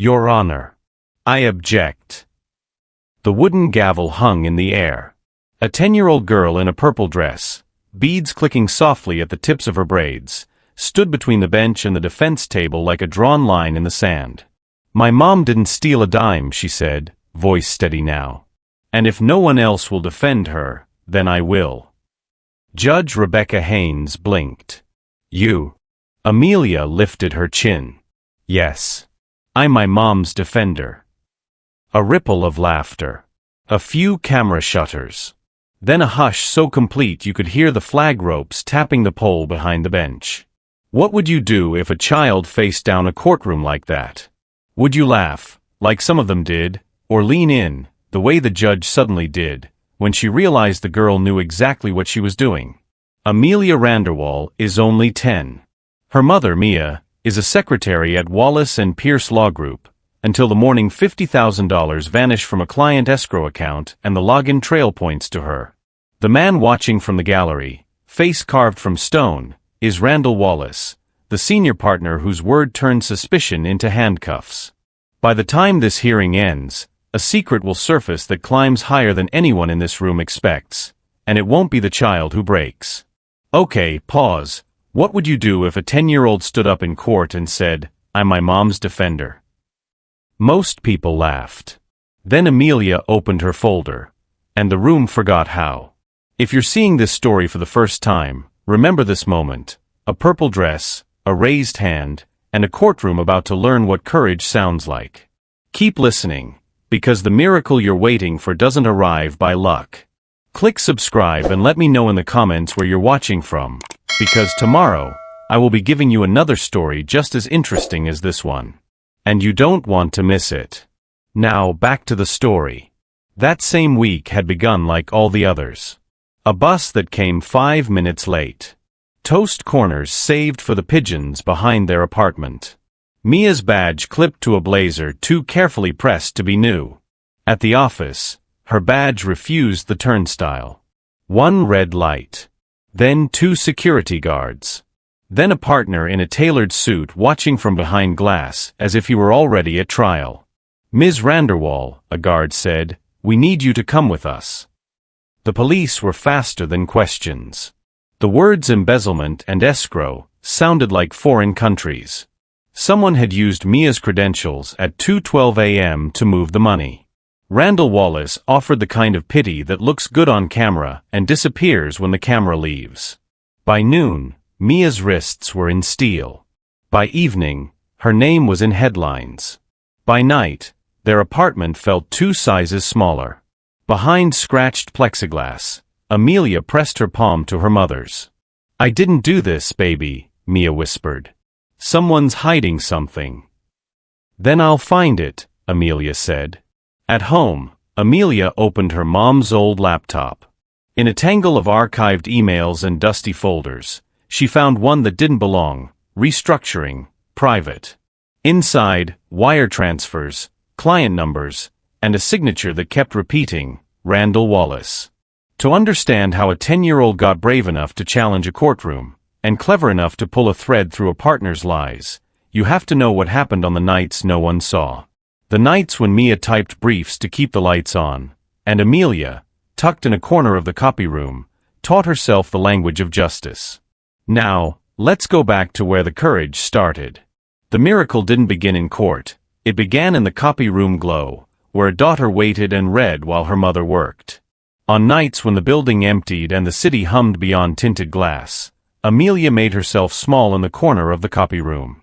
Your Honor. I object. The wooden gavel hung in the air. A 10-year-old girl in a purple dress, beads clicking softly at the tips of her braids, stood between the bench and the defense table like a drawn line in the sand. My mom didn't steal a dime, she said, voice steady now. And if no one else will defend her, then I will. Judge Rebecca Haynes blinked. You. Amelia lifted her chin. Yes. I'm my mom's defender. A ripple of laughter. A few camera shutters. Then a hush so complete you could hear the flag ropes tapping the pole behind the bench. What would you do if a child faced down a courtroom like that? Would you laugh, like some of them did, or lean in, the way the judge suddenly did, when she realized the girl knew exactly what she was doing? Amelia Randerwall is only 10. Her mother, Mia, is a secretary at Wallace & Pierce Law Group, until the morning $50,000 vanished from a client escrow account and the login trail points to her. The man watching from the gallery, face carved from stone, is Randall Wallace, the senior partner whose word turned suspicion into handcuffs. By the time this hearing ends, a secret will surface that climbs higher than anyone in this room expects, and it won't be the child who breaks. Okay, pause. What would you do if a 10-year-old stood up in court and said, "I'm my mom's defender"? Most people laughed. Then Amelia opened her folder, and the room forgot how. If you're seeing this story for the first time, remember this moment: a purple dress, a raised hand, and a courtroom about to learn what courage sounds like. Keep listening, because the miracle you're waiting for doesn't arrive by luck. Click subscribe and let me know in the comments where you're watching from, because tomorrow, I will be giving you another story just as interesting as this one. And you don't want to miss it. Now back to the story. That same week had begun like all the others. A bus that came 5 minutes late. Toast corners saved for the pigeons behind their apartment. Mia's badge clipped to a blazer too carefully pressed to be new. At the office, her badge refused the turnstile. One red light. Then 2 security guards. Then a partner in a tailored suit watching from behind glass as if he were already at trial. "Ms. Randerwall," a guard said, "we need you to come with us." The police were faster than questions. The words embezzlement and escrow sounded like foreign countries. Someone had used Mia's credentials at 2:12 a.m. to move the money. Randall Wallace offered the kind of pity that looks good on camera and disappears when the camera leaves. By noon, Mia's wrists were in steel. By evening, her name was in headlines. By night, their apartment felt 2 sizes smaller. Behind scratched plexiglass, Amelia pressed her palm to her mother's. "I didn't do this, baby," Mia whispered. "Someone's hiding something." "Then I'll find it," Amelia said. At home, Amelia opened her mom's old laptop. In a tangle of archived emails and dusty folders, she found one that didn't belong: restructuring, private. Inside, wire transfers, client numbers, and a signature that kept repeating, Randall Wallace. To understand how a 10-year-old got brave enough to challenge a courtroom, and clever enough to pull a thread through a partner's lies, you have to know what happened on the nights no one saw. The nights when Mia typed briefs to keep the lights on, and Amelia, tucked in a corner of the copy room, taught herself the language of justice. Now, let's go back to where the courage started. The miracle didn't begin in court. It began in the copy room glow, where a daughter waited and read while her mother worked. On nights when the building emptied and the city hummed beyond tinted glass, Amelia made herself small in the corner of the copy room.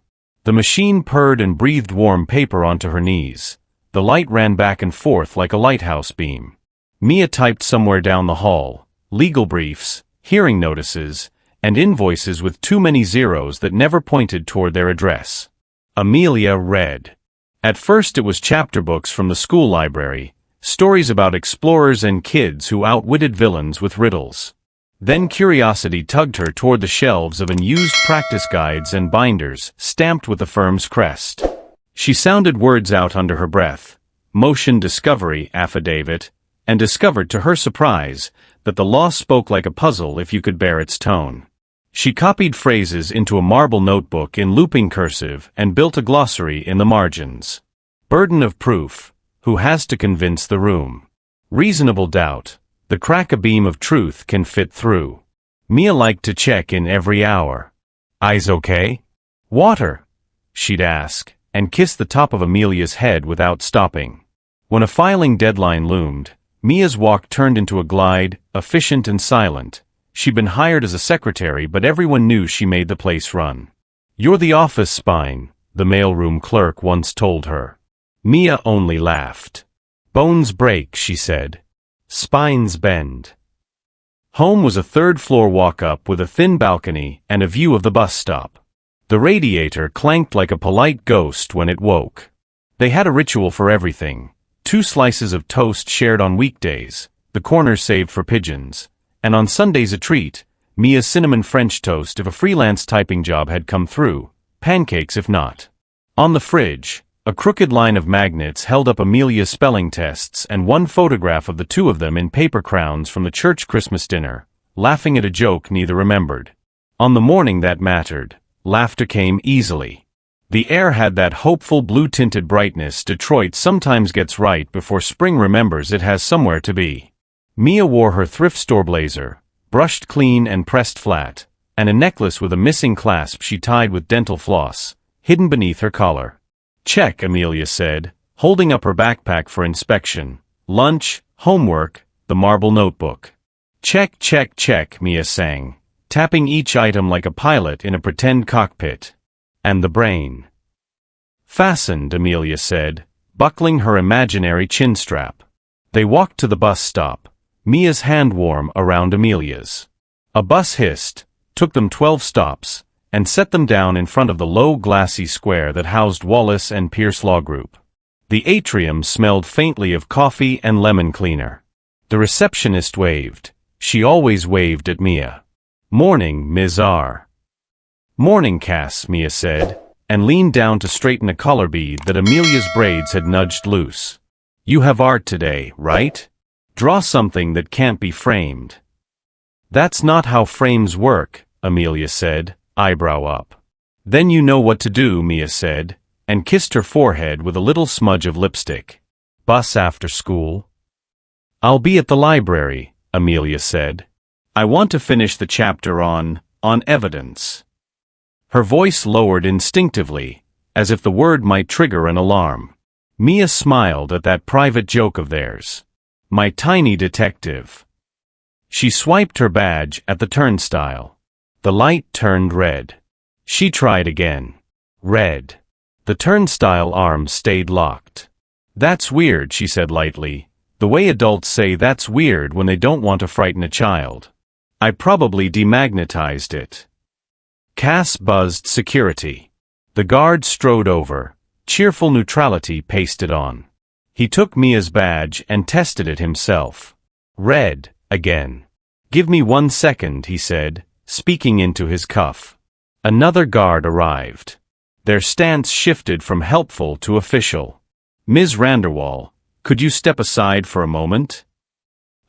The machine purred and breathed warm paper onto her knees. The light ran back and forth like a lighthouse beam. Mia typed somewhere down the hall, legal briefs, hearing notices, and invoices with too many zeros that never pointed toward their address. Amelia read. At first it was chapter books from the school library, stories about explorers and kids who outwitted villains with riddles. Then curiosity tugged her toward the shelves of unused practice guides and binders stamped with the firm's crest. She sounded words out under her breath: motion discovery affidavit, and discovered to her surprise that the law spoke like a puzzle if you could bear its tone. She copied phrases into a marble notebook in looping cursive and built a glossary in the margins. Burden of proof. Who has to convince the room? Reasonable doubt. The crack a beam of truth can fit through. Mia liked to check in every hour. Eyes okay? Water? She'd ask, and kiss the top of Amelia's head without stopping. When a filing deadline loomed, Mia's walk turned into a glide, efficient and silent. She'd been hired as a secretary, but everyone knew she made the place run. "You're the office spine," the mailroom clerk once told her. Mia only laughed. "Bones break," she said. "Spines bend." Home was a third-floor walk-up with a thin balcony and a view of the bus stop. The radiator clanked like a polite ghost when it woke. They had a ritual for everything. 2 slices of toast shared on weekdays, the corners saved for pigeons, and on Sundays a treat, Mia's cinnamon French toast if a freelance typing job had come through, pancakes if not. On the fridge, a crooked line of magnets held up Amelia's spelling tests and one photograph of the two of them in paper crowns from the church Christmas dinner, laughing at a joke neither remembered. On the morning that mattered, laughter came easily. The air had that hopeful blue-tinted brightness Detroit sometimes gets right before spring remembers it has somewhere to be. Mia wore her thrift store blazer, brushed clean and pressed flat, and a necklace with a missing clasp she tied with dental floss, hidden beneath her collar. "Check," Amelia said, holding up her backpack for inspection. "Lunch, homework, the marble notebook." "Check, check, check," Mia sang, tapping each item like a pilot in a pretend cockpit. "And the brain." "Fastened," Amelia said, buckling her imaginary chin strap. They walked to the bus stop, Mia's hand warm around Amelia's. A bus hissed, took them 12 stops, and set them down in front of the low glassy square that housed Wallace and Pierce Law Group. The atrium smelled faintly of coffee and lemon cleaner. The receptionist waved. She always waved at Mia. "Morning, Ms. R." "Morning, Cass," Mia said, and leaned down to straighten a collar bead that Amelia's braids had nudged loose. "You have art today, right? Draw something that can't be framed." "That's not how frames work," Amelia said, eyebrow up. "Then you know what to do," Mia said, and kissed her forehead with a little smudge of lipstick. "Bus after school?" "I'll be at the library," Amelia said. "I want to finish the chapter on evidence." Her voice lowered instinctively, as if the word might trigger an alarm. Mia smiled at that private joke of theirs. "My tiny detective." She swiped her badge at the turnstile. The light turned red. She tried again. Red. The turnstile arms stayed locked. "That's weird," she said lightly, "the way adults say that's weird when they don't want to frighten a child. I probably demagnetized it." Cass buzzed security. The guard strode over, cheerful neutrality pasted on. He took Mia's badge and tested it himself. Red, again. "Give me 1 second," he said, speaking into his cuff. Another guard arrived. Their stance shifted from helpful to official. "Ms. Randerwall, could you step aside for a moment?"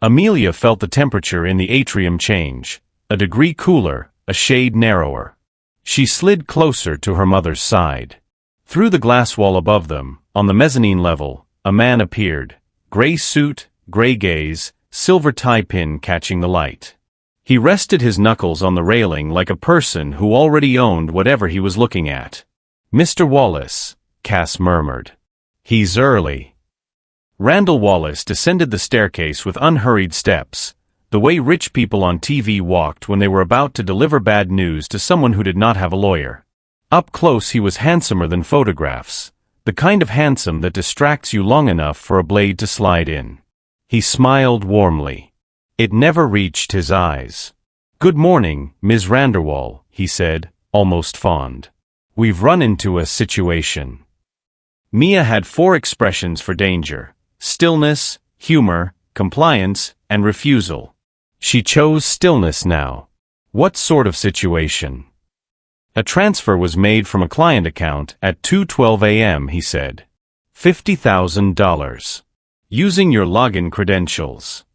Amelia felt the temperature in the atrium change, a degree cooler, a shade narrower. She slid closer to her mother's side. Through the glass wall above them, on the mezzanine level, a man appeared, gray suit, gray gaze, silver tie pin catching the light. He rested his knuckles on the railing like a person who already owned whatever he was looking at. "Mr. Wallace," Cass murmured. "He's early." Randall Wallace descended the staircase with unhurried steps, the way rich people on TV walked when they were about to deliver bad news to someone who did not have a lawyer. Up close he was handsomer than photographs, the kind of handsome that distracts you long enough for a blade to slide in. He smiled warmly. It never reached his eyes. "Good morning, Ms. Randerwall," he said, almost fond. "We've run into a situation." Mia had 4 expressions for danger: stillness, humor, compliance, and refusal. She chose stillness now. "What sort of situation?" "A transfer was made from a client account at 2:12 a.m., he said. $50,000. Using your login credentials."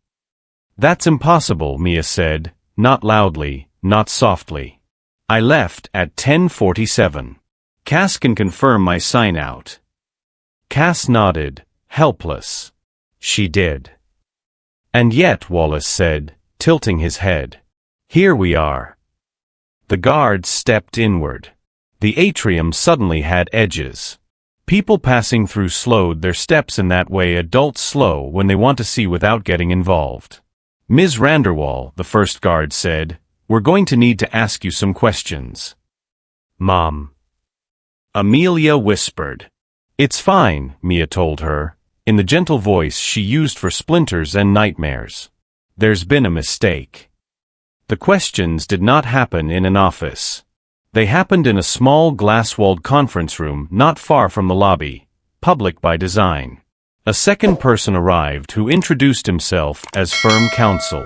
"That's impossible," Mia said, not loudly, not softly. "I left at 10:47. Cass can confirm my sign-out." Cass nodded, helpless. She did. And yet, Wallace said, tilting his head. Here we are. The guards stepped inward. The atrium suddenly had edges. People passing through slowed their steps in that way adults slow when they want to see without getting involved. Ms. Randerwall, the first guard said, we're going to need to ask you some questions. Mom. Amelia whispered. It's fine, Mia told her, in the gentle voice she used for splinters and nightmares. There's been a mistake. The questions did not happen in an office. They happened in a small glass-walled conference room not far from the lobby, public by design. A second person arrived who introduced himself as firm counsel.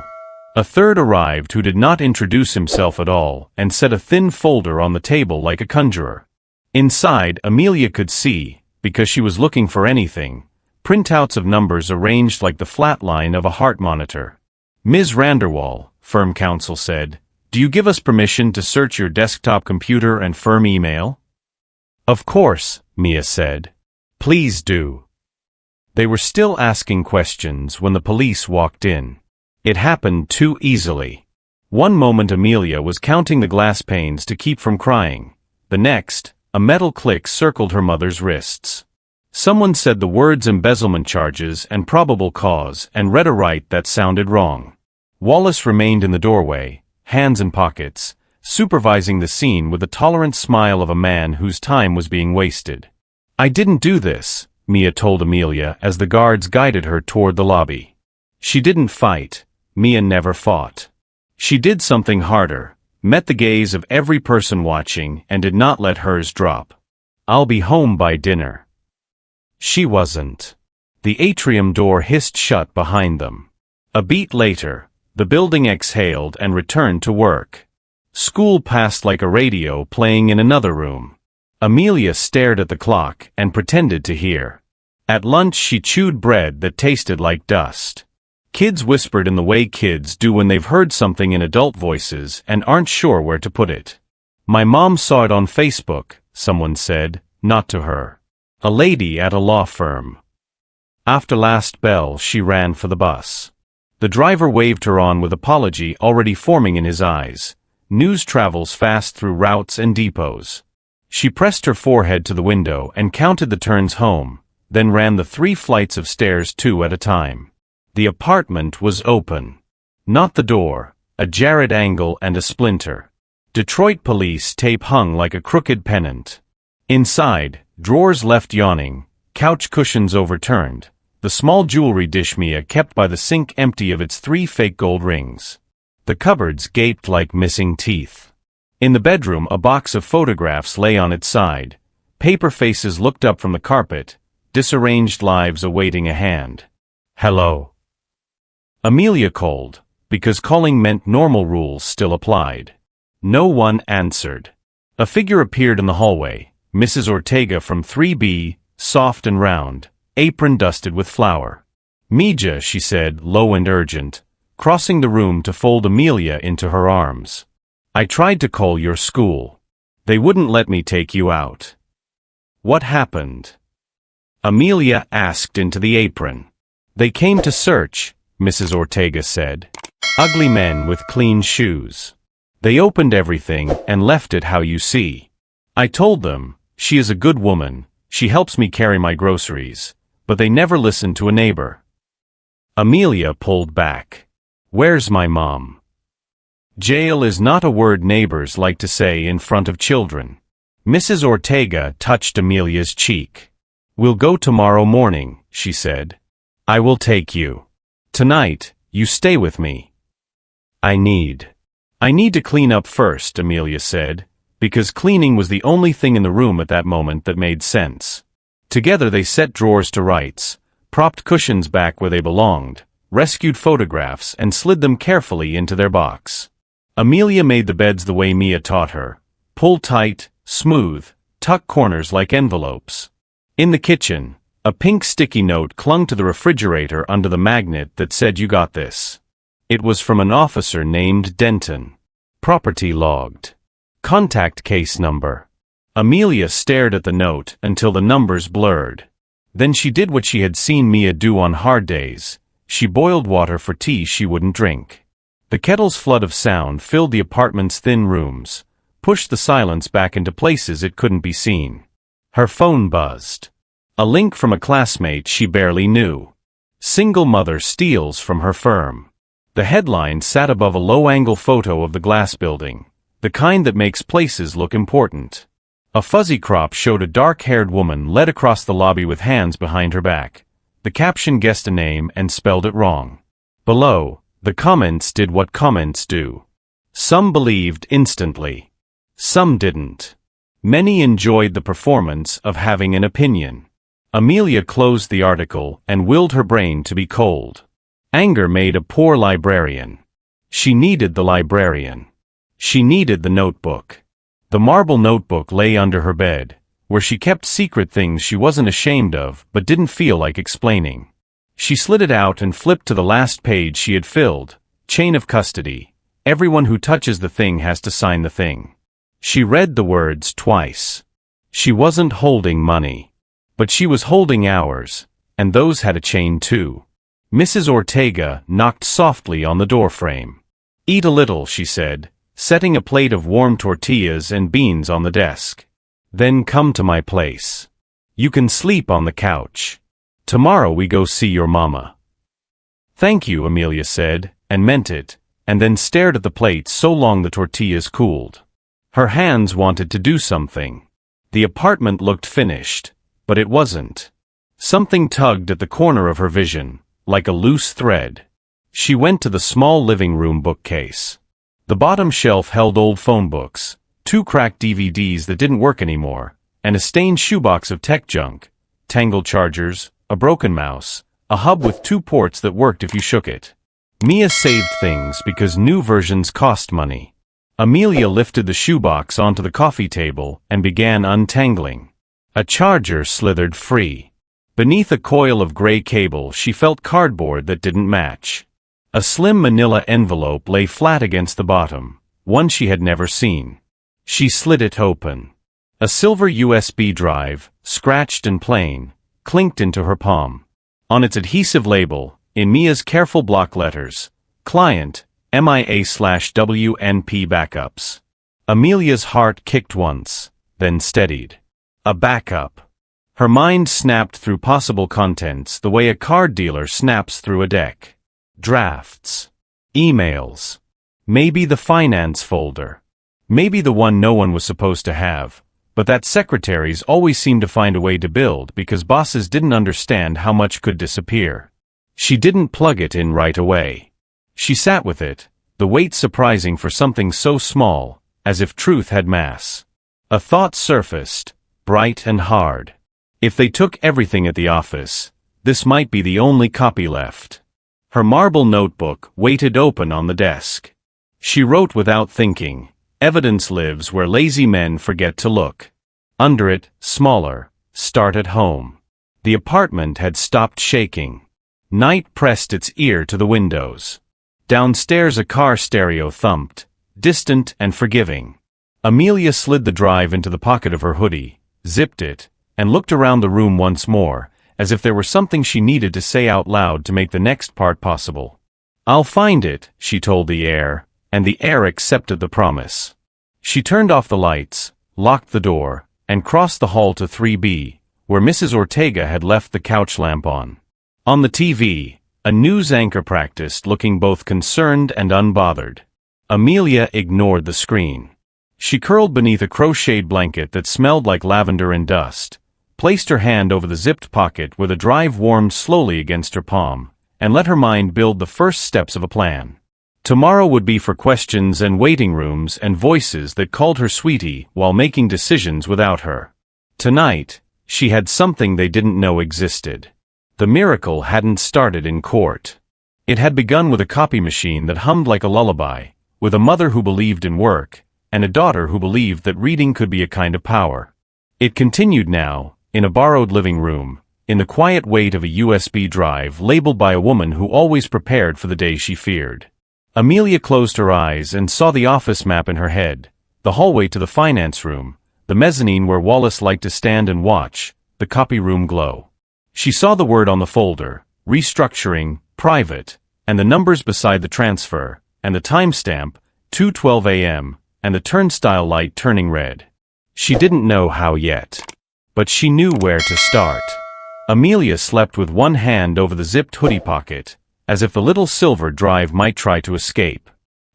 A third arrived who did not introduce himself at all and set a thin folder on the table like a conjurer. Inside, Amelia could see, because she was looking for anything, printouts of numbers arranged like the flat line of a heart monitor. Ms. Randerwall, firm counsel said, do you give us permission to search your desktop computer and firm email? Of course, Mia said. Please do. They were still asking questions when the police walked in. It happened too easily. One moment Amelia was counting the glass panes to keep from crying. The next, a metal click circled her mother's wrists. Someone said the words embezzlement charges and probable cause and read a right that sounded wrong. Wallace remained in the doorway, hands in pockets, supervising the scene with the tolerant smile of a man whose time was being wasted. I didn't do this, Mia told Amelia as the guards guided her toward the lobby. She didn't fight. Mia never fought. She did something harder, met the gaze of every person watching and did not let hers drop. I'll be home by dinner. She wasn't. The atrium door hissed shut behind them. A beat later, the building exhaled and returned to work. School passed like a radio playing in another room. Amelia stared at the clock and pretended to hear. At lunch she chewed bread that tasted like dust. Kids whispered in the way kids do when they've heard something in adult voices and aren't sure where to put it. My mom saw it on Facebook, someone said, not to her. A lady at a law firm. After last bell she ran for the bus. The driver waved her on with apology already forming in his eyes. News travels fast through routes and depots. She pressed her forehead to the window and counted the turns home, then ran the 3 flights of stairs 2 at a time. The apartment was open. Not the door, a jarred angle and a splinter. Detroit police tape hung like a crooked pennant. Inside, drawers left yawning, couch cushions overturned, the small jewelry dish Mia kept by the sink empty of its 3 fake gold rings. The cupboards gaped like missing teeth. In the bedroom a box of photographs lay on its side. Paper faces looked up from the carpet, disarranged lives awaiting a hand. Hello. Amelia called, because calling meant normal rules still applied. No one answered. A figure appeared in the hallway, Mrs. Ortega from 3B, soft and round, apron dusted with flour. Mija, she said, low and urgent, crossing the room to fold Amelia into her arms. I tried to call your school. They wouldn't let me take you out. What happened? Amelia asked into the apron. They came to search, Mrs. Ortega said. Ugly men with clean shoes. They opened everything and left it how you see. I told them, she is a good woman, she helps me carry my groceries, but they never listened to a neighbor. Amelia pulled back. Where's my mom? Jail is not a word neighbors like to say in front of children. Mrs. Ortega touched Amelia's cheek. We'll go tomorrow morning, she said. I will take you. Tonight, you stay with me. I need to clean up first, Amelia said, because cleaning was the only thing in the room at that moment that made sense. Together they set drawers to rights, propped cushions back where they belonged, rescued photographs and slid them carefully into their box. Amelia made the beds the way Mia taught her. Pull tight, smooth, tuck corners like envelopes. In the kitchen, a pink sticky note clung to the refrigerator under the magnet that said you got this. It was from an officer named Denton. Property logged. Contact case number. Amelia stared at the note until the numbers blurred. Then she did what she had seen Mia do on hard days. She boiled water for tea she wouldn't drink. The kettle's flood of sound filled the apartment's thin rooms, pushed the silence back into places it couldn't be seen. Her phone buzzed. A link from a classmate she barely knew. Single mother steals from her firm. The headline sat above a low-angle photo of the glass building, the kind that makes places look important. A fuzzy crop showed a dark-haired woman led across the lobby with hands behind her back. The caption guessed a name and spelled it wrong. Below, the comments did what comments do. Some believed instantly. Some didn't. Many enjoyed the performance of having an opinion. Amelia closed the article and willed her brain to be cold. Anger made a poor librarian. She needed the librarian. She needed the notebook. The marble notebook lay under her bed, where she kept secret things she wasn't ashamed of but didn't feel like explaining. She slid it out and flipped to the last page she had filled. Chain of custody. Everyone who touches the thing has to sign the thing. She read the words twice. She wasn't holding money. But she was holding hours, and those had a chain too. Mrs. Ortega knocked softly on the doorframe. "Eat a little," she said, setting a plate of warm tortillas and beans on the desk. "Then come to my place. You can sleep on the couch. Tomorrow we go see your mama." "Thank you," Amelia said, and meant it, and then stared at the plate so long the tortillas cooled. Her hands wanted to do something. The apartment looked finished, but it wasn't. Something tugged at the corner of her vision, like a loose thread. She went to the small living room bookcase. The bottom shelf held old phone books, 2 cracked DVDs that didn't work anymore, and a stained shoebox of tech junk, tangled chargers, a broken mouse, a hub with 2 ports that worked if you shook it. Mia saved things because new versions cost money. Amelia lifted the shoebox onto the coffee table and began untangling. A charger slithered free. Beneath a coil of gray cable she felt cardboard that didn't match. A slim manila envelope lay flat against the bottom, one she had never seen. She slid it open. A silver USB drive, scratched and plain, clinked into her palm. On its adhesive label, in Mia's careful block letters, "Client, MIA/WNP backups." Amelia's heart kicked once, then steadied. A backup. Her mind snapped through possible contents the way a card dealer snaps through a deck. Drafts. Emails. Maybe the finance folder. Maybe the one no one was supposed to have, but that secretaries always seemed to find a way to build because bosses didn't understand how much could disappear. She didn't plug it in right away. She sat with it, the weight surprising for something so small, as if truth had mass. A thought surfaced, bright and hard. If they took everything at the office, this might be the only copy left. Her marble notebook waited open on the desk. She wrote without thinking, "Evidence lives where lazy men forget to look." Under it, smaller, "Start at home." The apartment had stopped shaking. Night pressed its ear to the windows. Downstairs a car stereo thumped, distant and forgiving. Amelia slid the drive into the pocket of her hoodie, zipped it, and looked around the room once more, as if there were something she needed to say out loud to make the next part possible. "I'll find it," she told the air, and the air accepted the promise. She turned off the lights, locked the door, and crossed the hall to 3B, where Mrs. Ortega had left the couch lamp on. On the TV, a news anchor practiced, looking both concerned and unbothered. Amelia ignored the screen. She curled beneath a crocheted blanket that smelled like lavender and dust, placed her hand over the zipped pocket where the drive warmed slowly against her palm, and let her mind build the first steps of a plan. Tomorrow would be for questions and waiting rooms and voices that called her sweetie while making decisions without her. Tonight, she had something they didn't know existed. The miracle hadn't started in court. It had begun with a copy machine that hummed like a lullaby, with a mother who believed in work, and a daughter who believed that reading could be a kind of power. It continued now, in a borrowed living room, in the quiet weight of a USB drive labeled by a woman who always prepared for the day she feared. Amelia closed her eyes and saw the office map in her head, the hallway to the finance room, the mezzanine where Wallace liked to stand and watch, the copy room glow. She saw the word on the folder, restructuring, private, and the numbers beside the transfer, and the timestamp, 2:12 a.m., and the turnstile light turning red. She didn't know how yet. But she knew where to start. Amelia slept with one hand over the zipped hoodie pocket, as if the little silver drive might try to escape.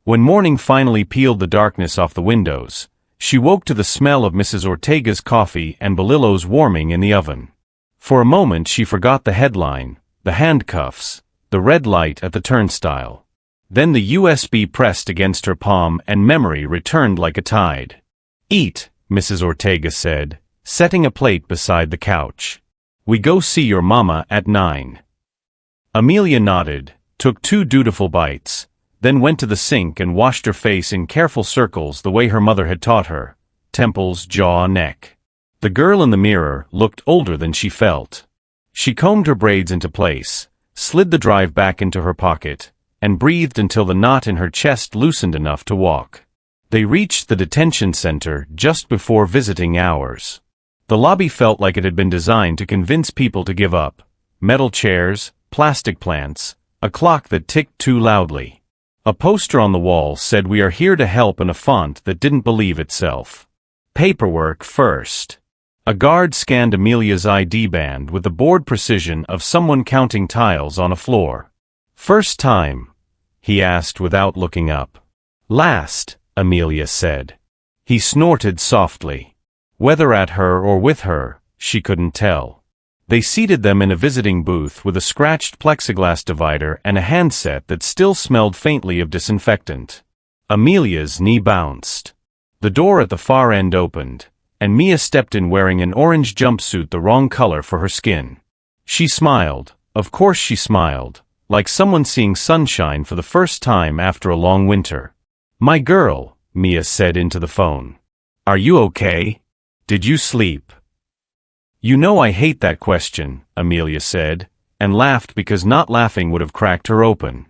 When morning finally peeled the darkness off the windows, she woke to the smell of Mrs. Ortega's coffee and Bolillo's warming in the oven. For a moment she forgot the headline, the handcuffs, the red light at the turnstile. Then the USB pressed against her palm and memory returned like a tide. "Eat," Mrs. Ortega said, setting a plate beside the couch. "We go see your mama at 9. Amelia nodded, took 2 dutiful bites, then went to the sink and washed her face in careful circles the way her mother had taught her, temples, jaw, neck. The girl in the mirror looked older than she felt. She combed her braids into place, slid the drive back into her pocket, and breathed until the knot in her chest loosened enough to walk. They reached the detention center just before visiting hours. The lobby felt like it had been designed to convince people to give up. Metal chairs, plastic plants, a clock that ticked too loudly. A poster on the wall said "We are here to help" in a font that didn't believe itself. Paperwork first. A guard scanned Amelia's ID band with the bored precision of someone counting tiles on a floor. "First time?" he asked without looking up. "Last," Amelia said. He snorted softly. Whether at her or with her, she couldn't tell. They seated them in a visiting booth with a scratched plexiglass divider and a handset that still smelled faintly of disinfectant. Amelia's knee bounced. The door at the far end opened, and Mia stepped in wearing an orange jumpsuit the wrong color for her skin. She smiled, of course she smiled, like someone seeing sunshine for the first time after a long winter. "My girl," Mia said into the phone. "Are you okay? Did you sleep?" "You know I hate that question," Amelia said, and laughed because not laughing would have cracked her open.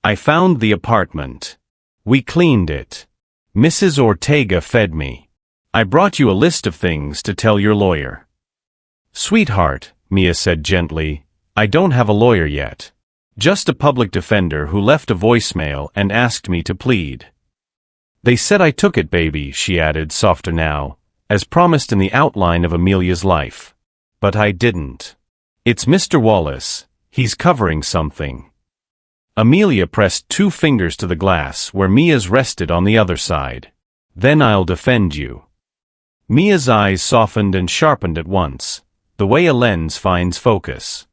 "I found the apartment. We cleaned it. Mrs. Ortega fed me. I brought you a list of things to tell your lawyer." "Sweetheart," Mia said gently, "I don't have a lawyer yet. Just a public defender who left a voicemail and asked me to plead." "They said I took it, baby," she added, softer now, as promised in the outline of Amelia's life. "But I didn't. It's Mr. Wallace. He's covering something." Amelia pressed 2 fingers to the glass where Mia's rested on the other side. "Then I'll defend you." Mia's eyes softened and sharpened at once, the way a lens finds focus.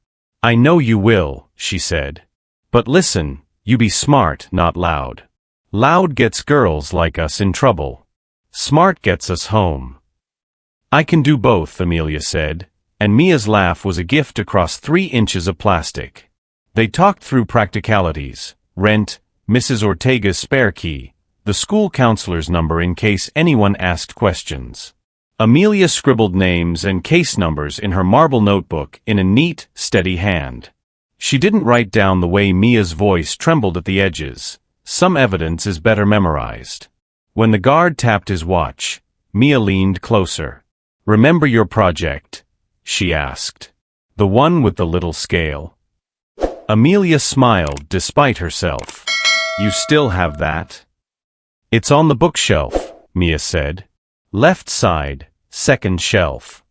"I know you will," she said. "But listen, you be smart, not loud. Loud gets girls like us in trouble. Smart gets us home." "I can do both," Amelia said, and Mia's laugh was a gift across 3 inches of plastic. They talked through practicalities, rent, Mrs. Ortega's spare key, the school counselor's number in case anyone asked questions. Amelia scribbled names and case numbers in her marble notebook in a neat, steady hand. She didn't write down the way Mia's voice trembled at the edges. Some evidence is better memorized. When the guard tapped his watch, Mia leaned closer. "Remember your project?" she asked. "The one with the little scale?" Amelia smiled despite herself. "You still have that?" "It's on the bookshelf," Mia said. "Left side, second shelf.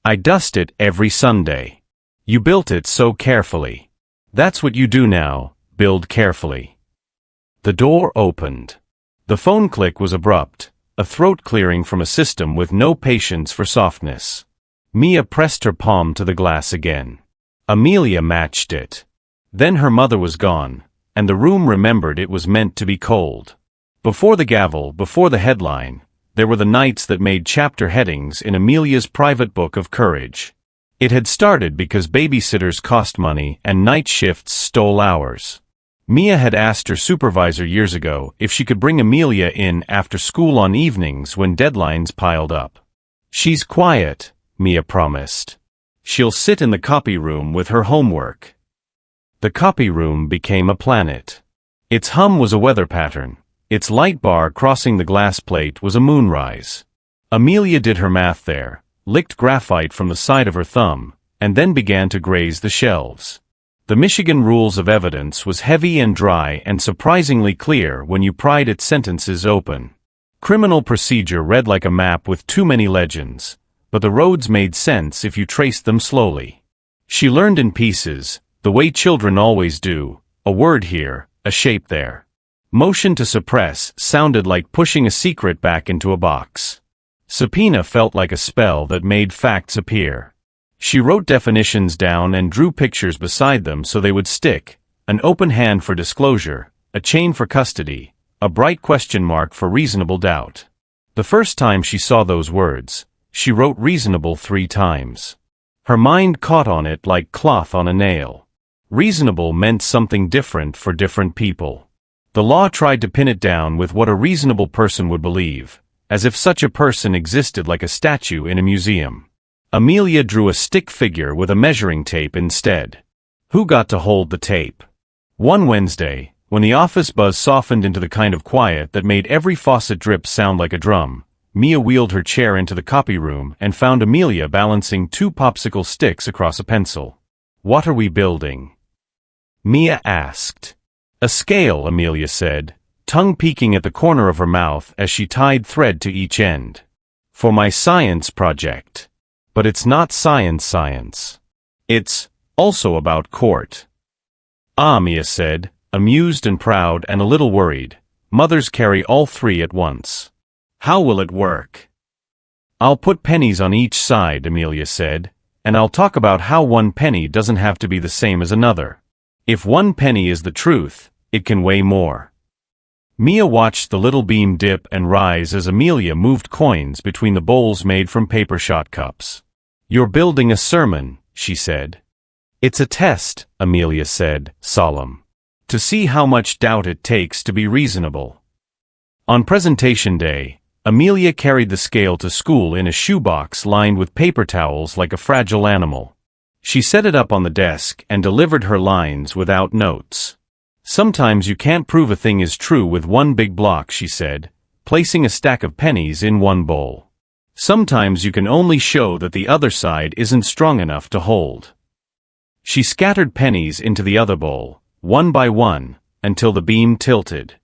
I dust it every Sunday. You built it so carefully. That's what you do now, build carefully." The door opened. The phone click was abrupt, a throat clearing from a system with no patience for softness. Mia pressed her palm to the glass again. Amelia matched it. Then her mother was gone, and the room remembered it was meant to be cold. Before the gavel, before the headline, there were the nights that made chapter headings in Amelia's private book of courage. It had started because babysitters cost money and night shifts stole hours. Mia had asked her supervisor years ago if she could bring Amelia in after school on evenings when deadlines piled up. "She's quiet," Mia promised. "She'll sit in the copy room with her homework." The copy room became a planet. Its hum was a weather pattern. Its light bar crossing the glass plate was a moonrise. Amelia did her math there, licked graphite from the side of her thumb, and then began to graze the shelves. The Michigan Rules of Evidence was heavy and dry and surprisingly clear when you pried its sentences open. Criminal procedure read like a map with too many legends, but the roads made sense if you traced them slowly. She learned in pieces, the way children always do, a word here, a shape there. Motion to suppress sounded like pushing a secret back into a box. Subpoena felt like a spell that made facts appear. She wrote definitions down and drew pictures beside them so they would stick, an open hand for disclosure, a chain for custody, a bright question mark for reasonable doubt. The first time she saw those words, she wrote reasonable 3 times. Her mind caught on it like cloth on a nail. Reasonable meant something different for different people. The law tried to pin it down with what a reasonable person would believe, as if such a person existed like a statue in a museum. Amelia drew a stick figure with a measuring tape instead. Who got to hold the tape? One Wednesday, when the office buzz softened into the kind of quiet that made every faucet drip sound like a drum, Mia wheeled her chair into the copy room and found Amelia balancing 2 popsicle sticks across a pencil. "What are we building?" Mia asked. "A scale," Amelia said, tongue peeking at the corner of her mouth as she tied thread to each end. "For my science project." But it's not science. It's also about court. "Ah," Mia said, amused and proud and a little worried. Mothers carry all 3 at once. "How will it work?" "I'll put pennies on each side," Amelia said, "and I'll talk about how 1 penny doesn't have to be the same as another. If 1 penny is the truth, it can weigh more." Mia watched the little beam dip and rise as Amelia moved coins between the bowls made from paper shot cups. "You're building a sermon," she said. "It's a test," Amelia said, solemn. "To see how much doubt it takes to be reasonable." On presentation day, Amelia carried the scale to school in a shoebox lined with paper towels like a fragile animal. She set it up on the desk and delivered her lines without notes. "Sometimes you can't prove a thing is true with 1 big block," she said, placing a stack of pennies in 1 bowl. "Sometimes you can only show that the other side isn't strong enough to hold." She scattered pennies into the other bowl, 1 by 1, until the beam tilted.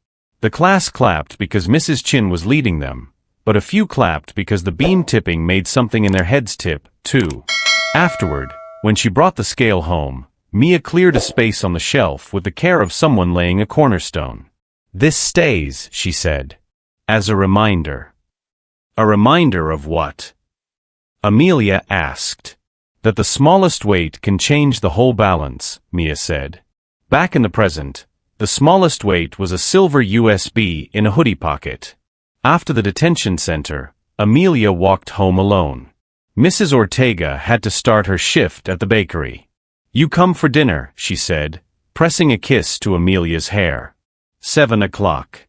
The class clapped because Mrs. Chin was leading them, but a few clapped because the beam tipping made something in their heads tip, too. Afterward, when she brought the scale home, Mia cleared a space on the shelf with the care of someone laying a cornerstone. "This stays," she said, "as a reminder." "A reminder of what?" Amelia asked. "That the smallest weight can change the whole balance," Mia said. Back in the present, the smallest weight was a silver USB in a hoodie pocket. After the detention center, Amelia walked home alone. Mrs. Ortega had to start her shift at the bakery. "You come for dinner," she said, pressing a kiss to Amelia's hair. 7 o'clock.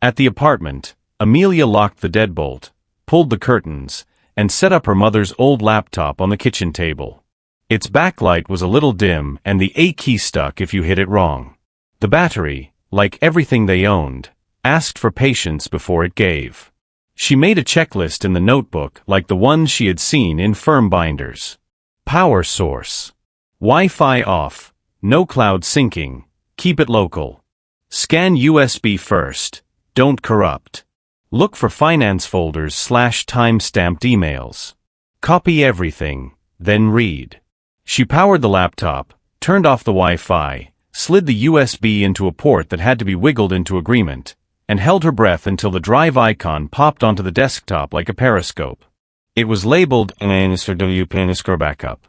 At the apartment, Amelia locked the deadbolt, pulled the curtains, and set up her mother's old laptop on the kitchen table. Its backlight was a little dim and the A key stuck if you hit it wrong. The battery, like everything they owned, asked for patience before it gave. She made a checklist in the notebook like the ones she had seen in firm binders. Power source. Wi-Fi off, no cloud syncing, keep it local. Scan USB first, don't corrupt. Look for finance folders / time-stamped emails. Copy everything, then read. She powered the laptop, turned off the Wi-Fi, slid the USB into a port that had to be wiggled into agreement, and held her breath until the drive icon popped onto the desktop like a periscope. It was labeled backup.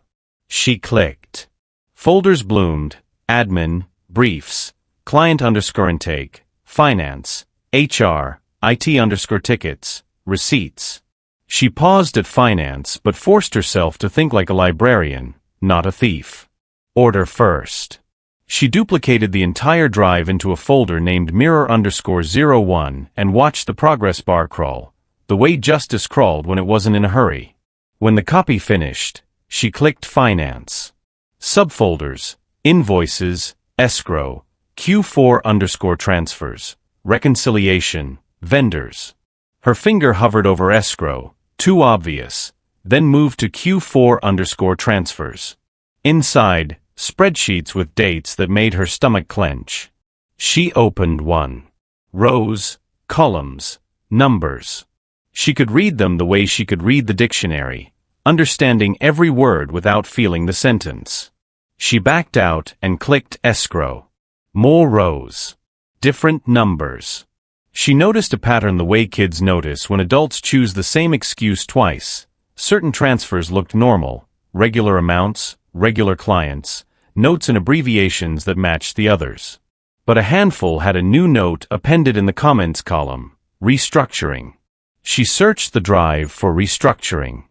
She clicked. Folders bloomed: admin, briefs, client_intake, finance, HR, IT_tickets, receipts. She paused at finance but forced herself to think like a librarian, not a thief. Order first. She duplicated the entire drive into a folder named mirror_01 and watched the progress bar crawl, the way justice crawled when it wasn't in a hurry. When the copy finished, she clicked finance. Subfolders: invoices, escrow, Q4_transfers, reconciliation, vendors. Her finger hovered over escrow, too obvious, then moved to Q4_transfers. Inside, spreadsheets with dates that made her stomach clench. She opened one. Rows, columns, numbers. She could read them the way she could read the dictionary, understanding every word without feeling the sentence. She backed out and clicked escrow. More rows. Different numbers. She noticed a pattern the way kids notice when adults choose the same excuse twice. Certain transfers looked normal, regular amounts, regular clients, notes and abbreviations that matched the others. But a handful had a new note appended in the comments column, restructuring. She searched the drive for restructuring.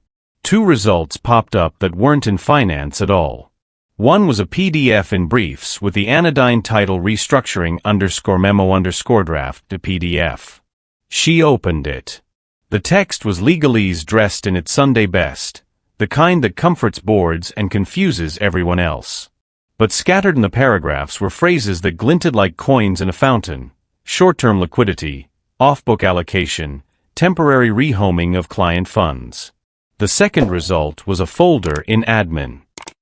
2 results popped up that weren't in finance at all. One was a PDF in briefs with the anodyne title restructuring_memo_draft to PDF. She opened it. The text was legalese dressed in its Sunday best, the kind that comforts boards and confuses everyone else. But scattered in the paragraphs were phrases that glinted like coins in a fountain: short-term liquidity, off-book allocation, temporary rehoming of client funds. The second result was a folder in admin.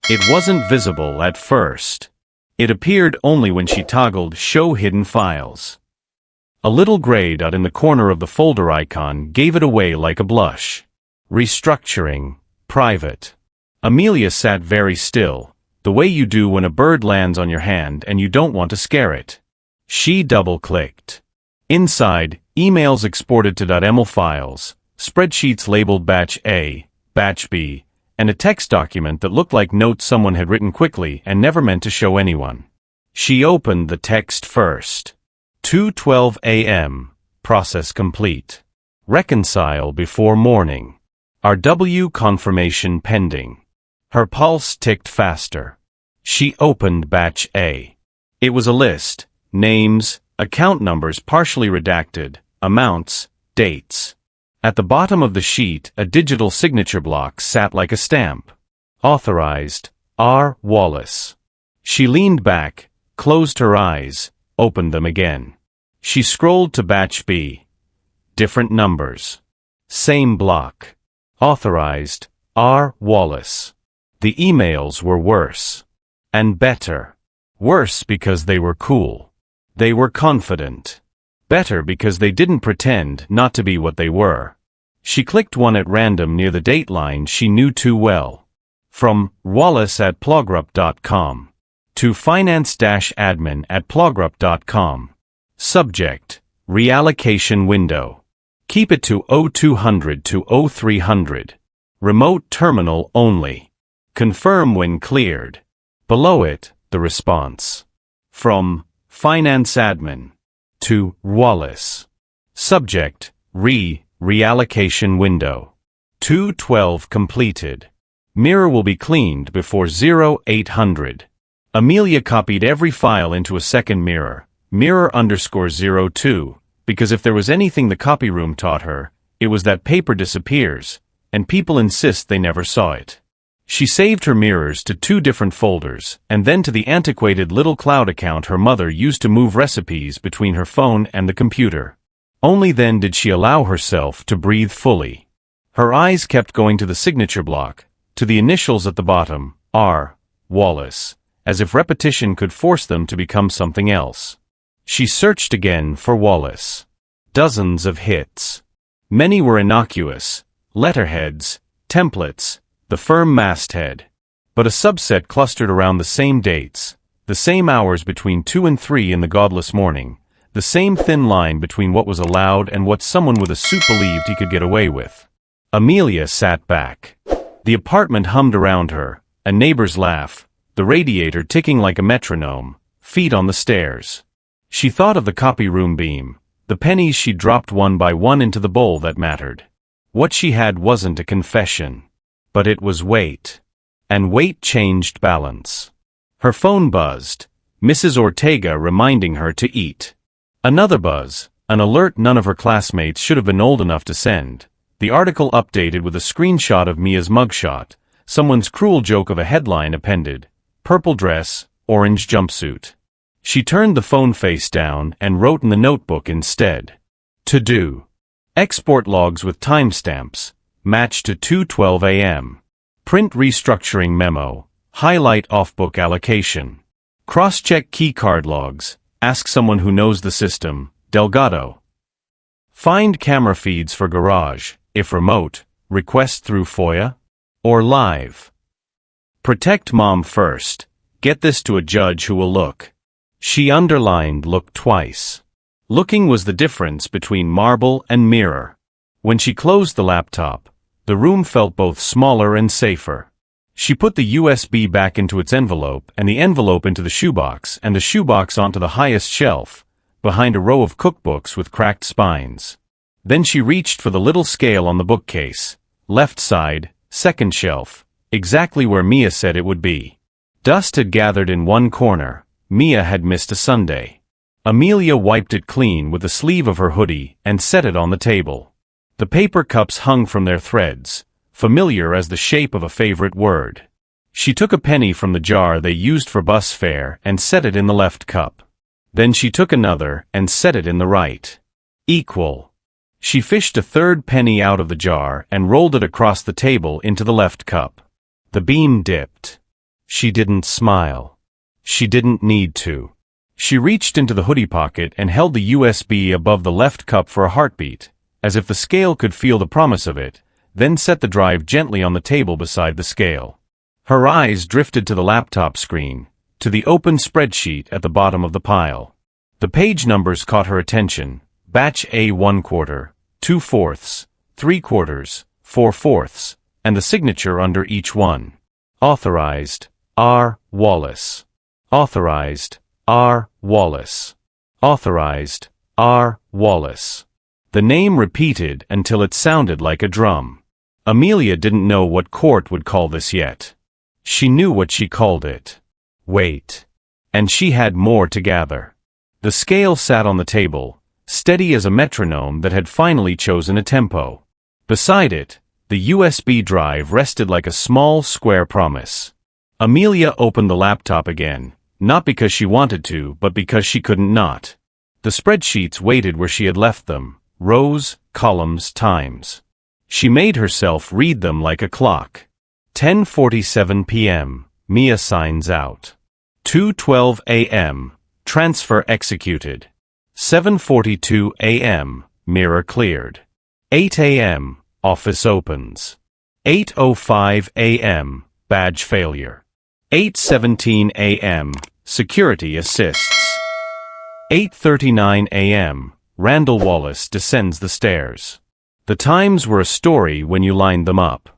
It wasn't visible at first. It appeared only when she toggled Show Hidden Files. A little gray dot in the corner of the folder icon gave it away like a blush. Restructuring, private. Amelia sat very still, the way you do when a bird lands on your hand and you don't want to scare it. She double-clicked. Inside, emails exported to .ml files, spreadsheets labeled Batch A, Batch B, and a text document that looked like notes someone had written quickly and never meant to show anyone. She opened the text first. 2:12 a.m. Process complete. Reconcile before morning. RW confirmation pending. Her pulse ticked faster. She opened Batch A. It was a list: names, account numbers partially redacted, amounts, dates. At the bottom of the sheet, a digital signature block sat like a stamp. Authorized, R. Wallace. She leaned back, closed her eyes, opened them again. She scrolled to Batch B. Different numbers. Same block. Authorized, R. Wallace. The emails were worse. And better. Worse because they were cool. They were confident. Better because they didn't pretend not to be what they were. She clicked one at random near the date line she knew too well. From wallace@plogrup.com to finance-admin@plogrup.com. Subject: reallocation window. Keep it to 0200 to 0300. Remote terminal only. Confirm when cleared. Below it, the response. From finance admin to Wallace. Subject: reallocation window. 2:12 completed. Mirror will be cleaned before 0800. Amelia copied every file into a second mirror, mirror_02, because if there was anything the copy room taught her, it was that paper disappears, and people insist they never saw it. She saved her mirrors to 2 different folders, and then to the antiquated little cloud account her mother used to move recipes between her phone and the computer. Only then did she allow herself to breathe fully. Her eyes kept going to the signature block, to the initials at the bottom, R. Wallace, as if repetition could force them to become something else. She searched again for Wallace. Dozens of hits. Many were innocuous, letterheads, templates, the firm masthead. But a subset clustered around the same dates, the same hours between 2 and 3 in the godless morning, the same thin line between what was allowed and what someone with a suit believed he could get away with. Amelia sat back. The apartment hummed around her, a neighbor's laugh, the radiator ticking like a metronome, feet on the stairs. She thought of the copy room beam, the pennies she dropped one by one into the bowl that mattered. What she had wasn't a confession. But it was weight. And weight changed balance. Her phone buzzed, Mrs. Ortega reminding her to eat. Another buzz, an alert none of her classmates should have been old enough to send. The article updated with a screenshot of Mia's mugshot, someone's cruel joke of a headline appended, purple dress, orange jumpsuit. She turned the phone face down and wrote in the notebook instead. To do. Export logs with timestamps. match to 2:12 a.m. Print restructuring memo, highlight off-book allocation. Cross-check keycard logs, ask someone who knows the system, Delgado. Find camera feeds for garage, if remote, request through FOIA, or live. Protect mom first, get this to a judge who will look. She underlined look twice. Looking was the difference between marble and mirror. When she closed the laptop, the room felt both smaller and safer. She put the USB back into its envelope and the envelope into the shoebox and the shoebox onto the highest shelf, behind a row of cookbooks with cracked spines. Then she reached for the little scale on the bookcase, left side, second shelf, exactly where Mia said it would be. Dust had gathered in one corner. Mia had missed a Sunday. Amelia wiped it clean with the sleeve of her hoodie and set it on the table. The paper cups hung from their threads, familiar as the shape of a favorite word. She took a penny from the jar they used for bus fare and set it in the left cup. Then she took another and set it in the right. Equal. She fished a third penny out of the jar and rolled it across the table into the left cup. The beam dipped. She didn't smile. She didn't need to. She reached into the hoodie pocket and held the USB above the left cup for a heartbeat, as if the scale could feel the promise of it, then set the drive gently on the table beside the scale. Her eyes drifted to the laptop screen, to the open spreadsheet at the bottom of the pile. The page numbers caught her attention: batch A 1/4, 2/4, 3/4, 4/4, and the signature under each one. Authorized, R. Wallace. Authorized, R. Wallace. Authorized, R. Wallace. The name repeated until it sounded like a drum. Amelia didn't know what court would call this yet. She knew what she called it. Wait. And she had more to gather. The scale sat on the table, steady as a metronome that had finally chosen a tempo. Beside it, the USB drive rested like a small, square promise. Amelia opened the laptop again, not because she wanted to, but because she couldn't not. The spreadsheets waited where she had left them, rows, columns, times. She made herself read them like a clock. 10:47 p.m., Mia signs out. 2:12 a.m., transfer executed. 7:42 a.m., mirror cleared. 8 a.m., office opens. 8:05 a.m., badge failure. 8:17 a.m., security assists. 8:39 a.m., Randall Wallace descends the stairs. The times were a story when you lined them up.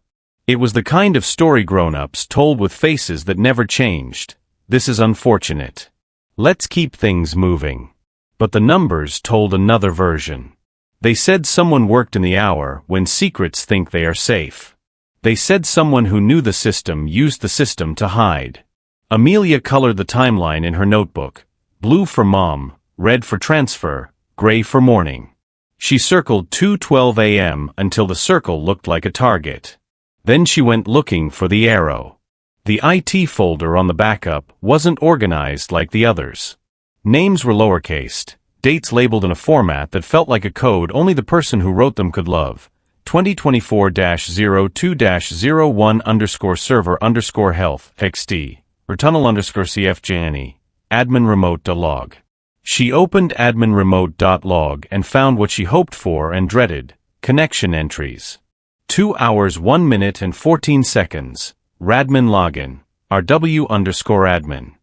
It was the kind of story grown-ups told with faces that never changed. This is unfortunate. Let's keep things moving. But the numbers told another version. They said someone worked in the hour when secrets think they are safe. They said someone who knew the system used the system to hide. Amelia colored the timeline in her notebook: blue for mom, red for transfer, gray for morning. She circled 2:12 a.m. until the circle looked like a target. Then she went looking for the arrow. The IT folder on the backup wasn't organized like the others. Names were lowercased, dates labeled in a format that felt like a code only the person who wrote them could love. 2024-02-01_server_health XD, retunnel_CFJNE, admin remote.log. She opened adminremote.log and found what she hoped for and dreaded: connection entries. 2 hours 1 minute and 14 seconds, Radmin login, RW_admin.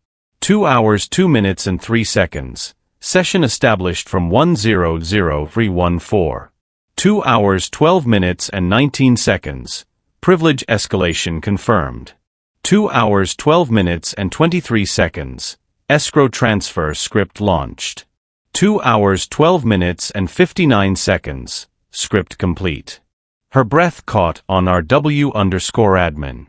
2 hours 2 minutes and 3 seconds, session established from 100314. 2 hours 12 minutes and 19 seconds, privilege escalation confirmed. 2 hours 12 minutes and 23 seconds, escrow transfer script launched. 2 hours 12 minutes and 59 seconds, script complete. Her breath caught on RW_admin.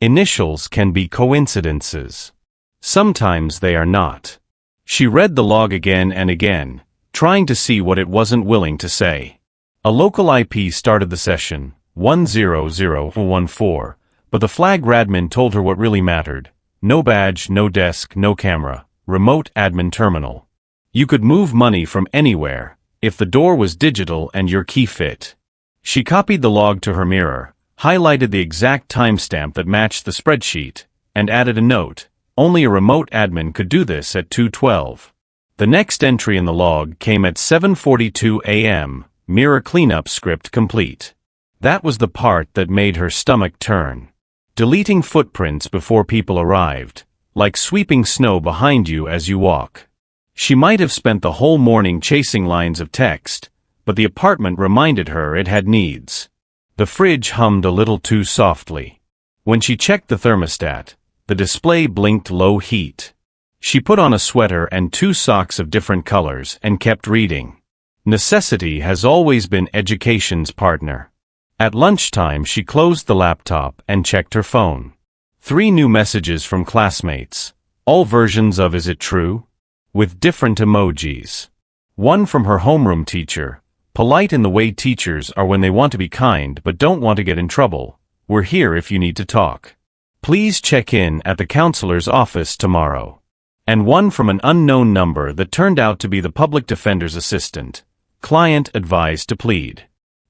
Initials can be coincidences. Sometimes they are not. She read the log again and again, trying to see what it wasn't willing to say. A local IP started the session, 10014, but the flag Radmin told her what really mattered: no badge, no desk, no camera, remote admin terminal. You could move money from anywhere, if the door was digital and your key fit. She copied the log to her mirror, highlighted the exact timestamp that matched the spreadsheet, and added a note. Only a remote admin could do this at 2:12. The next entry in the log came at 7:42 a.m., mirror cleanup script complete. That was the part that made her stomach turn. Deleting footprints before people arrived, like sweeping snow behind you as you walk. She might have spent the whole morning chasing lines of text, but the apartment reminded her it had needs. The fridge hummed a little too softly. When she checked the thermostat, the display blinked low heat. She put on a sweater and 2 socks of different colors and kept reading. Necessity has always been education's partner. At lunchtime she closed the laptop and checked her phone. 3 new messages from classmates, all versions of "Is it true?" with different emojis. One from her homeroom teacher, polite in the way teachers are when they want to be kind but don't want to get in trouble. "We're here if you need to talk. Please check in at the counselor's office tomorrow." And one from an unknown number that turned out to be the public defender's assistant. Client advised to plead.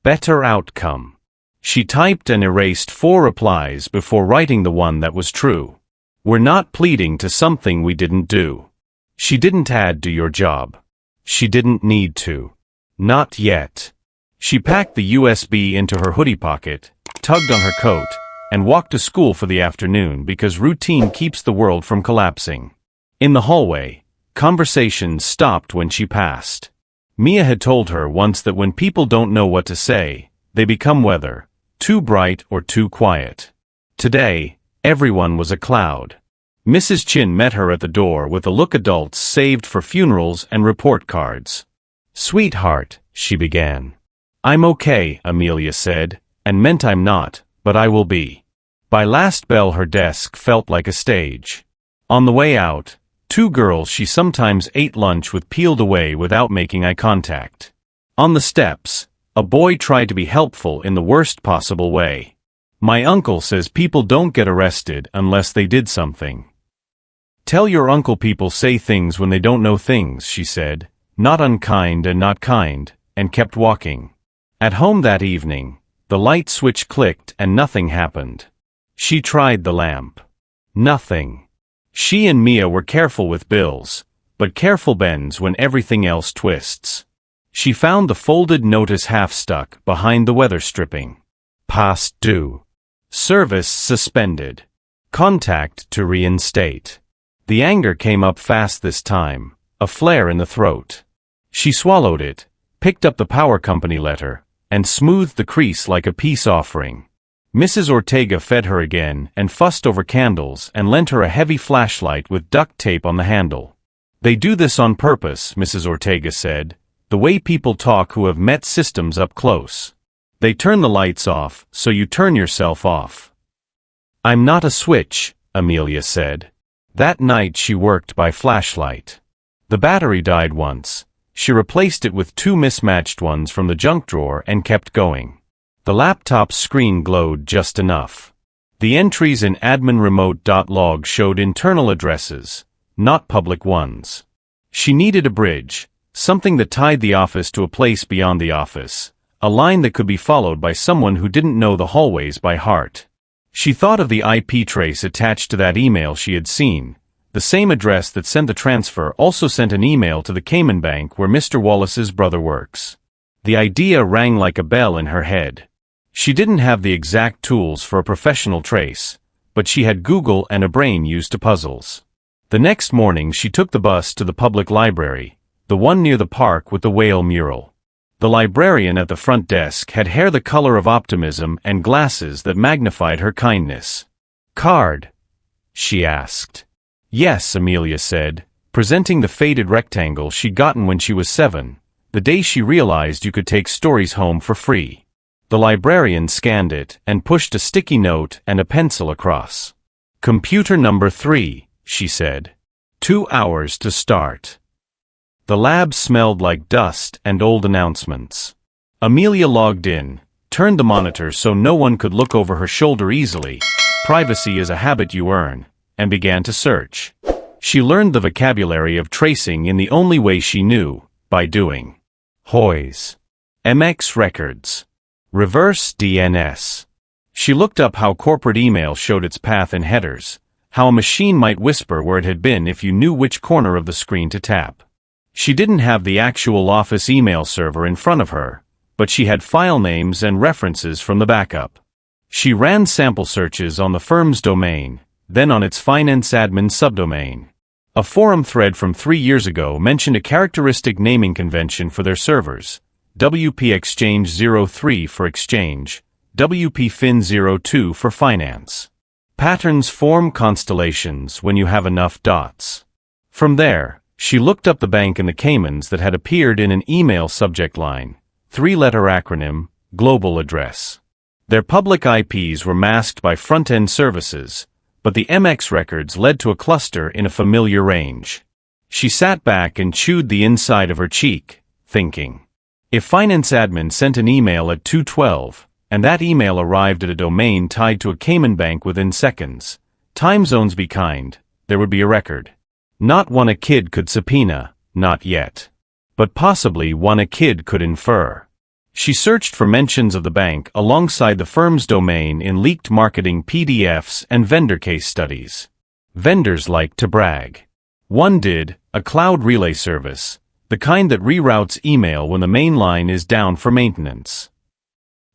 Better outcome. She typed and erased 4 replies before writing the one that was true. "We're not pleading to something we didn't do." She didn't add "do your job." She didn't need to. Not yet. She packed the USB into her hoodie pocket, tugged on her coat, and walked to school for the afternoon because routine keeps the world from collapsing. In the hallway, conversations stopped when she passed. Mia had told her once that when people don't know what to say, they become weather, too bright or too quiet. Today, everyone was a cloud. Mrs. Chin met her at the door with a look adults saved for funerals and report cards. "Sweetheart," she began. "I'm okay," Amelia said, and meant I'm not, but I will be. By last bell her desk felt like a stage. On the way out, 2 girls she sometimes ate lunch with peeled away without making eye contact. On the steps, a boy tried to be helpful in the worst possible way. "My uncle says people don't get arrested unless they did something." "Tell your uncle people say things when they don't know things," she said, not unkind and not kind, and kept walking. At home that evening, the light switch clicked and nothing happened. She tried the lamp. Nothing. She and Mia were careful with bills, but careful bends when everything else twists. She found the folded notice half stuck behind the weather stripping. Past due. Service suspended. Contact to reinstate. The anger came up fast this time, a flare in the throat. She swallowed it, picked up the power company letter, and smoothed the crease like a peace offering. Mrs. Ortega fed her again and fussed over candles and lent her a heavy flashlight with duct tape on the handle. "They do this on purpose," Mrs. Ortega said, "the way people talk who have met systems up close. They turn the lights off, so you turn yourself off." "I'm not a switch," Amelia said. That night she worked by flashlight. The battery died once. She replaced it with 2 mismatched ones from the junk drawer and kept going. The laptop's screen glowed just enough. The entries in admin.remote.log showed internal addresses, not public ones. She needed a bridge, something that tied the office to a place beyond the office, a line that could be followed by someone who didn't know the hallways by heart. She thought of the IP trace attached to that email she had seen. The same address that sent the transfer also sent an email to the Cayman Bank where Mr. Wallace's brother works. The idea rang like a bell in her head. She didn't have the exact tools for a professional trace, but she had Google and a brain used to puzzles. The next morning she took the bus to the public library, the one near the park with the whale mural. The librarian at the front desk had hair the color of optimism and glasses that magnified her kindness. "Card?" she asked. "Yes," Amelia said, presenting the faded rectangle she'd gotten when she was 7, the day she realized you could take stories home for free. The librarian scanned it and pushed a sticky note and a pencil across. "Computer number 3, she said. 2 hours to start." The lab smelled like dust and old announcements. Amelia logged in, turned the monitor so no one could look over her shoulder easily. Privacy is a habit you earn, and began to search. She learned the vocabulary of tracing in the only way she knew, by doing. Hoys. MX Records. Reverse DNS. She looked up how corporate email showed its path in headers, how a machine might whisper where it had been if you knew which corner of the screen to tap. She didn't have the actual office email server in front of her, but she had file names and references from the backup. She ran sample searches on the firm's domain, then on its finance admin subdomain. A forum thread from 3 years ago mentioned a characteristic naming convention for their servers: WP Exchange 03 for Exchange, WP Fin 02 for Finance. Patterns form constellations when you have enough dots. From there, she looked up the bank in the Caymans that had appeared in an email subject line, 3-letter acronym, global address. Their public IPs were masked by front-end services, but the MX records led to a cluster in a familiar range. She sat back and chewed the inside of her cheek, thinking, if finance admin sent an email at 2:12, and that email arrived at a domain tied to a Cayman bank within seconds, time zones be kind, there would be a record. Not one a kid could subpoena, not yet. But possibly one a kid could infer. She searched for mentions of the bank alongside the firm's domain in leaked marketing PDFs and vendor case studies. Vendors like to brag. One did, a cloud relay service, the kind that reroutes email when the main line is down for maintenance.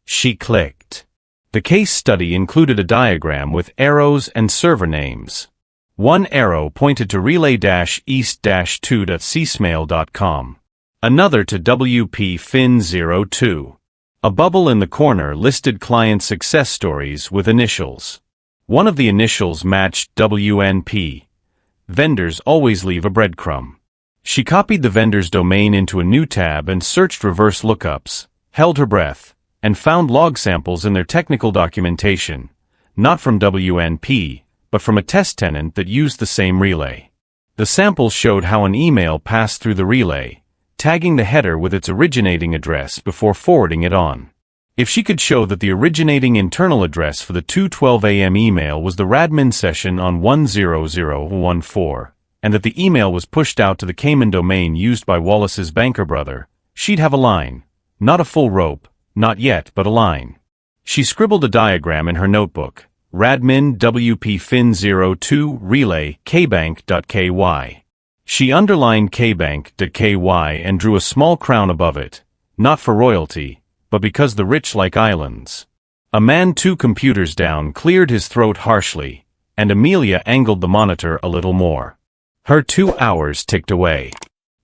She clicked. The case study included a diagram with arrows and server names. One arrow pointed to relay-east-2.csmail.com. Another to WP Fin 02. A bubble in the corner listed client success stories with initials. One of the initials matched WNP. Vendors always leave a breadcrumb. She copied the vendor's domain into a new tab and searched reverse lookups, held her breath, and found log samples in their technical documentation, not from WNP, but from a test tenant that used the same relay. The samples showed how an email passed through the relay, tagging the header with its originating address before forwarding it on. If she could show that the originating internal address for the 2:12 a.m. email was the Radmin session on 10014, and that the email was pushed out to the Cayman domain used by Wallace's banker brother, she'd have a line, not a full rope, not yet, but a line. She scribbled a diagram in her notebook, Radmin WP Fin 02 Relay kbank.ky. She underlined kbank.ky and drew a small crown above it, not for royalty, but because the rich like islands. A man 2 computers down cleared his throat harshly, and Amelia angled the monitor a little more. Her 2 hours ticked away.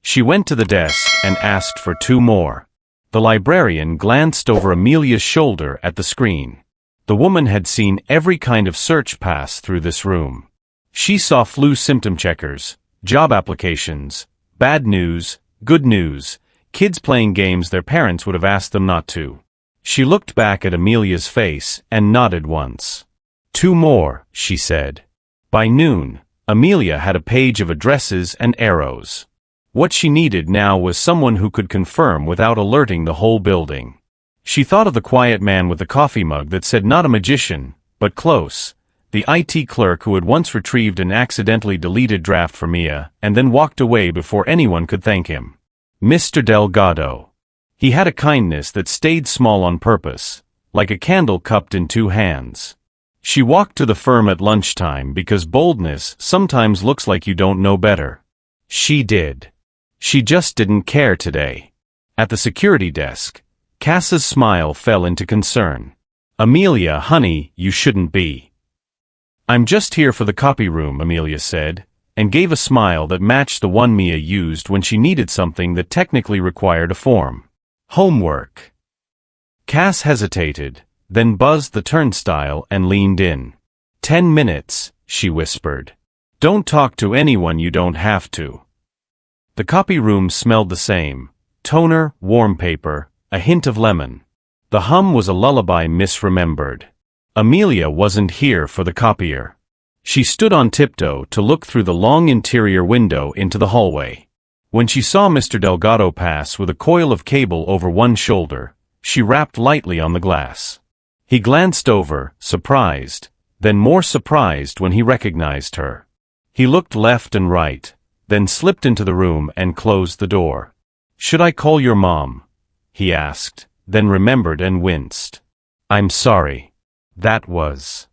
She went to the desk and asked for 2 more. The librarian glanced over Amelia's shoulder at the screen. The woman had seen every kind of search pass through this room. She saw flu symptom checkers, job applications, bad news, good news, kids playing games their parents would have asked them not to. She looked back at Amelia's face and nodded once. 2 more, she said. By noon, Amelia had a page of addresses and arrows. What she needed now was someone who could confirm without alerting the whole building. She thought of the quiet man with the coffee mug that said not a magician, but close, the IT clerk who had once retrieved an accidentally deleted draft for Mia and then walked away before anyone could thank him. Mr. Delgado. He had a kindness that stayed small on purpose, like a candle cupped in 2 hands. She walked to the firm at lunchtime because boldness sometimes looks like you don't know better. She did. She just didn't care today. At the security desk, Cass's smile fell into concern. Amelia, honey, you shouldn't be. I'm just here for the copy room, Amelia said, and gave a smile that matched the one Mia used when she needed something that technically required a form. Homework. Cass hesitated, then buzzed the turnstile and leaned in. 10 minutes, she whispered. Don't talk to anyone you don't have to. The copy room smelled the same. Toner, warm paper, a hint of lemon. The hum was a lullaby misremembered. Amelia wasn't here for the copier. She stood on tiptoe to look through the long interior window into the hallway. When she saw Mr. Delgado pass with a coil of cable over one shoulder, she rapped lightly on the glass. He glanced over, surprised, then more surprised when he recognized her. He looked left and right, then slipped into the room and closed the door. Should I call your mom? He asked, then remembered and winced. "I'm sorry. That was—"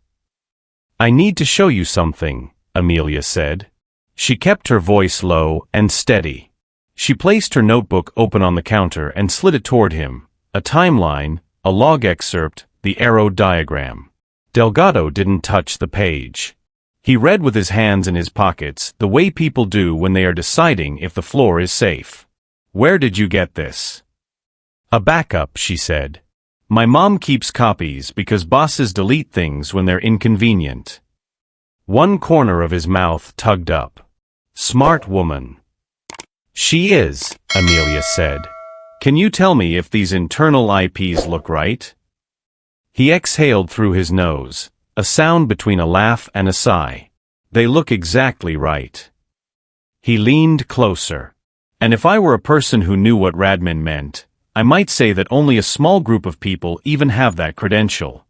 "I need to show you something," Amelia said. She kept her voice low and steady. She placed her notebook open on the counter and slid it toward him. A timeline, a log excerpt, the arrow diagram. Delgado didn't touch the page. He read with his hands in his pockets, the way people do when they are deciding if the floor is safe. "Where did you get this?" "A backup," she said. "My mom keeps copies because bosses delete things when they're inconvenient." One corner of his mouth tugged up. "Smart woman." "She is," Amelia said. "Can you tell me if these internal IPs look right?" He exhaled through his nose, a sound between a laugh and a sigh. "They look exactly right." He leaned closer. "And if I were a person who knew what Radmin meant, I might say that only a small group of people even have that credential."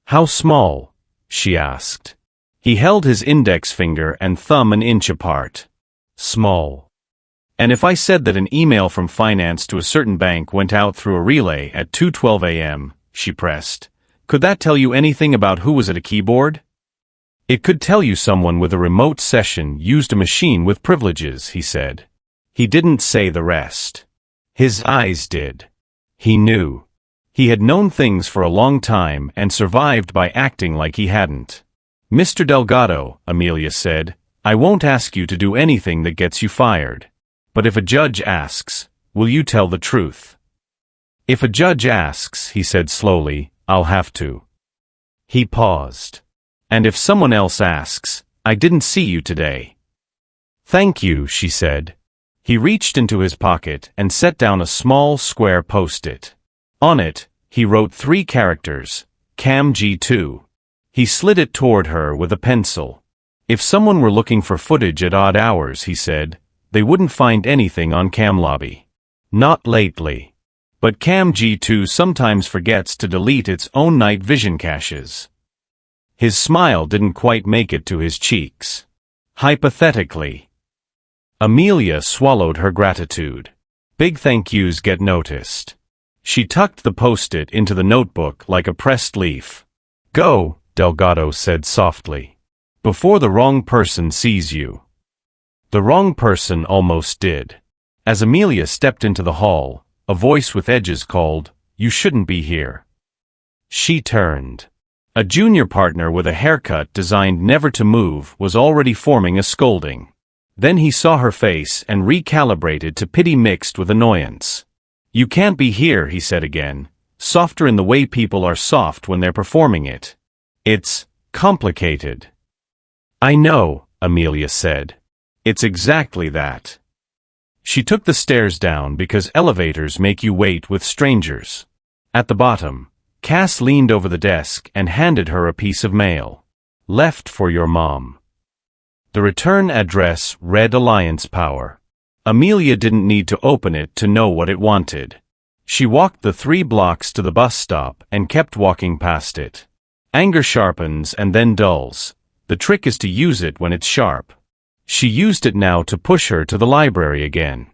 "How small?" she asked. He held his index finger and thumb an inch apart. "Small." "And if I said that an email from finance to a certain bank went out through a relay at 2:12 a.m., she pressed, "could that tell you anything about who was at a keyboard?" "It could tell you someone with a remote session used a machine with privileges," he said. He didn't say the rest. His eyes did. He knew. He had known things for a long time and survived by acting like he hadn't. "Mr. Delgado," Amelia said, "I won't ask you to do anything that gets you fired. But if a judge asks, will you tell the truth?" "If a judge asks," he said slowly, "I'll have to." He paused. "And if someone else asks, I didn't see you today." "Thank you," she said. He reached into his pocket and set down a small square post-it. On it, he wrote 3 characters, Cam G2. He slid it toward her with a pencil. If someone were looking for footage at odd hours, he said, they wouldn't find anything on CamLobby. Not lately. But Cam G2 sometimes forgets to delete its own night vision caches. His smile didn't quite make it to his cheeks. Hypothetically. Amelia swallowed her gratitude. Big thank yous get noticed. She tucked the post-it into the notebook like a pressed leaf. "Go," Delgado said softly. "Before the wrong person sees you." The wrong person almost did. As Amelia stepped into the hall, a voice with edges called, "You shouldn't be here." She turned. A junior partner with a haircut designed never to move was already forming a scolding. Then he saw her face and recalibrated to pity mixed with annoyance. "You can't be here," he said again, softer in the way people are soft when they're performing it. "It's complicated." "I know," Amelia said. "It's exactly that." She took the stairs down because elevators make you wait with strangers. At the bottom, Cass leaned over the desk and handed her a piece of mail. "Left for your mom." The return address read Alliance Power. Amelia didn't need to open it to know what it wanted. She walked the 3 blocks to the bus stop and kept walking past it. Anger sharpens and then dulls. The trick is to use it when it's sharp. She used it now to push her to the library again.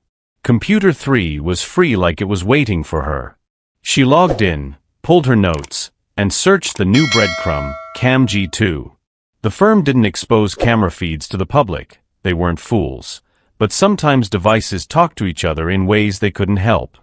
Computer 3 was free like it was waiting for her. She logged in, pulled her notes, and searched the new breadcrumb, Cam G2. The firm didn't expose camera feeds to the public, they weren't fools, but sometimes devices talk to each other in ways they couldn't help.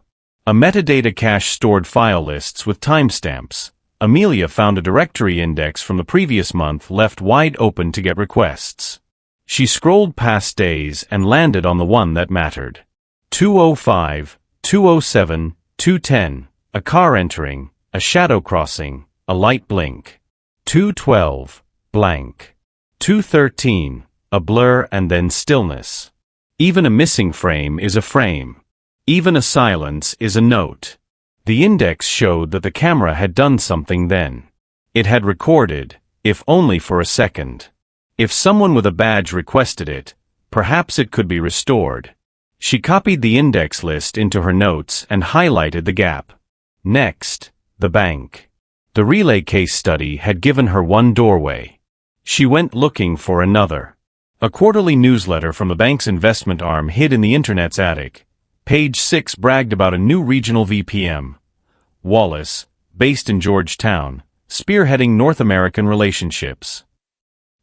A metadata cache stored file lists with timestamps. Amelia found a directory index from the previous month left wide open to get requests. She scrolled past days and landed on the one that mattered. 2:05, 2:07, 2:10, a car entering, a shadow crossing, a light blink. 2:12, blank. 2:13, a blur and then stillness. Even a missing frame is a frame. Even a silence is a note. The index showed that the camera had done something then. It had recorded, if only for a second. If someone with a badge requested it, perhaps it could be restored. She copied the index list into her notes and highlighted the gap. Next, the bank. The relay case study had given her one doorway. She went looking for another. A quarterly newsletter from the bank's investment arm hid in the internet's attic. Page 6 bragged about a new regional VPM. Wallace, based in Georgetown, spearheading North American relationships.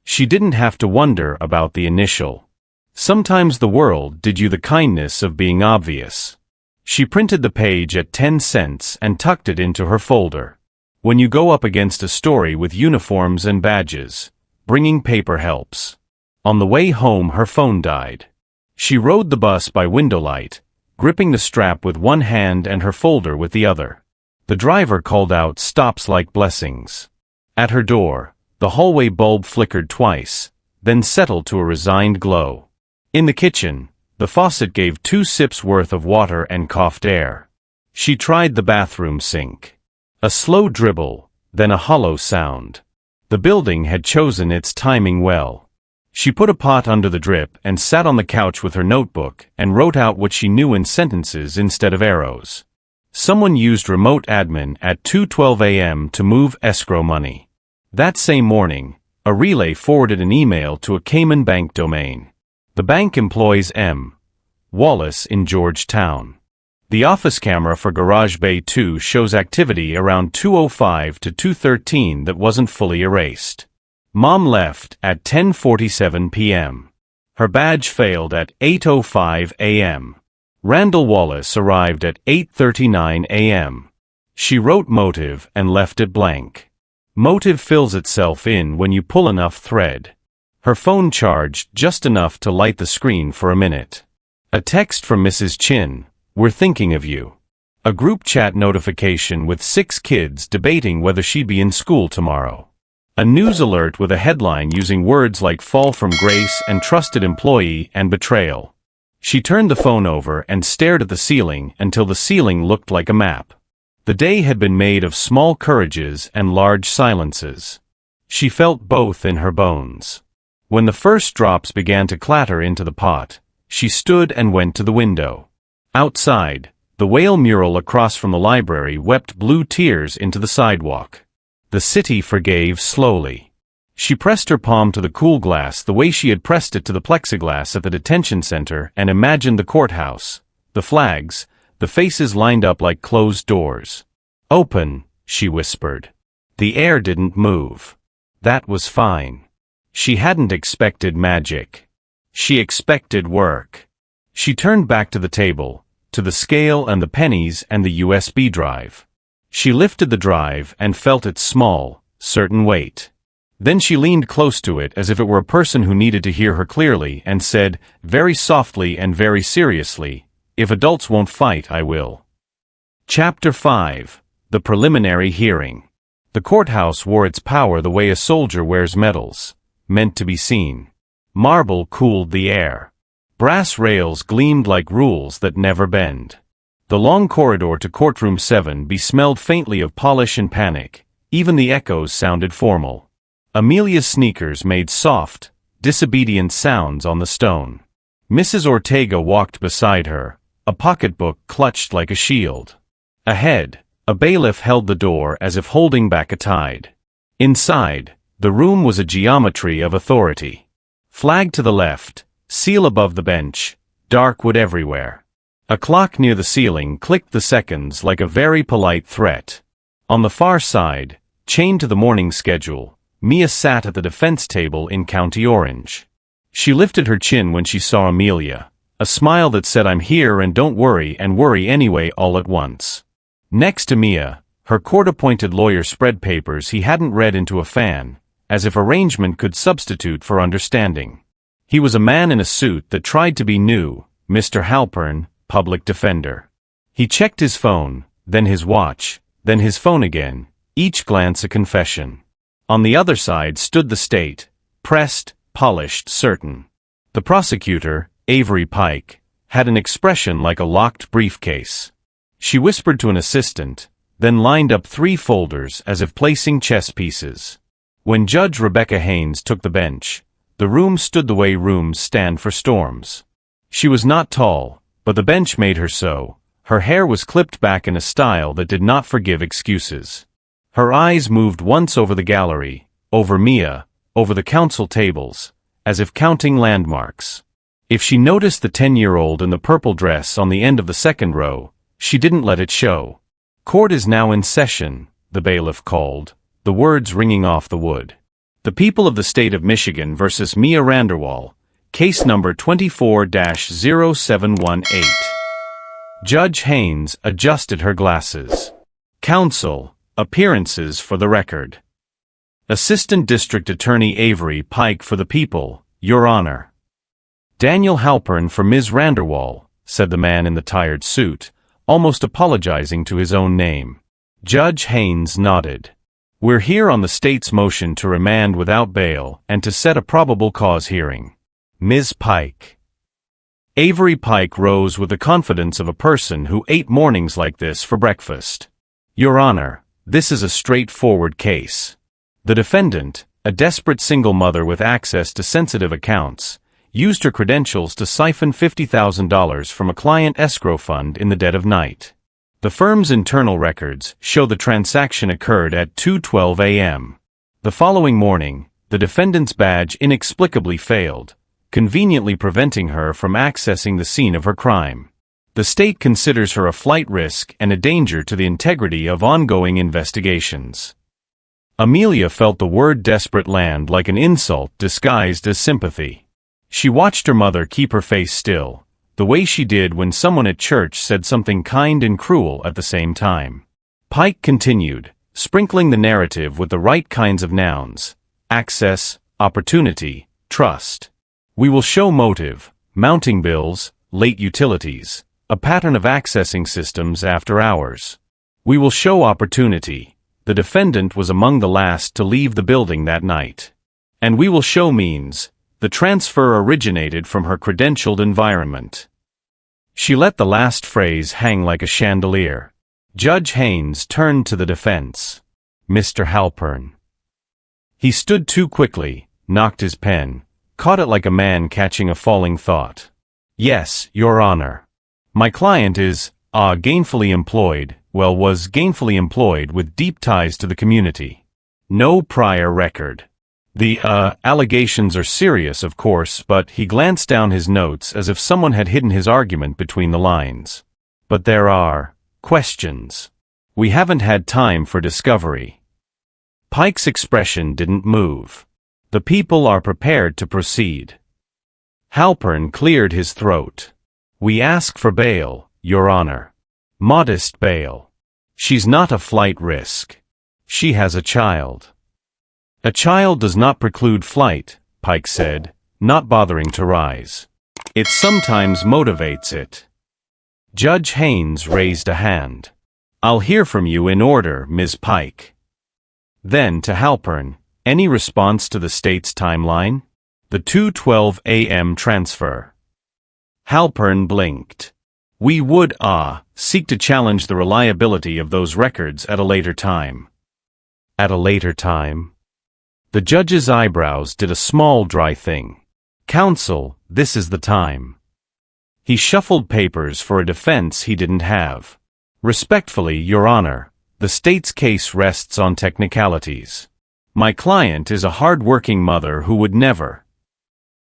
She didn't have to wonder about the initial. Sometimes the world did you the kindness of being obvious. She printed the page at 10 cents and tucked it into her folder. When you go up against a story with uniforms and badges, bringing paper helps. On the way home her phone died. She rode the bus by windowlight, gripping the strap with one hand and her folder with the other. The driver called out stops like blessings. At her door, the hallway bulb flickered twice, then settled to a resigned glow. In the kitchen, the faucet gave 2 sips worth of water and coughed air. She tried the bathroom sink. A slow dribble, then a hollow sound. The building had chosen its timing well. She put a pot under the drip and sat on the couch with her notebook and wrote out what she knew in sentences instead of arrows. Someone used remote admin at 2:12 a.m. to move escrow money. That same morning, a relay forwarded an email to a Cayman bank domain. The bank employs M. Wallace in Georgetown. The office camera for Garage Bay 2 shows activity around 2:05 to 2:13 that wasn't fully erased. Mom left at 10:47 p.m. Her badge failed at 8:05 a.m. Randall Wallace arrived at 8:39 a.m. She wrote motive and left it blank. Motive fills itself in when you pull enough thread. Her phone charged just enough to light the screen for a minute. A text from Mrs. Chin, "We're thinking of you." A group chat notification with 6 kids debating whether she'd be in school tomorrow. A news alert with a headline using words like fall from grace and trusted employee and betrayal. She turned the phone over and stared at the ceiling until the ceiling looked like a map. The day had been made of small courages and large silences. She felt both in her bones. When the first drops began to clatter into the pot, she stood and went to the window. Outside, the whale mural across from the library wept blue tears into the sidewalk. The city forgave slowly. She pressed her palm to the cool glass the way she had pressed it to the plexiglass at the detention center and imagined the courthouse, the flags, the faces lined up like closed doors. "Open," she whispered. The air didn't move. That was fine. She hadn't expected magic. She expected work. She turned back to the table, to the scale and the pennies and the USB drive. She lifted the drive and felt its small, certain weight. Then she leaned close to it as if it were a person who needed to hear her clearly and said, very softly and very seriously, "If adults won't fight, I will." Chapter 5. The Preliminary Hearing. The courthouse wore its power the way a soldier wears medals, meant to be seen. Marble cooled the air. Brass rails gleamed like rules that never bend. The long corridor to Courtroom 7B smelled faintly of polish and panic. Even the echoes sounded formal. Amelia's sneakers made soft, disobedient sounds on the stone. Mrs. Ortega walked beside her, a pocketbook clutched like a shield. Ahead, a bailiff held the door as if holding back a tide. Inside, the room was a geometry of authority. Flag to the left, seal above the bench, dark wood everywhere. A clock near the ceiling clicked the seconds like a very polite threat. On the far side, chained to the morning schedule, Mia sat at the defense table in County Orange. She lifted her chin when she saw Amelia, a smile that said "I'm here and don't worry and worry anyway" all at once. Next to Mia, her court-appointed lawyer spread papers he hadn't read into a fan, as if arrangement could substitute for understanding. He was a man in a suit that tried to be new, Mr. Halpern, public defender. He checked his phone, then his watch, then his phone again, each glance a confession. On the other side stood the state, pressed, polished, certain. The prosecutor, Avery Pike, had an expression like a locked briefcase. She whispered to an assistant, then lined up 3 folders as if placing chess pieces. When Judge Rebecca Haynes took the bench, the room stood the way rooms stand for storms. She was not tall, but the bench made her so. Her hair was clipped back in a style that did not forgive excuses. Her eyes moved once over the gallery, over Mia, over the counsel tables, as if counting landmarks. If she noticed the 10-year-old in the purple dress on the end of the second row, she didn't let it show. Court is now in session, the bailiff called, the words ringing off the wood. The people of the state of Michigan versus Mia Randerwall, case number 24-0718. Judge Haynes adjusted her glasses. Counsel, appearances for the record. Assistant District Attorney Avery Pike for the people, Your Honor. Daniel Halpern for Ms. Randerwall, said the man in the tired suit, almost apologizing to his own name. Judge Haynes nodded. We're here on the state's motion to remand without bail and to set a probable cause hearing. Ms. Pike. Avery Pike rose with the confidence of a person who ate mornings like this for breakfast. Your Honor, this is a straightforward case. The defendant, a desperate single mother with access to sensitive accounts, used her credentials to siphon $50,000 from a client escrow fund in the dead of night. The firm's internal records show the transaction occurred at 2:12 a.m. The following morning, the defendant's badge inexplicably failed, conveniently preventing her from accessing the scene of her crime. The state considers her a flight risk and a danger to the integrity of ongoing investigations. Amelia felt the word desperate land like an insult disguised as sympathy. She watched her mother keep her face still, the way she did when someone at church said something kind and cruel at the same time. Pike continued, sprinkling the narrative with the right kinds of nouns: access, opportunity, trust. We will show motive, mounting bills, late utilities, a pattern of accessing systems after hours. We will show opportunity. The defendant was among the last to leave the building that night. And we will show means. The transfer originated from her credentialed environment. She let the last phrase hang like a chandelier. Judge Haynes turned to the defense. Mr. Halpern. He stood too quickly, knocked his pen, caught it like a man catching a falling thought. Yes, Your Honor. My client is, was gainfully employed with deep ties to the community. No prior record. The, allegations are serious, of course, but he glanced down his notes as if someone had hidden his argument between the lines. But there are questions. We haven't had time for discovery. Pike's expression didn't move. The people are prepared to proceed. Halpern cleared his throat. We ask for bail, Your Honor. Modest bail. She's not a flight risk. She has a child. A child does not preclude flight, Pike said, not bothering to rise. It sometimes motivates it. Judge Haynes raised a hand. I'll hear from you in order, Ms. Pike. Then to Halpern, any response to the state's timeline? The 2:12 a.m. transfer. Halpern blinked. We would, seek to challenge the reliability of those records at a later time. At a later time? The judge's eyebrows did a small dry thing. Counsel, this is the time. He shuffled papers for a defense he didn't have. Respectfully, Your Honor, the state's case rests on technicalities. My client is a hard-working mother who would never.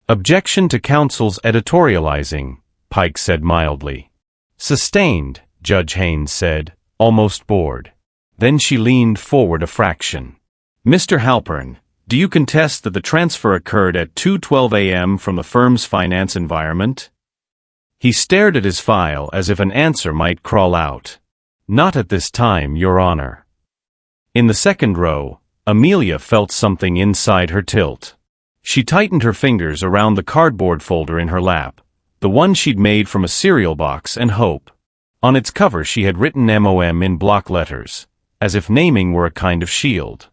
Objection to counsel's editorializing, Pike said mildly. Sustained, Judge Haynes said, almost bored. Then she leaned forward a fraction. Mr. Halpern, do you contest that the transfer occurred at 2:12 a.m. from the firm's finance environment? He stared at his file as if an answer might crawl out. Not at this time, Your Honor. In the second row, Amelia felt something inside her tilt. She tightened her fingers around the cardboard folder in her lap, the one she'd made from a cereal box and hope. On its cover she had written MOM in block letters, as if naming were a kind of shield.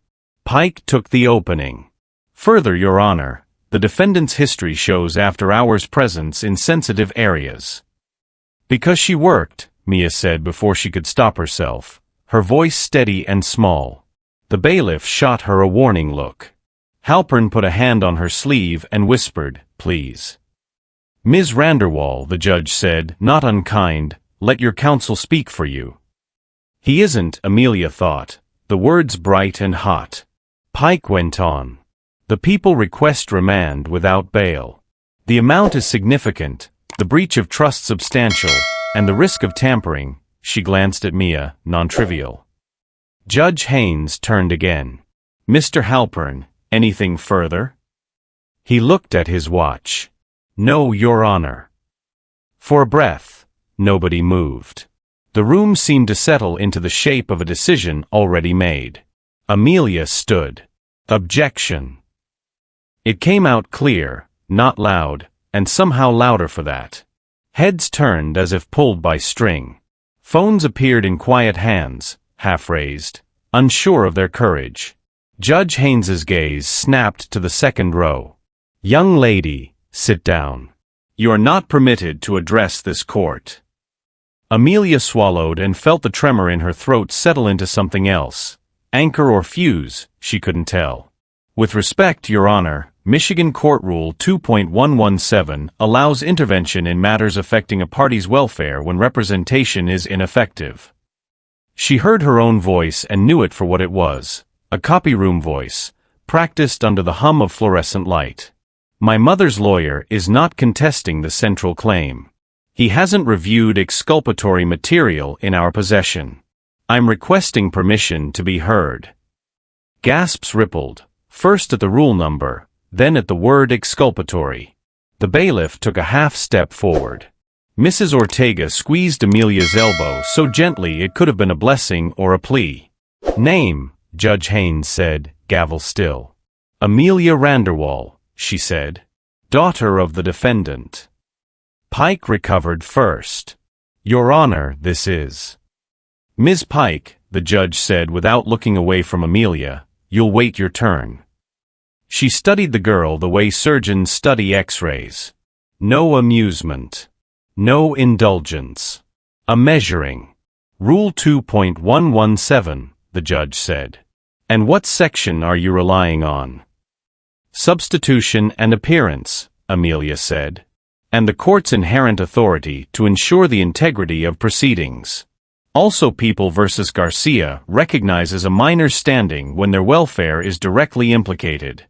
Pike took the opening. Further, Your Honor, the defendant's history shows after-hours presence in sensitive areas. Because she worked, Mia said before she could stop herself, her voice steady and small. The bailiff shot her a warning look. Halpern put a hand on her sleeve and whispered, Please. Ms. Randerwall, the judge said, not unkind, let your counsel speak for you. He isn't, Amelia thought, the words bright and hot. Pike went on. The people request remand without bail. The amount is significant, the breach of trust substantial, and the risk of tampering, She glanced at Mia, non-trivial. Judge Haynes turned again. Mr. Halpern, anything further? He looked at his watch. No, Your Honor. For a breath, nobody moved. The room seemed to settle into the shape of a decision already made. Amelia stood. Objection. It came out clear, not loud, and somehow louder for that. Heads turned as if pulled by string. Phones appeared in quiet hands, half-raised, unsure of their courage. Judge Haynes's gaze snapped to the second row. Young lady, sit down. You are not permitted to address this court. Amelia swallowed and felt the tremor in her throat settle into something else. Anchor or fuse, she couldn't tell. With respect, Your Honor, Michigan Court Rule 2.117 allows intervention in matters affecting a party's welfare when representation is ineffective. She heard her own voice and knew it for what it was, a copy room voice, practiced under the hum of fluorescent light. My mother's lawyer is not contesting the central claim. He hasn't reviewed exculpatory material in our possession. I'm requesting permission to be heard. Gasps rippled, first at the rule number, then at the word exculpatory. The bailiff took a half-step forward. Mrs. Ortega squeezed Amelia's elbow so gently it could have been a blessing or a plea. Name, Judge Haynes said, gavel still. Amelia Randerwall, she said. Daughter of the defendant. Pike recovered first. Your Honor, this is. Ms. Pike, the judge said without looking away from Amelia, you'll wait your turn. She studied the girl the way surgeons study x-rays. No amusement. No indulgence. A measuring. Rule 2.117, the judge said. And what section are you relying on? Substitution and appearance, Amelia said. And the court's inherent authority to ensure the integrity of proceedings. Also, People v. Garcia recognizes a minor's standing when their welfare is directly implicated.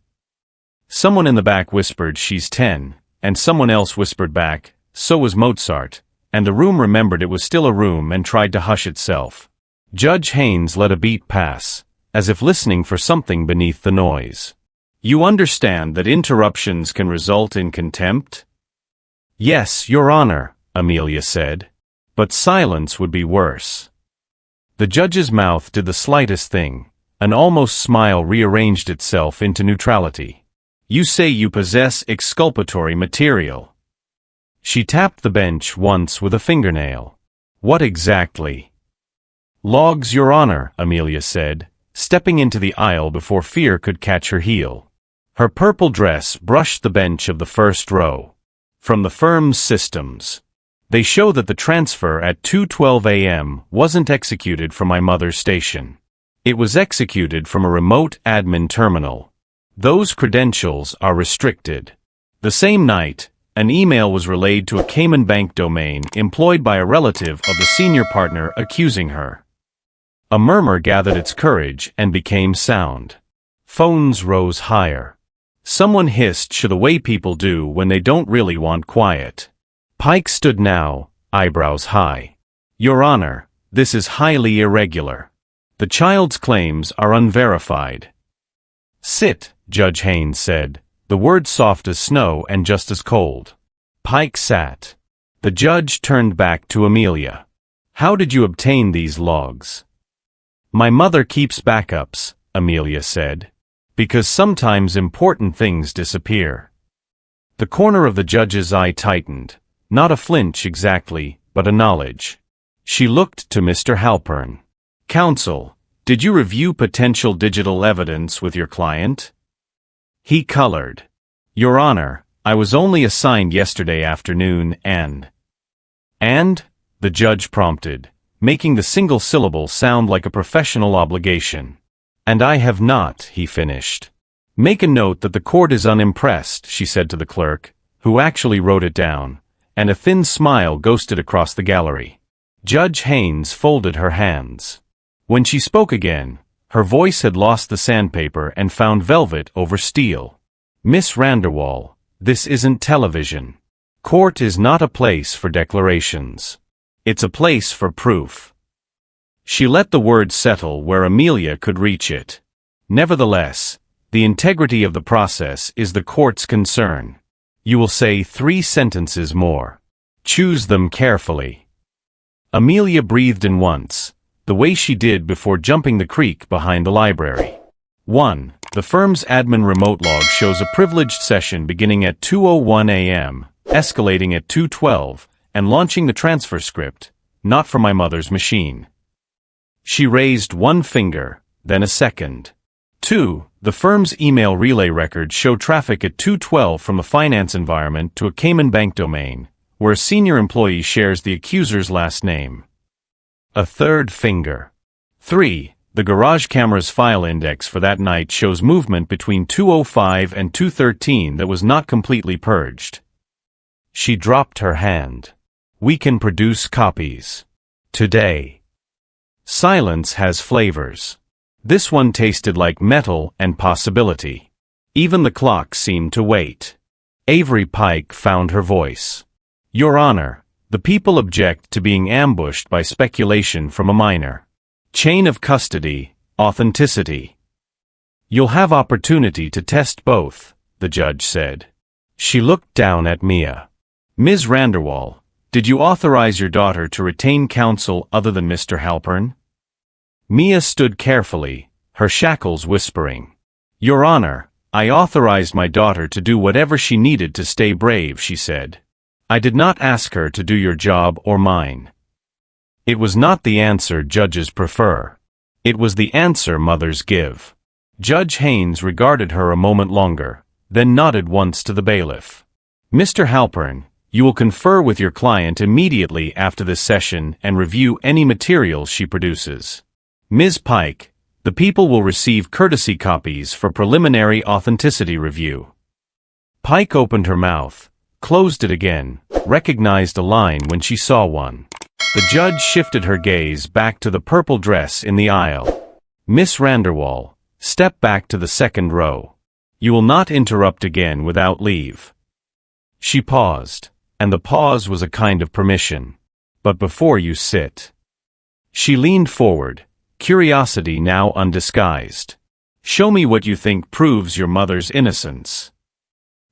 Someone in the back whispered, she's 10, and someone else whispered back, so was Mozart, and the room remembered it was still a room and tried to hush itself. Judge Haynes let a beat pass, as if listening for something beneath the noise. You understand that interruptions can result in contempt? Yes, Your Honor, Amelia said. But silence would be worse. The judge's mouth did the slightest thing. An almost smile rearranged itself into neutrality. You say you possess exculpatory material. She tapped the bench once with a fingernail. What exactly? Logs, Your Honor, Amelia said, stepping into the aisle before fear could catch her heel. Her purple dress brushed the bench of the first row. From the firm's systems. They show that the transfer at 2:12 a.m. wasn't executed from my mother's station. It was executed from a remote admin terminal. Those credentials are restricted. The same night, an email was relayed to a Cayman Bank domain employed by a relative of the senior partner accusing her. A murmur gathered its courage and became sound. Phones rose higher. Someone hissed the way people do when they don't really want quiet. Pike stood now, eyebrows high. Your Honor, this is highly irregular. The child's claims are unverified. Sit, Judge Haynes said, the word soft as snow and just as cold. Pike sat. The judge turned back to Amelia. How did you obtain these logs? My mother keeps backups, Amelia said. Because sometimes important things disappear. The corner of the judge's eye tightened. Not a flinch exactly, but a knowledge. She looked to Mr. Halpern. Counsel, did you review potential digital evidence with your client? He colored. Your Honor, I was only assigned yesterday afternoon and, the judge prompted, making the single syllable sound like a professional obligation. And I have not, he finished. Make a note that the court is unimpressed, she said to the clerk, who actually wrote it down, and a thin smile ghosted across the gallery. Judge Haynes folded her hands. When she spoke again, her voice had lost the sandpaper and found velvet over steel. Miss Randerwall, this isn't television. Court is not a place for declarations. It's a place for proof. She let the word settle where Amelia could reach it. Nevertheless, the integrity of the process is the court's concern. You will say 3 sentences more. Choose them carefully. Amelia breathed in once, the way she did before jumping the creek behind the library. 1. The firm's admin remote log shows a privileged session beginning at 2:01 a.m., escalating at 2:12, and launching the transfer script, not for my mother's machine. She raised one finger, then a second. 2. The firm's email relay records show traffic at 2:12 from a finance environment to a Cayman Bank domain, where a senior employee shares the accuser's last name. A third finger. 3. The garage camera's file index for that night shows movement between 2:05 and 2:13 that was not completely purged. She dropped her hand. We can produce copies. Today. Silence has flavors. This one tasted like metal and possibility. Even the clock seemed to wait. Avery Pike found her voice. Your Honor, the people object to being ambushed by speculation from a minor. Chain of custody, authenticity. You'll have opportunity to test both, the judge said. She looked down at Mia. Ms. Randerwall, did you authorize your daughter to retain counsel other than Mr. Halpern? Mia stood carefully, her shackles whispering. Your Honor, I authorized my daughter to do whatever she needed to stay brave, she said. I did not ask her to do your job or mine. It was not the answer judges prefer. It was the answer mothers give. Judge Haynes regarded her a moment longer, then nodded once to the bailiff. Mr. Halpern, you will confer with your client immediately after this session and review any materials she produces. Ms. Pike, the people will receive courtesy copies for preliminary authenticity review. Pike opened her mouth, closed it again, recognized a line when she saw one. The judge shifted her gaze back to the purple dress in the aisle. Miss Randerwall, step back to the second row. You will not interrupt again without leave. She paused, and the pause was a kind of permission. But before you sit. She leaned forward, curiosity now undisguised. Show me what you think proves your mother's innocence.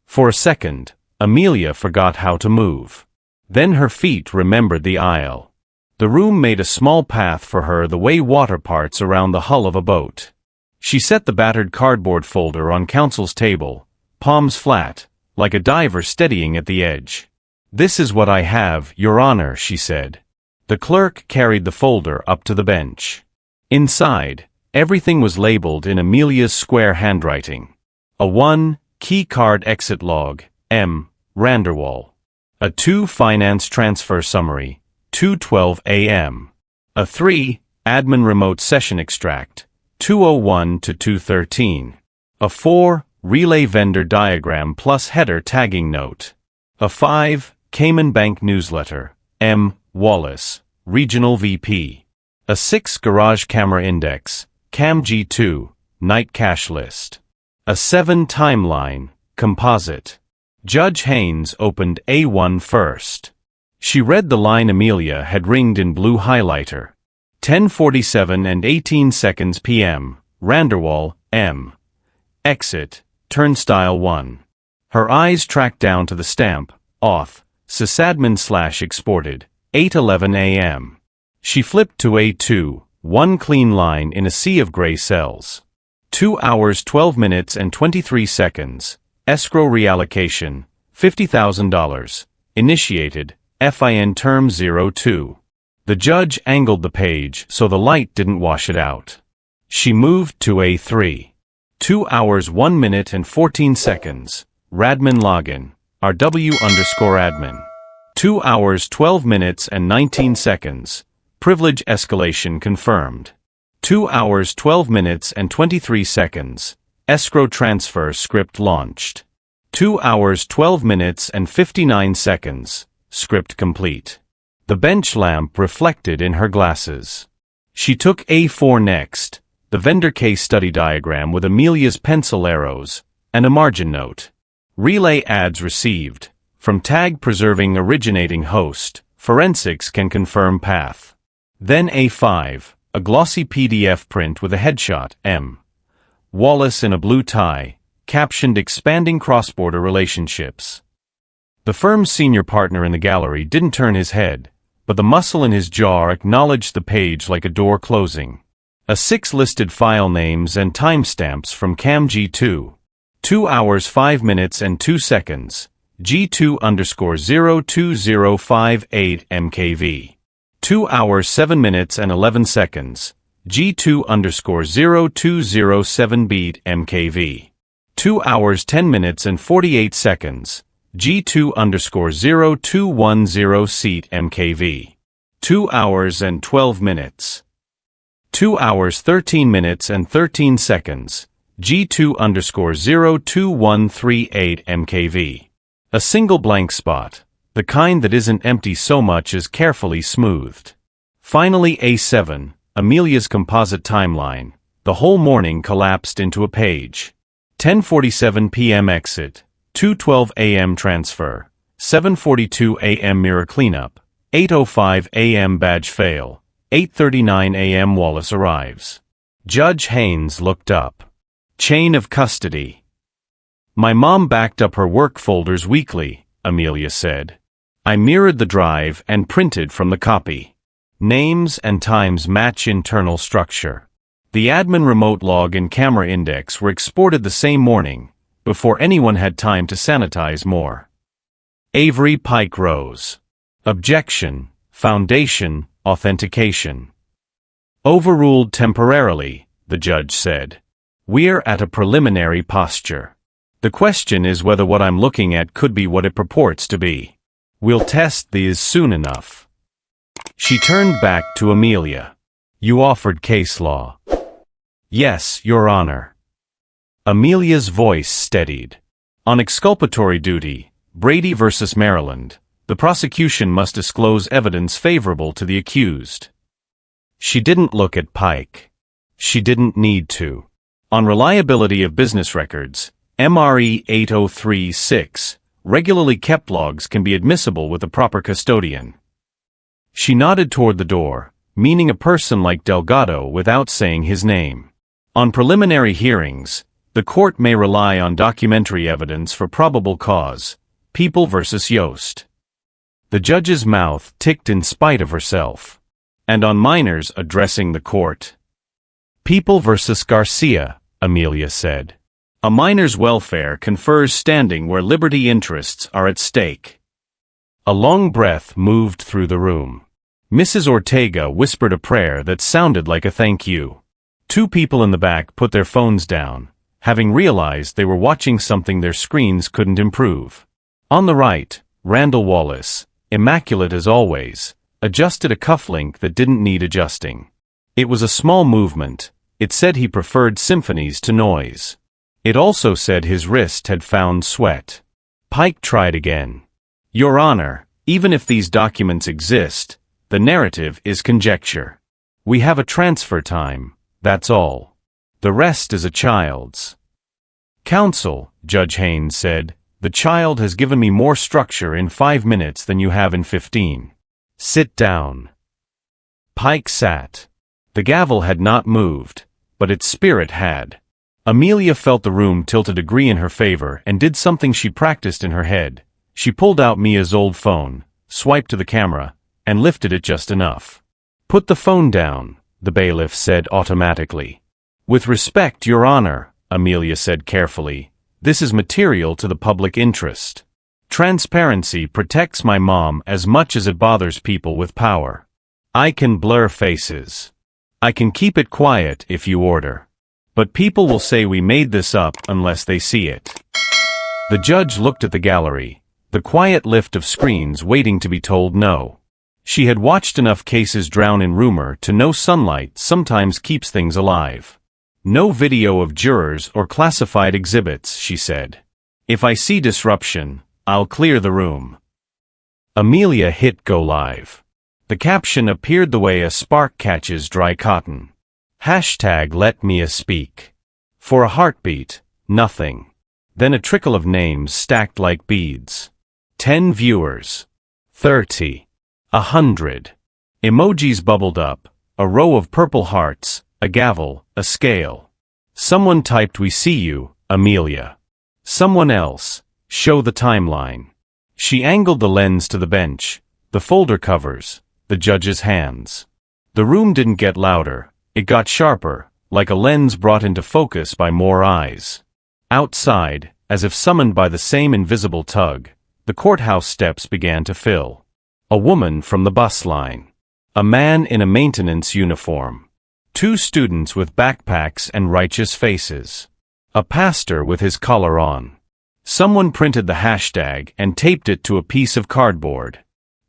For a second, Amelia forgot how to move. Then her feet remembered the aisle. The room made a small path for her the way water parts around the hull of a boat. She set the battered cardboard folder on counsel's table, palms flat, like a diver steadying at the edge. This is what I have, Your Honor, she said. The clerk carried the folder up to the bench. Inside, everything was labeled in Amelia's square handwriting. A 1, key card exit log, M. Randerwall. A 2, finance transfer summary, 2:12 a.m. A 3, admin remote session extract, 2:01 to 2:13. A 4, relay vendor diagram plus header tagging note. A 5, Cayman Bank newsletter, M. Wallace, regional VP. A 6, garage camera index, Cam G2, night cash list. A 7, timeline, composite. Judge Haynes opened A1 first. She read the line Amelia had ringed in blue highlighter. 10:47 and 18 seconds p.m., Randerwall, M. Exit, turnstile 1. Her eyes tracked down to the stamp, auth, sysadmin/exported, 8:11 a.m. She flipped to A2, one clean line in a sea of gray cells. 2 hours 12 minutes and 23 seconds. Escrow reallocation, $50,000. Initiated, FIN term 02. The judge angled the page so the light didn't wash it out. She moved to A3. 2 hours 1 minute and 14 seconds. Radmin login, RW_admin. 2 hours 12 minutes and 19 seconds. Privilege escalation confirmed. 2 hours 12 minutes and 23 seconds. Escrow transfer script launched. 2 hours 12 minutes and 59 seconds. Script complete. The bench lamp reflected in her glasses. She took A4 next, the vendor case study diagram with Amelia's pencil arrows, and a margin note. Relay ads received. From tag preserving originating host, forensics can confirm path. Then A5, a glossy PDF print with a headshot, M. Wallace in a blue tie, captioned Expanding Cross-Border Relationships. The firm's senior partner in the gallery didn't turn his head, but the muscle in his jaw acknowledged the page like a door closing. A 6 listed file names and timestamps from Cam G2. 2 hours 5 minutes and 2 seconds. G2_02058 MKV. 2 hours 7 minutes and 11 seconds. G2_0207 beat MKV. 2 hours 10 minutes and 48 seconds. G2_0210 seat MKV. 2 hours and 12 minutes. 2 hours 13 minutes and 13 seconds. G2_02138 MKV. A single blank spot, the kind that isn't empty so much as carefully smoothed. Finally A7, Amelia's composite timeline. The whole morning collapsed into a page. 10:47 p.m. exit, 2:12 a.m. transfer, 7:42 a.m. mirror cleanup, 8:05 a.m. badge fail, 8:39 a.m. Wallace arrives. Judge Haynes looked up. Chain of custody. My mom backed up her work folders weekly, Amelia said. I mirrored the drive and printed from the copy. Names and times match internal structure. The admin remote log and camera index were exported the same morning, before anyone had time to sanitize more. Avery Pike rose. Objection, foundation, authentication. Overruled temporarily, the judge said. We're at a preliminary posture. The question is whether what I'm looking at could be what it purports to be. We'll test these soon enough. She turned back to Amelia. You offered case law. Yes, Your Honor. Amelia's voice steadied. On exculpatory duty, Brady v. Maryland, the prosecution must disclose evidence favorable to the accused. She didn't look at Pike. She didn't need to. On reliability of business records, MRE 8036, regularly kept logs can be admissible with a proper custodian. She nodded toward the door, meaning a person like Delgado without saying his name. On preliminary hearings, the court may rely on documentary evidence for probable cause, People v. Yost. The judge's mouth ticked in spite of herself. And on minors addressing the court. People v. Garcia, Amelia said. A minor's welfare confers standing where liberty interests are at stake. A long breath moved through the room. Mrs. Ortega whispered a prayer that sounded like a thank you. 2 people in the back put their phones down, having realized they were watching something their screens couldn't improve. On the right, Randall Wallace, immaculate as always, adjusted a cufflink that didn't need adjusting. It was a small movement. It said he preferred symphonies to noise. It also said his wrist had found sweat. Pike tried again. Your Honor, even if these documents exist, the narrative is conjecture. We have a transfer time, that's all. The rest is a child's. Counsel, Judge Haynes said, the child has given me more structure in 5 minutes than you have in 15. Sit down. Pike sat. The gavel had not moved, but its spirit had. Amelia felt the room tilt a degree in her favor and did something she practiced in her head. She pulled out Mia's old phone, swiped to the camera, and lifted it just enough. Put the phone down, the bailiff said automatically. With respect, Your Honor, Amelia said carefully, this is material to the public interest. Transparency protects my mom as much as it bothers people with power. I can blur faces. I can keep it quiet if you order. But people will say we made this up unless they see it. The judge looked at the gallery, the quiet lift of screens waiting to be told no. She had watched enough cases drown in rumor to know sunlight sometimes keeps things alive. No video of jurors or classified exhibits, she said. If I see disruption, I'll clear the room. Amelia hit go live. The caption appeared the way a spark catches dry cotton. Hashtag let Mia speak. For a heartbeat, nothing. Then a trickle of names stacked like beads. 10 viewers. 30. 100. Emojis bubbled up, a row of purple hearts, a gavel, a scale. Someone typed "We see you, Amelia." Someone else, "Show the timeline." She angled the lens to the bench, the folder covers, the judge's hands. The room didn't get louder, it got sharper, like a lens brought into focus by more eyes. Outside, as if summoned by the same invisible tug, the courthouse steps began to fill. A woman from the bus line. A man in a maintenance uniform. 2 students with backpacks and righteous faces. A pastor with his collar on. Someone printed the hashtag and taped it to a piece of cardboard.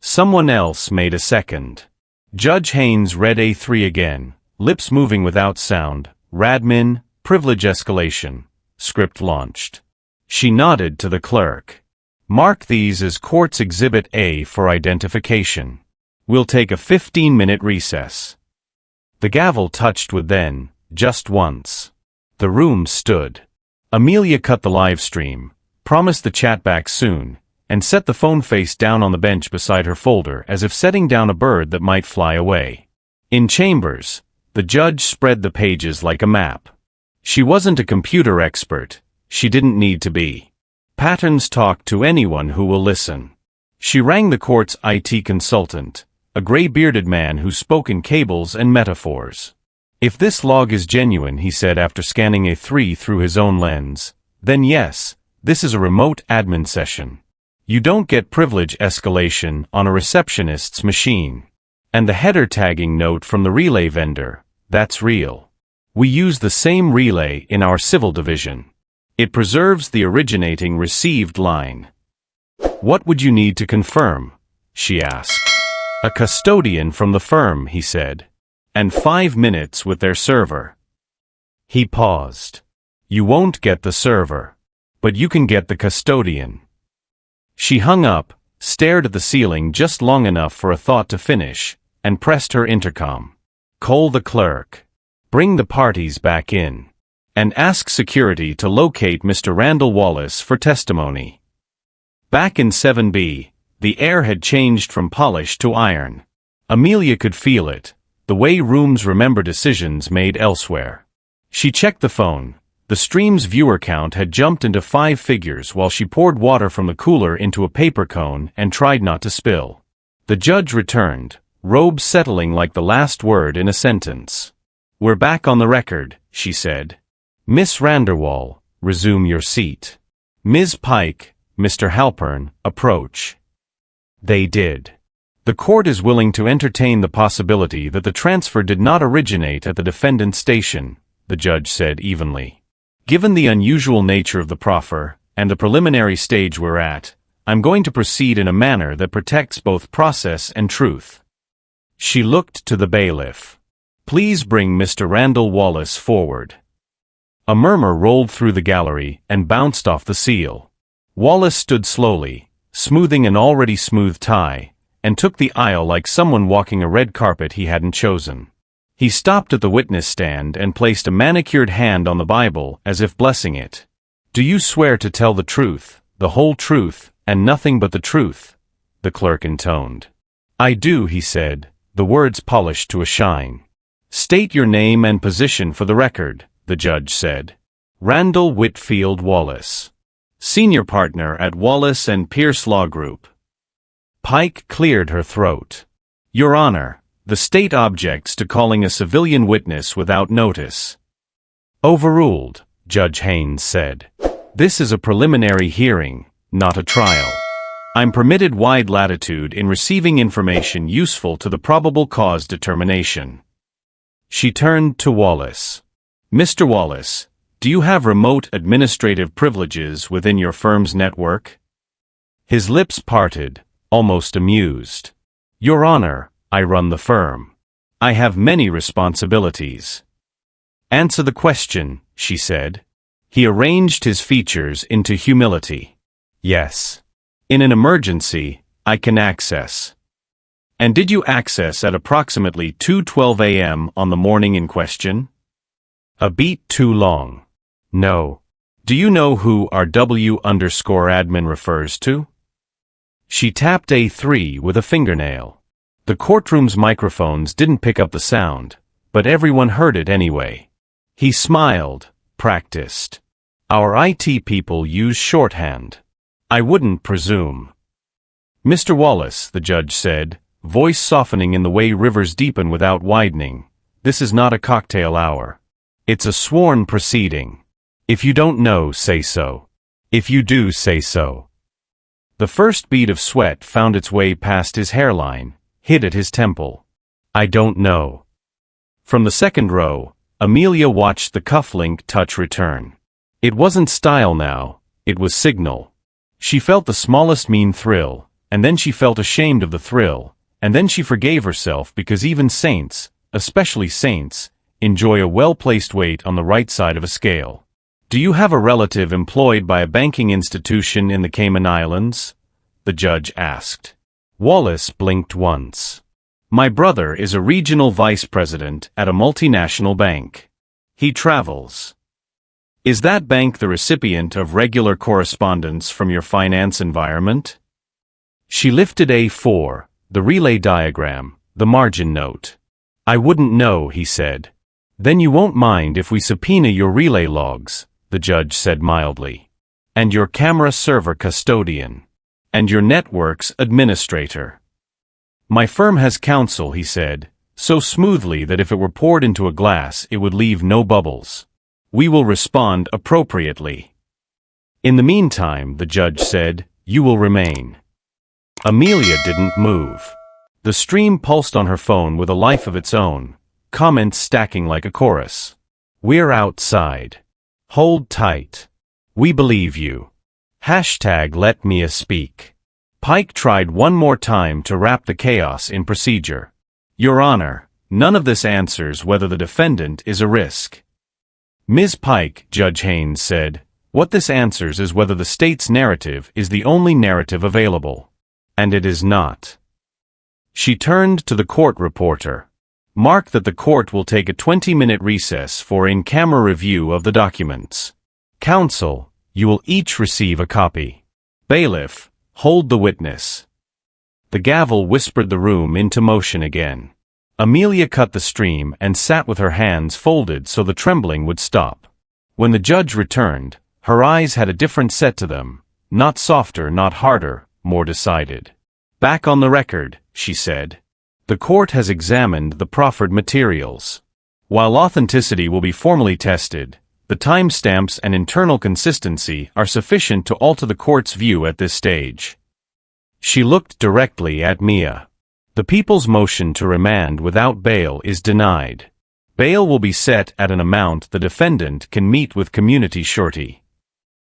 Someone else made a second. Judge Haynes read A3 again, lips moving without sound. Radmin, privilege escalation. Script launched. She nodded to the clerk. "Mark these as Court's Exhibit A for identification. We'll take a 15-minute recess." The gavel touched with "then," just once. The room stood. Amelia cut the live stream, promised the chat back soon, and set the phone face down on the bench beside her folder as if setting down a bird that might fly away. In chambers, the judge spread the pages like a map. She wasn't a computer expert. She didn't need to be. Patterns talk to anyone who will listen. She rang the court's IT consultant, a gray-bearded man who spoke in cables and metaphors. "If this log is genuine," he said after scanning A3 through his own lens, "then yes, this is a remote admin session. You don't get privilege escalation on a receptionist's machine. And the header tagging note from the relay vendor, that's real. We use the same relay in our civil division. It preserves the originating received line." "What would you need to confirm?" she asked. "A custodian from the firm," he said. "And 5 minutes with their server." He paused. "You won't get the server. But you can get the custodian." She hung up, stared at the ceiling just long enough for a thought to finish, and pressed her intercom. "Call the clerk. Bring the parties back in. And ask security to locate Mr. Randall Wallace for testimony." Back in 7B, the air had changed from polish to iron. Amelia could feel it, the way rooms remember decisions made elsewhere. She checked the phone. The stream's viewer count had jumped into 5 figures while she poured water from the cooler into a paper cone and tried not to spill. The judge returned, robe settling like the last word in a sentence. "We're back on the record," she said. "Miss Randerwall, resume your seat. Ms. Pike, Mr. Halpern, approach." They did. "The court is willing to entertain the possibility that the transfer did not originate at the defendant's station," the judge said evenly. "Given the unusual nature of the proffer, and the preliminary stage we're at, I'm going to proceed in a manner that protects both process and truth." She looked to the bailiff. "Please bring Mr. Randall Wallace forward." A murmur rolled through the gallery and bounced off the seal. Wallace stood slowly, smoothing an already smooth tie, and took the aisle like someone walking a red carpet he hadn't chosen. He stopped at the witness stand and placed a manicured hand on the Bible as if blessing it. "Do you swear to tell the truth, the whole truth, and nothing but the truth?" the clerk intoned. "I do," he said, the words polished to a shine. "State your name and position for the record," the judge said. "Randall Whitfield Wallace. Senior partner at Wallace and Pierce Law Group." Pike cleared her throat. "Your Honor, the state objects to calling a civilian witness without notice." "Overruled," Judge Haynes said. "This is a preliminary hearing, not a trial. I'm permitted wide latitude in receiving information useful to the probable cause determination." She turned to Wallace. "Mr. Wallace, do you have remote administrative privileges within your firm's network?" His lips parted, almost amused. "Your Honor, I run the firm. I have many responsibilities." "Answer the question," she said. He arranged his features into humility. "Yes. In an emergency, I can access." "And did you access at approximately 2:12 a.m. on the morning in question?" "A beat too long. No. Do you know who RW_admin refers to?" She tapped A3 with a fingernail. The courtroom's microphones didn't pick up the sound, but everyone heard it anyway. He smiled, practiced. Our IT people use shorthand. I wouldn't presume. Mr. Wallace, the judge said, voice softening in the way rivers deepen without widening, this is not a cocktail hour. It's a sworn proceeding. If you don't know, say so. If you do, say so. The first bead of sweat found its way past his hairline, hid at his temple. I don't know. From the second row, Amelia watched the cufflink touch return. It wasn't style now, it was signal. She felt the smallest mean thrill, and then she felt ashamed of the thrill, and then she forgave herself because even saints, especially saints, enjoy a well-placed weight on the right side of a scale. Do you have a relative employed by a banking institution in the Cayman Islands? The judge asked. Wallace blinked once. My brother is a regional vice president at a multinational bank. He travels. Is that bank the recipient of regular correspondence from your finance environment? She lifted A4, the relay diagram, the margin note. I wouldn't know, he said. Then you won't mind if we subpoena your relay logs, the judge said mildly. And your camera server custodian. And your network's administrator. My firm has counsel, he said, so smoothly that if it were poured into a glass it would leave no bubbles. We will respond appropriately. In the meantime, the judge said, you will remain. Amelia didn't move. The stream pulsed on her phone with a life of its own, comments stacking like a chorus. We're outside. Hold tight. We believe you. Hashtag let Mia speak. Pike tried one more time to wrap the chaos in procedure. Your Honor, none of this answers whether the defendant is a risk. Ms. Pike, Judge Haynes said, what this answers is whether the state's narrative is the only narrative available. And it is not. She turned to the court reporter. Mark that the court will take a 20-minute recess for in-camera review of the documents. Counsel, you will each receive a copy. Bailiff, hold the witness. The gavel whispered the room into motion again. Amelia cut the stream and sat with her hands folded so the trembling would stop. When the judge returned, her eyes had a different set to them, not softer, not harder, more decided. Back on the record, she said. The court has examined the proffered materials. While authenticity will be formally tested, the timestamps and internal consistency are sufficient to alter the court's view at this stage. She looked directly at Mia. The people's motion to remand without bail is denied. Bail will be set at an amount the defendant can meet with community surety.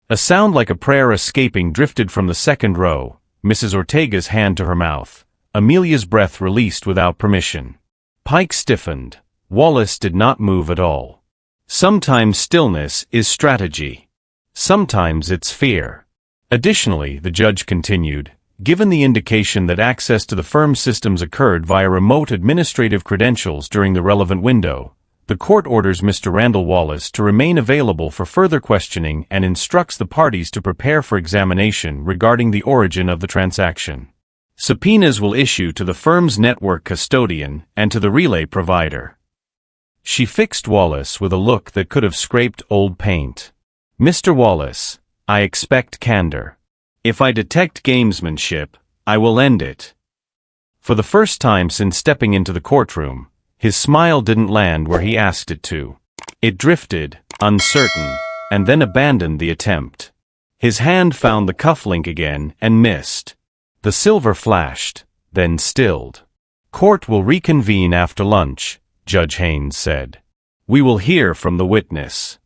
A sound like a prayer escaping drifted from the second row, Mrs. Ortega's hand to her mouth, Amelia's breath released without permission. Pike stiffened. Wallace did not move at all. Sometimes stillness is strategy. Sometimes it's fear. Additionally, the judge continued, given the indication that access to the firm's systems occurred via remote administrative credentials during the relevant window, the court orders Mr. Randall Wallace to remain available for further questioning and instructs the parties to prepare for examination regarding the origin of the transaction. Subpoenas will issue to the firm's network custodian and to the relay provider. She fixed Wallace with a look that could have scraped old paint. Mr. Wallace, I expect candor. If I detect gamesmanship, I will end it. For the first time since stepping into the courtroom, his smile didn't land where he asked it to. It drifted, uncertain, and then abandoned the attempt. His hand found the cufflink again and missed. The silver flashed, then stilled. Court will reconvene after lunch, Judge Haynes said. We will hear from the witness.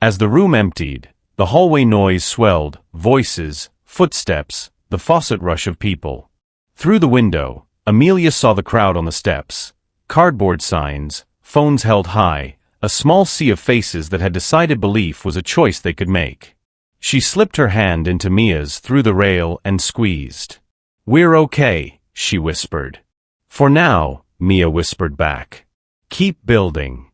As the room emptied, the hallway noise swelled, voices, footsteps, the faucet rush of people. Through the window, Amelia saw the crowd on the steps. Cardboard signs, phones held high, a small sea of faces that had decided belief was a choice they could make. She slipped her hand into Mia's through the rail and squeezed. We're okay, she whispered. For now, Mia whispered back. Keep building.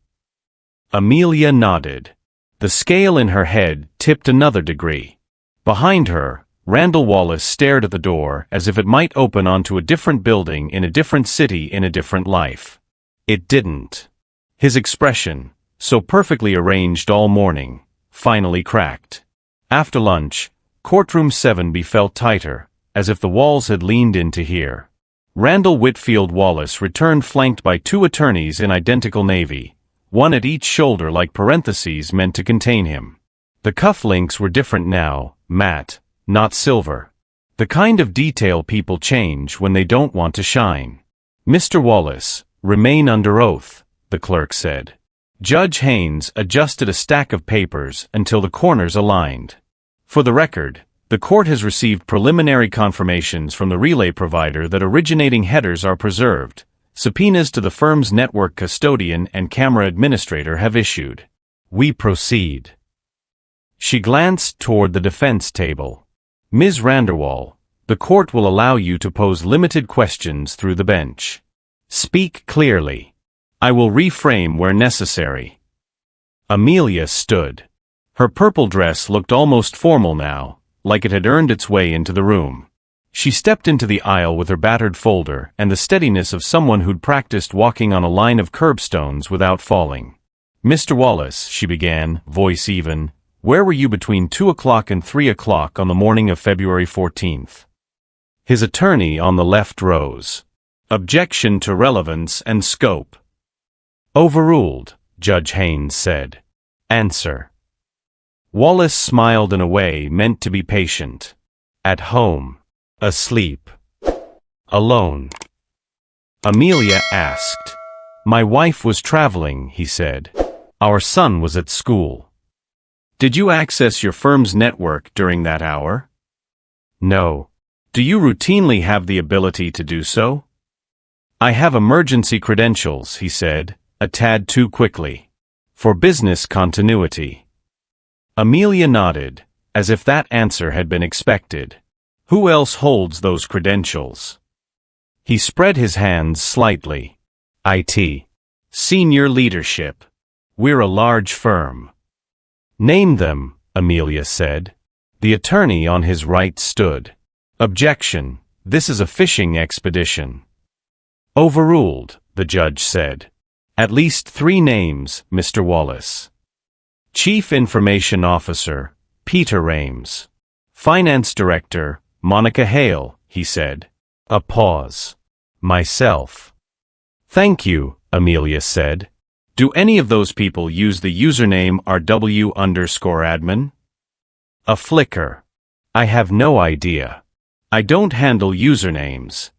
Amelia nodded. The scale in her head tipped another degree. Behind her, Randall Wallace stared at the door as if it might open onto a different building in a different city in a different life. It didn't. His expression, so perfectly arranged all morning, finally cracked. After lunch, Courtroom 7B felt tighter, as if the walls had leaned in to hear. Randall Whitfield Wallace returned flanked by two attorneys in identical navy, one at each shoulder like parentheses meant to contain him. The cufflinks were different now, matte, not silver. The kind of detail people change when they don't want to shine. "Mr. Wallace, remain under oath," the clerk said. Judge Haynes adjusted a stack of papers until the corners aligned. "For the record, the court has received preliminary confirmations from the relay provider that originating headers are preserved. Subpoenas to the firm's network custodian and camera administrator have issued. We proceed." She glanced toward the defense table. "Ms. Randerwall, the court will allow you to pose limited questions through the bench. Speak clearly. I will reframe where necessary." Amelia stood. Her purple dress looked almost formal now, like it had earned its way into the room. She stepped into the aisle with her battered folder and the steadiness of someone who'd practiced walking on a line of curbstones without falling. "Mr. Wallace," she began, voice even, "where were you between 2 o'clock and 3 o'clock on the morning of February 14th? His attorney on the left rose. "Objection to relevance and scope." "Overruled," Judge Haynes said. "Answer." Wallace smiled in a way meant to be patient. "At home. Asleep. Alone." Amelia asked. "My wife was traveling," he said. "Our son was at school." "Did you access your firm's network during that hour?" "No." "Do you routinely have the ability to do so?" "I have emergency credentials," he said, a tad too quickly. "For business continuity." Amelia nodded, as if that answer had been expected. "Who else holds those credentials?" He spread his hands slightly. "IT. Senior leadership. We're a large firm." "Name them," Amelia said. The attorney on his right stood. "Objection. This is a fishing expedition." "Overruled," the judge said. "At least 3 names, Mr. Wallace." Chief Information Officer, Peter Rames. Finance Director, Monica Hale, he said. A pause. "Myself." "Thank you," Amelia said. "Do any of those people use the username RW_admin? A flicker. I have no idea. I don't handle usernames."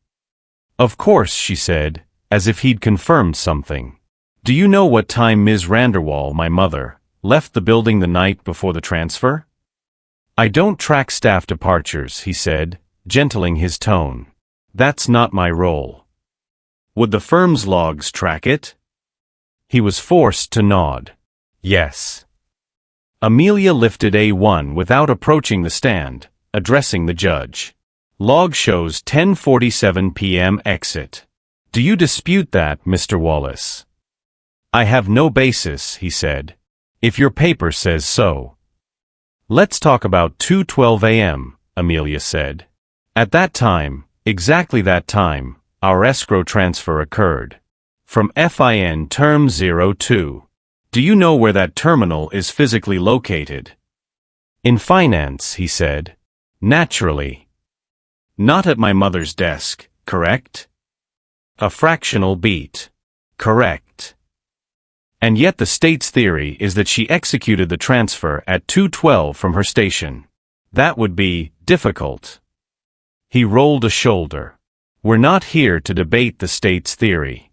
"Of course," she said, as if he'd confirmed something. "Do you know what time Ms. Randerwall, my mother, left the building the night before the transfer?" "I don't track staff departures," he said, gentling his tone. "That's not my role." "Would the firm's logs track it?" He was forced to nod. "Yes." Amelia lifted A1 without approaching the stand, addressing the judge. "Log shows 10:47 p.m. exit. Do you dispute that, Mr. Wallace?" "I have no basis," he said. "If your paper says so." "Let's talk about 2:12 a.m., Amelia said. "At that time, exactly that time, our escrow transfer occurred. From FIN Term 02. Do you know where that terminal is physically located?" "In finance," he said. "Naturally." "Not at my mother's desk, correct?" "A fractional beat." "Correct." "And yet the state's theory is that she executed the transfer at 2:12 from her station. That would be difficult." He rolled a shoulder. "We're not here to debate the state's theory.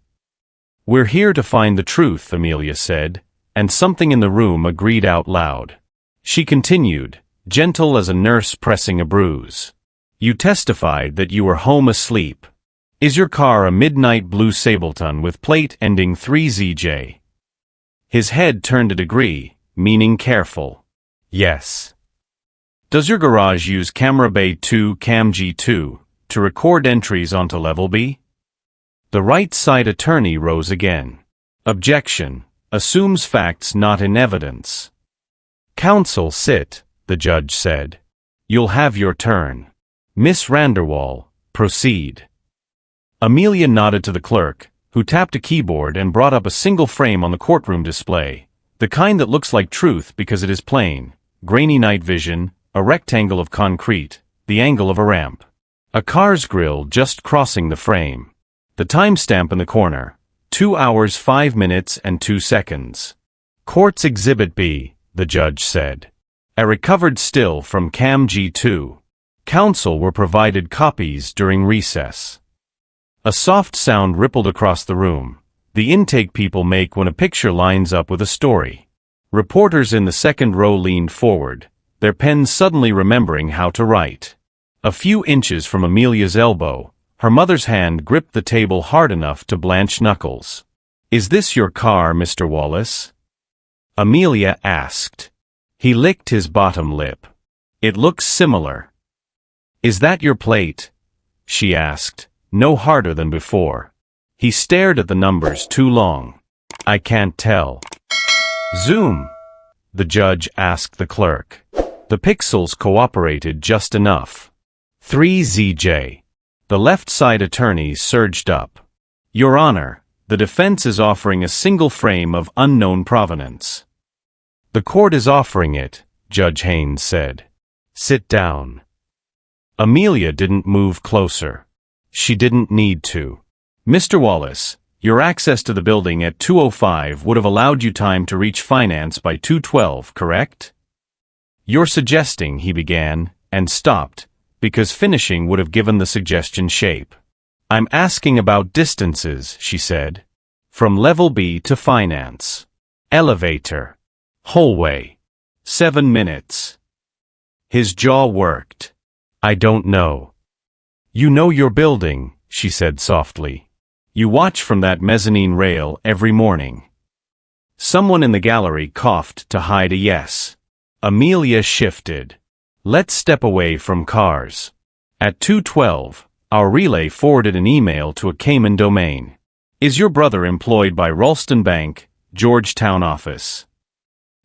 We're here to find the truth," Amelia said, and something in the room agreed out loud. She continued, gentle as a nurse pressing a bruise. "You testified that you were home asleep. Is your car a midnight blue Sableton with plate ending 3ZJ? His head turned a degree, meaning careful. "Yes." "Does your garage use Camera Bay 2 Cam G2 to record entries onto Level B?" The right side attorney rose again. "Objection. Assumes facts not in evidence." "Counsel, sit," the judge said. You'll have your turn. Miss Vanderwall, proceed. Amelia nodded to the clerk, who tapped a keyboard and brought up a single frame on the courtroom display, the kind that looks like truth because it is plain, grainy night vision, a rectangle of concrete, the angle of a ramp. A car's grille just crossing the frame. The timestamp in the corner, 2 hours 5 minutes and 2 seconds. Court's Exhibit B, the judge said. A recovered still from Cam G2. Counsel were provided copies during recess. A soft sound rippled across the room, the intake people make when a picture lines up with a story. Reporters in the second row leaned forward, their pens suddenly remembering how to write. A few inches from Amelia's elbow, her mother's hand gripped the table hard enough to blanch knuckles. "Is this your car, Mr. Wallace?" Amelia asked. He licked his bottom lip. "It looks similar." "Is that your plate?" she asked, no harder than before. He stared at the numbers too long. "I can't tell." "Zoom?" the judge asked the clerk. The pixels cooperated just enough. 3ZJ. The left side attorneys surged up. "Your Honor, the defense is offering a single frame of unknown provenance." "The court is offering it," Judge Haynes said. "Sit down." Amelia didn't move closer. She didn't need to. "Mr. Wallace, your access to the building at 2:05 would have allowed you time to reach finance by 2:12, correct?" "You're suggesting," he began, and stopped, because finishing would have given the suggestion shape. "I'm asking about distances," she said. "From level B to finance. Elevator. Hallway. 7 minutes." His jaw worked. "I don't know." "You know your building," she said softly. "You watch from that mezzanine rail every morning." Someone in the gallery coughed to hide a yes. Amelia shifted. "Let's step away from cars." At 2:12, our relay forwarded an email to a Cayman domain. "Is your brother employed by Ralston Bank, Georgetown office?"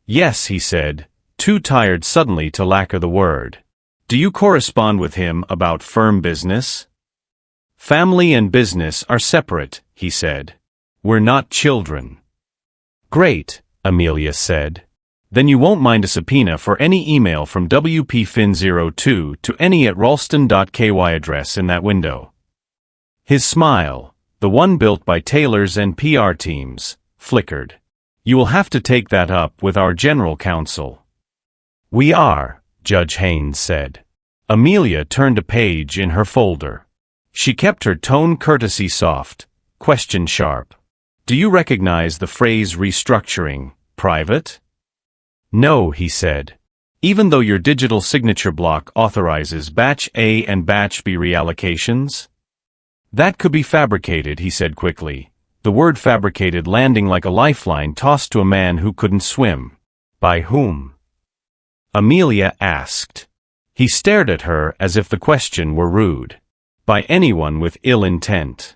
"Yes," he said, too tired suddenly to lacquer the word. "Do you correspond with him about firm business?" "Family and business are separate," he said. "We're not children." "Great," Amelia said. "Then you won't mind a subpoena for any email from WPFin02 to any at Ralston.ky address in that window." His smile, the one built by tailors and PR teams, flickered. "You will have to take that up with our general counsel." "We are," Judge Haynes said. Amelia turned a page in her folder. She kept her tone courtesy soft, question sharp. "Do you recognize the phrase restructuring, private?" "No," he said. "Even though your digital signature block authorizes Batch A and Batch B reallocations?" "That could be fabricated," he said quickly, the word fabricated landing like a lifeline tossed to a man who couldn't swim. "By whom?" Amelia asked. He stared at her as if the question were rude. "By anyone with ill intent."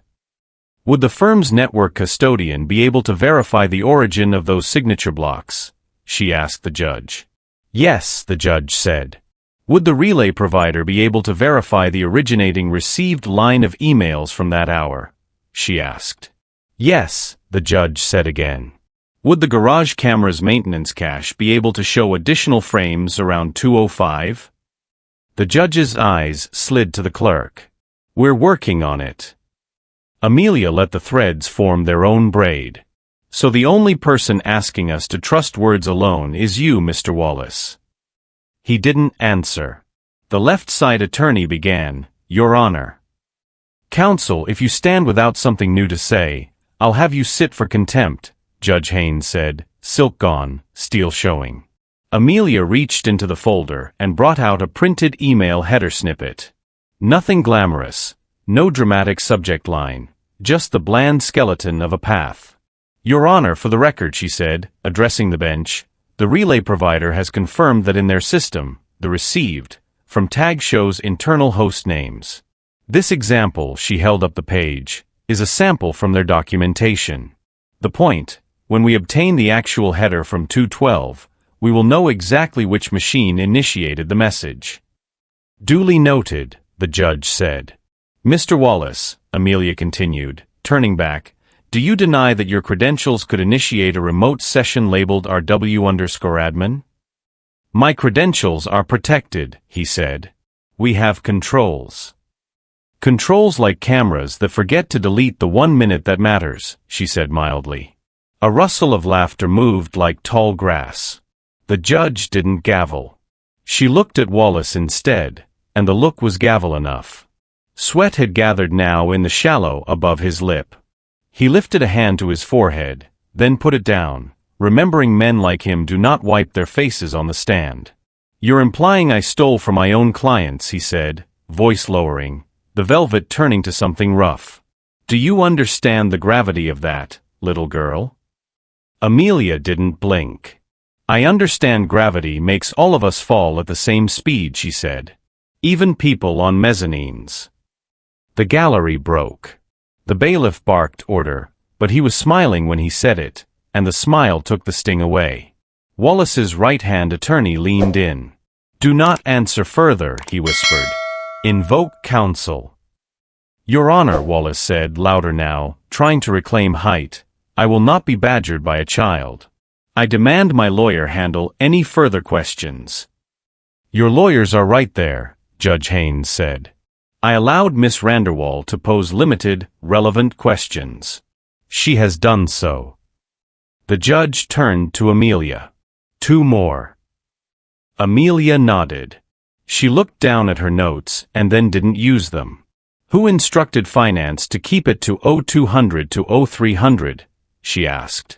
"Would the firm's network custodian be able to verify the origin of those signature blocks?" she asked the judge. "Yes," the judge said. "Would the relay provider be able to verify the originating received line of emails from that hour?" she asked. "Yes," the judge said again. "Would the garage camera's maintenance cache be able to show additional frames around 2:05? The judge's eyes slid to the clerk. "We're working on it." Amelia let the threads form their own braid. "So the only person asking us to trust words alone is you, Mr. Wallace." He didn't answer. The left side attorney began, "Your Honor." "Counsel, if you stand without something new to say, I'll have you sit for contempt," Judge Haynes said, silk gone, steel showing. Amelia reached into the folder and brought out a printed email header snippet. Nothing glamorous, no dramatic subject line, just the bland skeleton of a path. "Your Honor, for the record," she said, addressing the bench, "the relay provider has confirmed that in their system, the received, from tag shows internal host names. This example," she held up the page, "is a sample from their documentation. The point, when we obtain the actual header from 2:12, we will know exactly which machine initiated the message." Duly noted, the judge said. Mr. Wallace, Amelia continued, turning back, do you deny that your credentials could initiate a remote session labeled RW_admin? My credentials are protected, he said. We have controls. Controls like cameras that forget to delete the 1 minute that matters, she said mildly. A rustle of laughter moved like tall grass. The judge didn't gavel. She looked at Wallace instead, and the look was gavel enough. Sweat had gathered now in the shallow above his lip. He lifted a hand to his forehead, then put it down, remembering men like him do not wipe their faces on the stand. You're implying I stole from my own clients, he said, voice lowering, the velvet turning to something rough. Do you understand the gravity of that, little girl? Amelia didn't blink. I understand gravity makes all of us fall at the same speed, she said. Even people on mezzanines. The gallery broke. The bailiff barked order, but he was smiling when he said it, and the smile took the sting away. Wallace's right-hand attorney leaned in. Do not answer further, he whispered. Invoke counsel. Your Honor, Wallace said, louder now, trying to reclaim height, I will not be badgered by a child. I demand my lawyer handle any further questions. Your lawyers are right there, Judge Haynes said. I allowed Miss Vanderwall to pose limited, relevant questions. She has done so. The judge turned to Amelia. 2 more. Amelia nodded. She looked down at her notes and then didn't use them. Who instructed finance to keep it to 0200 to 0300? She asked.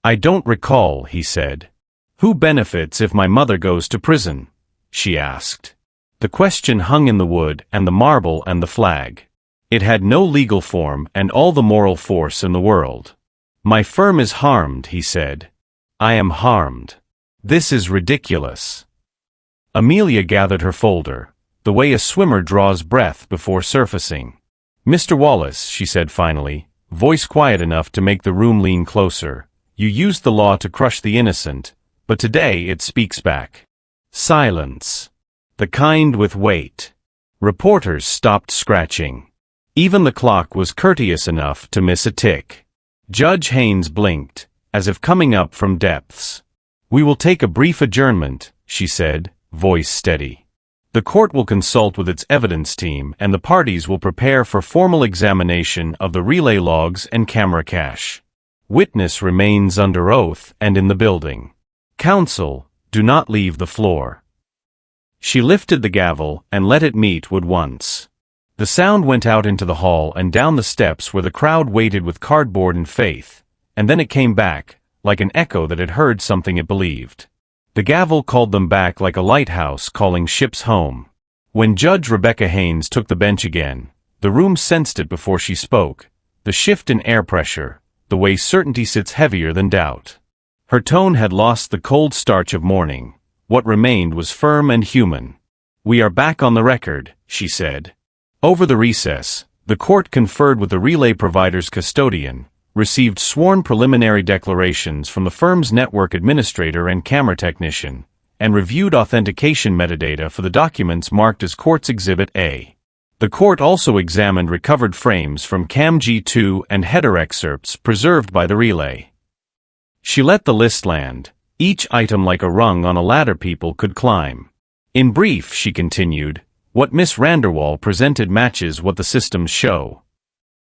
I don't recall, he said. Who benefits if my mother goes to prison? She asked. The question hung in the wood and the marble and the flag. It had no legal form and all the moral force in the world. My firm is harmed, he said. I am harmed. This is ridiculous. Amelia gathered her folder, the way a swimmer draws breath before surfacing. Mr. Wallace, she said finally, voice quiet enough to make the room lean closer, you used the law to crush the innocent, but today it speaks back. Silence. The kind with weight. Reporters stopped scratching. Even the clock was courteous enough to miss a tick. Judge Haynes blinked, as if coming up from depths. We will take a brief adjournment, she said, voice steady. The court will consult with its evidence team and the parties will prepare for formal examination of the relay logs and camera cache. Witness remains under oath and in the building. Counsel, do not leave the floor. She lifted the gavel and let it meet wood once. The sound went out into the hall and down the steps where the crowd waited with cardboard and faith, and then it came back, like an echo that had heard something it believed. The gavel called them back like a lighthouse calling ships home. When Judge Rebecca Haynes took the bench again, the room sensed it before she spoke, the shift in air pressure, the way certainty sits heavier than doubt. Her tone had lost the cold starch of mourning. What remained was firm and human. We are back on the record, she said. Over the recess, the court conferred with the relay provider's custodian, received sworn preliminary declarations from the firm's network administrator and camera technician, and reviewed authentication metadata for the documents marked as Court's Exhibit A. The court also examined recovered frames from Cam G2 and header excerpts preserved by the relay. She let the list land, each item like a rung on a ladder people could climb. In brief, she continued, what Miss Vanderwall presented matches what the systems show.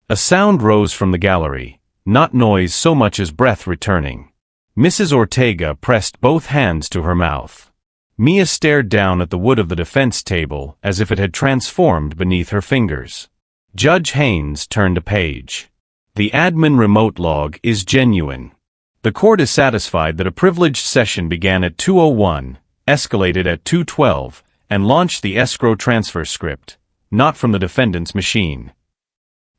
A sound rose from the gallery, not noise so much as breath returning. Mrs. Ortega pressed both hands to her mouth. Mia stared down at the wood of the defense table as if it had transformed beneath her fingers. Judge Haynes turned a page. The admin remote log is genuine. The court is satisfied that a privileged session began at 2:01, escalated at 2:12, and launched the escrow transfer script, not from the defendant's machine.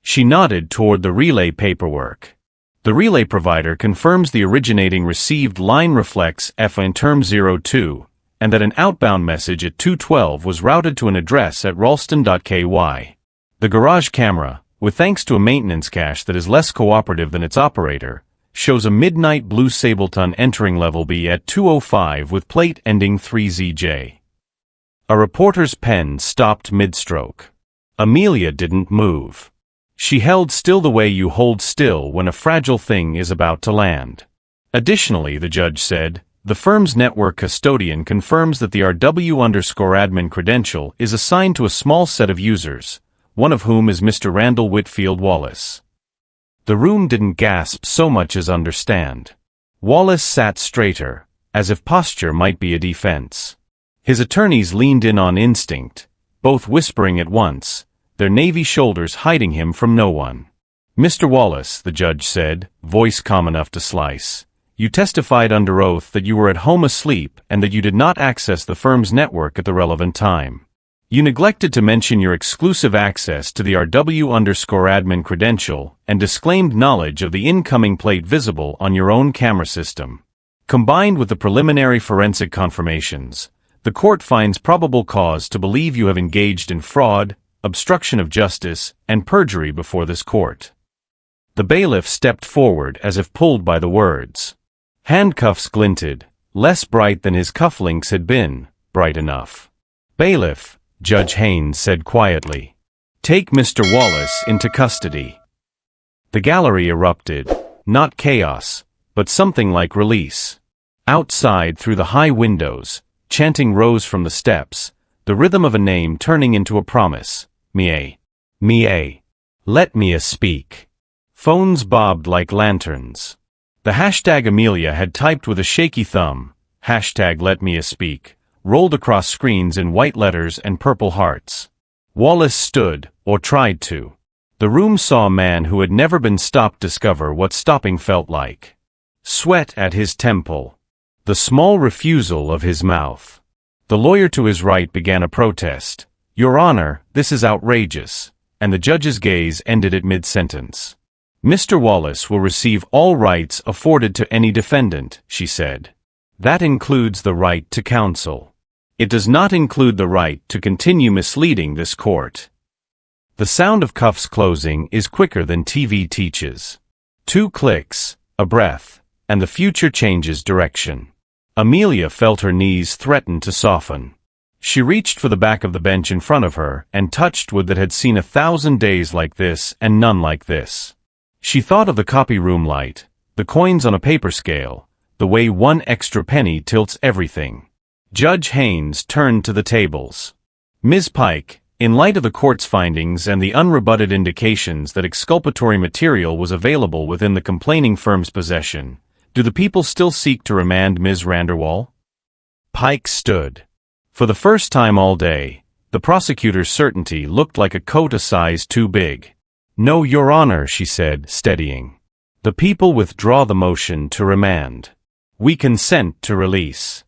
She nodded toward the relay paperwork. The relay provider confirms the originating received line reflects F in term 02, and that an outbound message at 2:12 was routed to an address at Ralston.ky. The garage camera, with thanks to a maintenance cache that is less cooperative than its operator, shows a midnight blue Sableton entering level B at 2:05 with plate ending 3ZJ. A reporter's pen stopped mid-stroke. Amelia didn't move. She held still the way you hold still when a fragile thing is about to land. Additionally, the judge said, the firm's network custodian confirms that the RW_admin credential is assigned to a small set of users, one of whom is Mr. Randall Whitfield Wallace. The room didn't gasp so much as understand. Wallace sat straighter, as if posture might be a defense. His attorneys leaned in on instinct, both whispering at once, their navy shoulders hiding him from no one. Mr. Wallace, the judge said, voice calm enough to slice, you testified under oath that you were at home asleep and that you did not access the firm's network at the relevant time. You neglected to mention your exclusive access to the RW_admin credential and disclaimed knowledge of the incoming plate visible on your own camera system. Combined with the preliminary forensic confirmations, the court finds probable cause to believe you have engaged in fraud, obstruction of justice, and perjury before this court. The bailiff stepped forward as if pulled by the words. Handcuffs glinted, less bright than his cufflinks had been, bright enough. Bailiff, Judge Haynes said quietly. Take Mr. Wallace into custody. The gallery erupted, not chaos, but something like release. Outside through the high windows, chanting rose from the steps, the rhythm of a name turning into a promise. Mia. Mia. Let Mia speak. Phones bobbed like lanterns. The hashtag Amelia had typed with a shaky thumb, hashtag Let Mia Speak, rolled across screens in white letters and purple hearts. Wallace stood, or tried to. The room saw a man who had never been stopped discover what stopping felt like. Sweat at his temple. The small refusal of his mouth. The lawyer to his right began a protest. Your Honor, this is outrageous, and the judge's gaze ended at mid-sentence. Mr. Wallace will receive all rights afforded to any defendant, she said. That includes the right to counsel. It does not include the right to continue misleading this court. The sound of cuffs closing is quicker than TV teaches. 2 clicks, a breath, and the future changes direction. Amelia felt her knees threaten to soften. She reached for the back of the bench in front of her and touched wood that had seen 1,000 days like this and none like this. She thought of the copy room light, the coins on a paper scale, the way 1 extra penny tilts everything. Judge Haynes turned to the tables. Ms. Pike, in light of the court's findings and the unrebutted indications that exculpatory material was available within the complaining firm's possession, do the people still seek to remand Ms. Randerwall? Pike stood. For the first time all day, the prosecutor's certainty looked like a coat a size too big. No, Your Honor, she said, steadying. The people withdraw the motion to remand. We consent to release.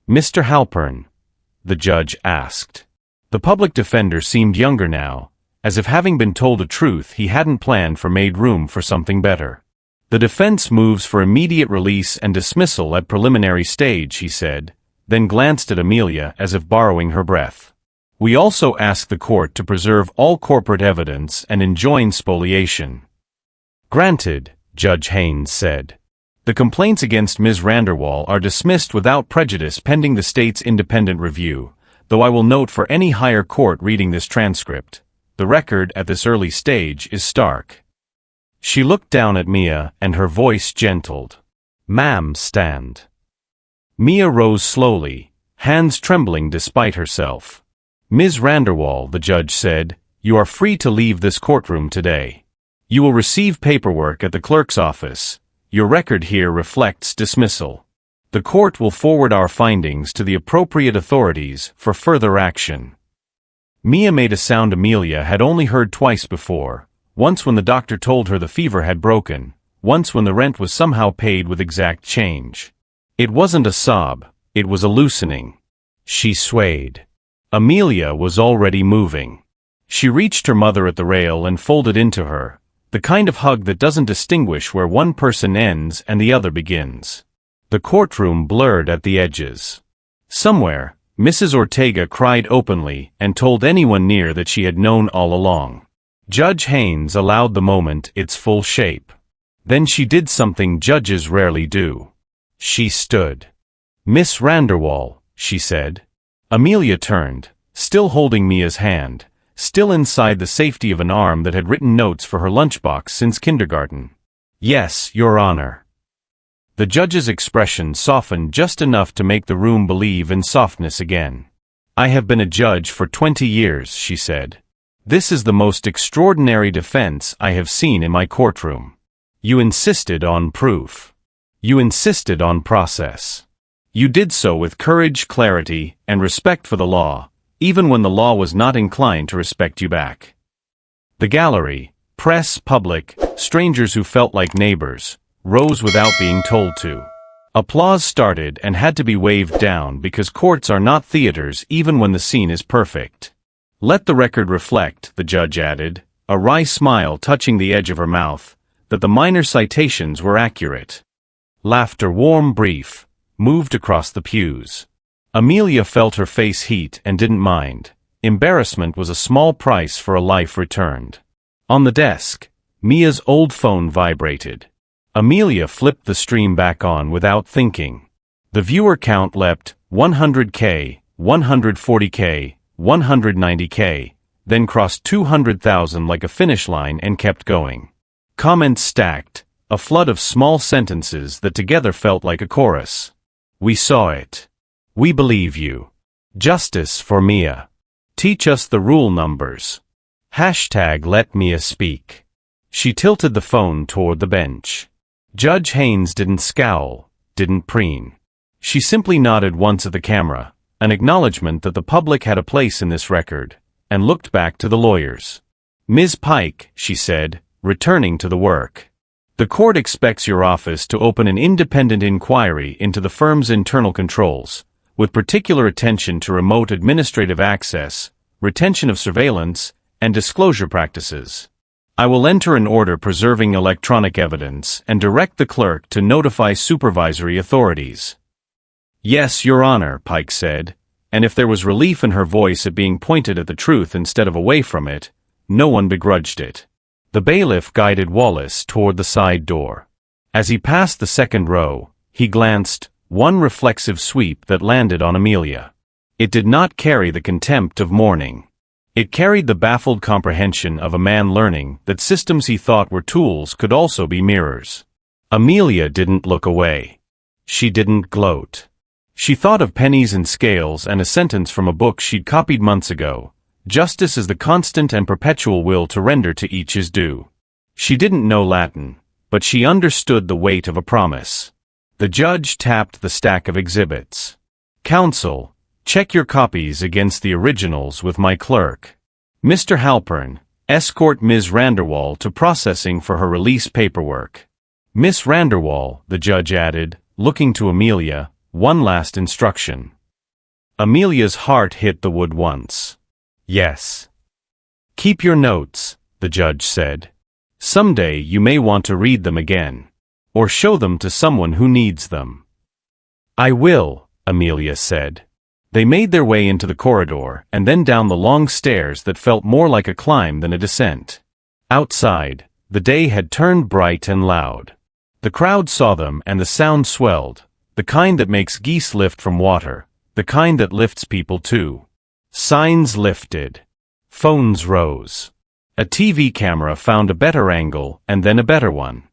Mr. Halpern, the judge asked. The public defender seemed younger now, as if having been told a truth he hadn't planned for made room for something better. The defense moves for immediate release and dismissal at preliminary stage, he said, then glanced at Amelia as if borrowing her breath. We also ask the court to preserve all corporate evidence and enjoin spoliation. Granted, Judge Haynes said. The complaints against Ms. Randerwall are dismissed without prejudice pending the state's independent review, though I will note for any higher court reading this transcript, the record at this early stage is stark. She looked down at Mia and her voice gentled. Ma'am, stand. Mia rose slowly, hands trembling despite herself. Ms. Randerwall, the judge said, you are free to leave this courtroom today. You will receive paperwork at the clerk's office. Your record here reflects dismissal. The court will forward our findings to the appropriate authorities for further action. Mia made a sound Amelia had only heard twice before, once when the doctor told her the fever had broken, once when the rent was somehow paid with exact change. It wasn't a sob, it was a loosening. She swayed. Amelia was already moving. She reached her mother at the rail and folded into her, the kind of hug that doesn't distinguish where one person ends and the other begins. The courtroom blurred at the edges. Somewhere, Mrs. Ortega cried openly and told anyone near that she had known all along. Judge Haynes allowed the moment its full shape. Then she did something judges rarely do. She stood. Miss Randerwall, she said. Amelia turned, still holding Mia's hand, still inside the safety of an arm that had written notes for her lunchbox since kindergarten. "Yes, Your Honor." The judge's expression softened just enough to make the room believe in softness again. "I have been a judge for 20 years, she said. "This is the most extraordinary defense I have seen in my courtroom. You insisted on proof. You insisted on process. You did so with courage, clarity, and respect for the law, even when the law was not inclined to respect you back." The gallery, press, public, strangers who felt like neighbors, rose without being told to. Applause started and had to be waved down because courts are not theaters even when the scene is perfect. "Let the record reflect," the judge added, a wry smile touching the edge of her mouth, "that the minor citations were accurate." Laughter, warm, brief, moved across the pews. Amelia felt her face heat and didn't mind. Embarrassment was a small price for a life returned. On the desk, Mia's old phone vibrated. Amelia flipped the stream back on without thinking. The viewer count leapt 100K, 140K, 190K, then crossed 200,000 like a finish line and kept going. Comments stacked, a flood of small sentences that together felt like a chorus. "We saw it. We believe you. Justice for Mia. Teach us the rule numbers. Hashtag let Mia speak." She tilted the phone toward the bench. Judge Haynes didn't scowl, didn't preen. She simply nodded once at the camera, an acknowledgement that the public had a place in this record, and looked back to the lawyers. "Ms. Pike," she said, returning to the work. "The court expects your office to open an independent inquiry into the firm's internal controls, with particular attention to remote administrative access, retention of surveillance, and disclosure practices. I will enter an order preserving electronic evidence and direct the clerk to notify supervisory authorities." "Yes, Your Honor," Pike said, and if there was relief in her voice at being pointed at the truth instead of away from it, no one begrudged it. The bailiff guided Wallace toward the side door. As he passed the second row, he glanced, one reflexive sweep that landed on Amelia. It did not carry the contempt of mourning. It carried the baffled comprehension of a man learning that systems he thought were tools could also be mirrors. Amelia didn't look away. She didn't gloat. She thought of pennies and scales and a sentence from a book she'd copied months ago. "Justice is the constant and perpetual will to render to each his due." She didn't know Latin, but she understood the weight of a promise. The judge tapped the stack of exhibits. "Counsel, check your copies against the originals with my clerk. Mr. Halpern, escort Ms. Randerwall to processing for her release paperwork." "Miss Randerwall," the judge added, looking to Amelia, "one last instruction." Amelia's heart hit the wood once. "Yes." "Keep your notes," the judge said. "Someday you may want to read them again. Or show them to someone who needs them." "I will," Amelia said. They made their way into the corridor and then down the long stairs that felt more like a climb than a descent. Outside, the day had turned bright and loud. The crowd saw them and the sound swelled, the kind that makes geese lift from water, the kind that lifts people too. Signs lifted. Phones rose. A TV camera found a better angle and then a better one.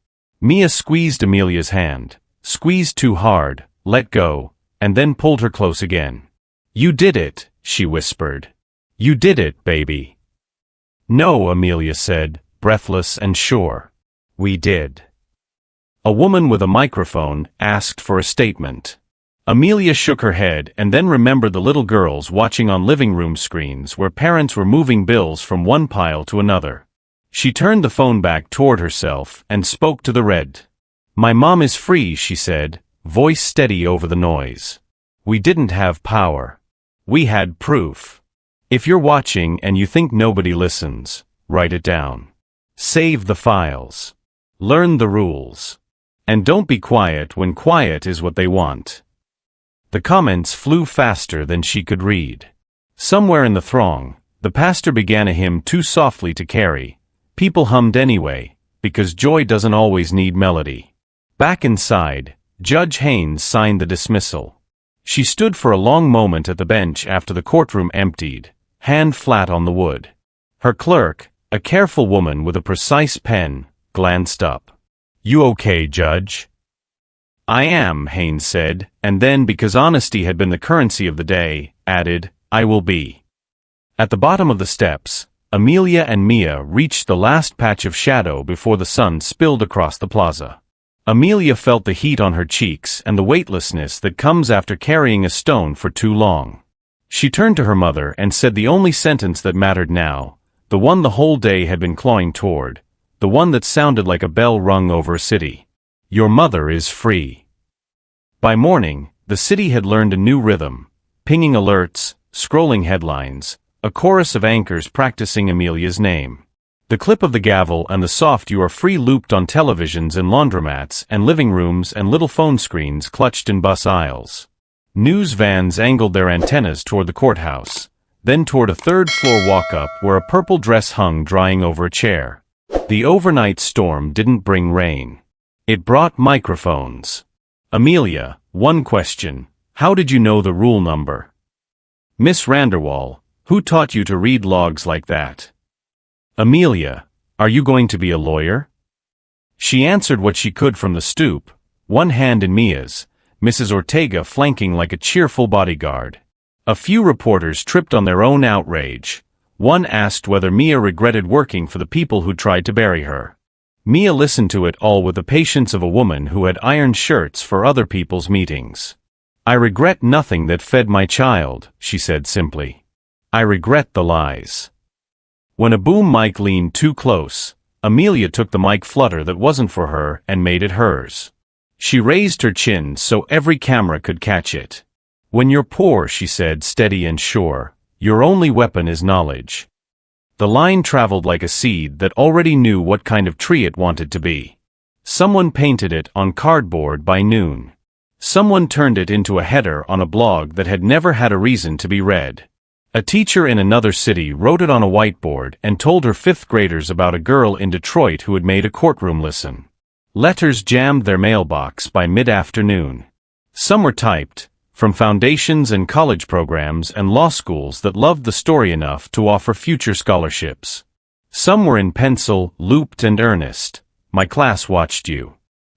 Mia squeezed Amelia's hand, squeezed too hard, let go, and then pulled her close again. "You did it," she whispered. "You did it, baby." "No," Amelia said, breathless and sure. "We did." A woman with a microphone asked for a statement. Amelia shook her head and then remembered the little girls watching on living room screens where parents were moving bills from one pile to another. She turned the phone back toward herself and spoke to the red. "My mom is free," she said, voice steady over the noise. "We didn't have power. We had proof. If you're watching and you think nobody listens, write it down. Save the files. Learn the rules. And don't be quiet when quiet is what they want." The comments flew faster than she could read. Somewhere in the throng, the pastor began a hymn too softly to carry. People hummed anyway, because joy doesn't always need melody. Back inside, Judge Haynes signed the dismissal. She stood for a long moment at the bench after the courtroom emptied, hand flat on the wood. Her clerk, a careful woman with a precise pen, glanced up. "You okay, Judge?" "I am," Haynes said, and then, because honesty had been the currency of the day, added, "I will be." At the bottom of the steps, Amelia and Mia reached the last patch of shadow before the sun spilled across the plaza. Amelia felt the heat on her cheeks and the weightlessness that comes after carrying a stone for too long. She turned to her mother and said the only sentence that mattered now, the one the whole day had been clawing toward, the one that sounded like a bell rung over a city. "Your mother is free." By morning, the city had learned a new rhythm, pinging alerts, scrolling headlines, a chorus of anchors practicing Amelia's name. The clip of the gavel and the soft "you are free" looped on televisions in laundromats and living rooms and little phone screens clutched in bus aisles. News vans angled their antennas toward the courthouse, then toward a third-floor walk-up where a purple dress hung drying over a chair. The overnight storm didn't bring rain. It brought microphones. "Amelia, one question. How did you know the rule number?" "Miss Randerwall, who taught you to read logs like that?" "Amelia, are you going to be a lawyer?" She answered what she could from the stoop, one hand in Mia's, Mrs. Ortega flanking like a cheerful bodyguard. A few reporters tripped on their own outrage. One asked whether Mia regretted working for the people who tried to bury her. Mia listened to it all with the patience of a woman who had ironed shirts for other people's meetings. "I regret nothing that fed my child," she said simply. "I regret the lies." When a boom mic leaned too close, Amelia took the mic flutter that wasn't for her and made it hers. She raised her chin so every camera could catch it. "When you're poor," she said, steady and sure, "your only weapon is knowledge." The line traveled like a seed that already knew what kind of tree it wanted to be. Someone painted it on cardboard by noon. Someone turned it into a header on a blog that had never had a reason to be read. A teacher in another city wrote it on a whiteboard and told her fifth graders about a girl in Detroit who had made a courtroom listen. Letters jammed their mailbox by mid-afternoon. Some were typed, from foundations and college programs and law schools that loved the story enough to offer future scholarships. Some were in pencil, looped and earnest. "My class watched you.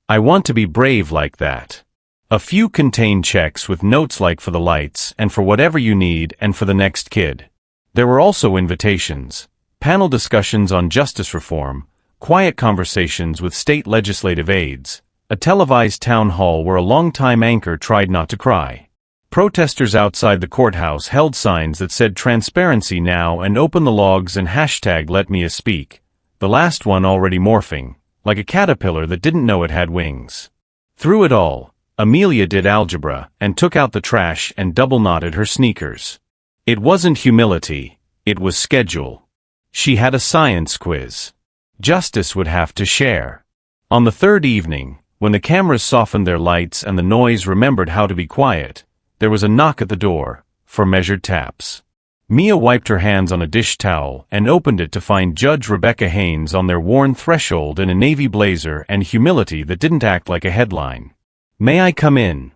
I want to be brave like that." A few contained checks with notes like "for the lights" and "for whatever you need" and "for the next kid." There were also invitations, panel discussions on justice reform, quiet conversations with state legislative aides, a televised town hall where a longtime anchor tried not to cry. Protesters outside the courthouse held signs that said "Transparency now" and "Open the logs" and hashtag "Let Mia speak," the last one already morphing, like a caterpillar that didn't know it had wings. Through it all, Amelia did algebra and took out the trash and double-knotted her sneakers. It wasn't humility, it was schedule. She had a science quiz. Justice would have to share. On the third evening, when the cameras softened their lights and the noise remembered how to be quiet, there was a knock at the door, for measured taps. Mia wiped her hands on a dish towel and opened it to find Judge Rebecca Haynes on their worn threshold in a navy blazer and humility that didn't act like a headline. "May I come in?"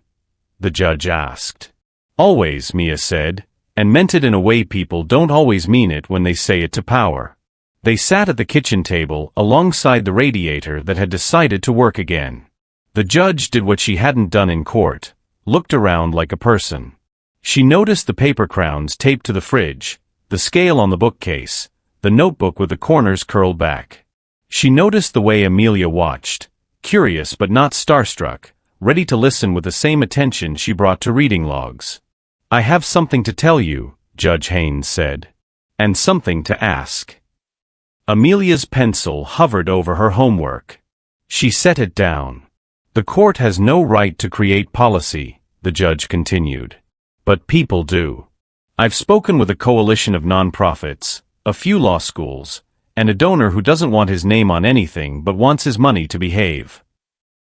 the judge asked. "Always," Mia said, and meant it in a way people don't always mean it when they say it to power. They sat at the kitchen table alongside the radiator that had decided to work again. The judge did what she hadn't done in court, looked around like a person. She noticed the paper crowns taped to the fridge, the scale on the bookcase, the notebook with the corners curled back. She noticed the way Amelia watched, curious but not starstruck, ready to listen with the same attention she brought to reading logs. "I have something to tell you," Judge Haynes said. "And something to ask." Amelia's pencil hovered over her homework. She set it down. "The court has no right to create policy," the judge continued. "But people do. I've spoken with a coalition of nonprofits, a few law schools, and a donor who doesn't want his name on anything but wants his money to behave."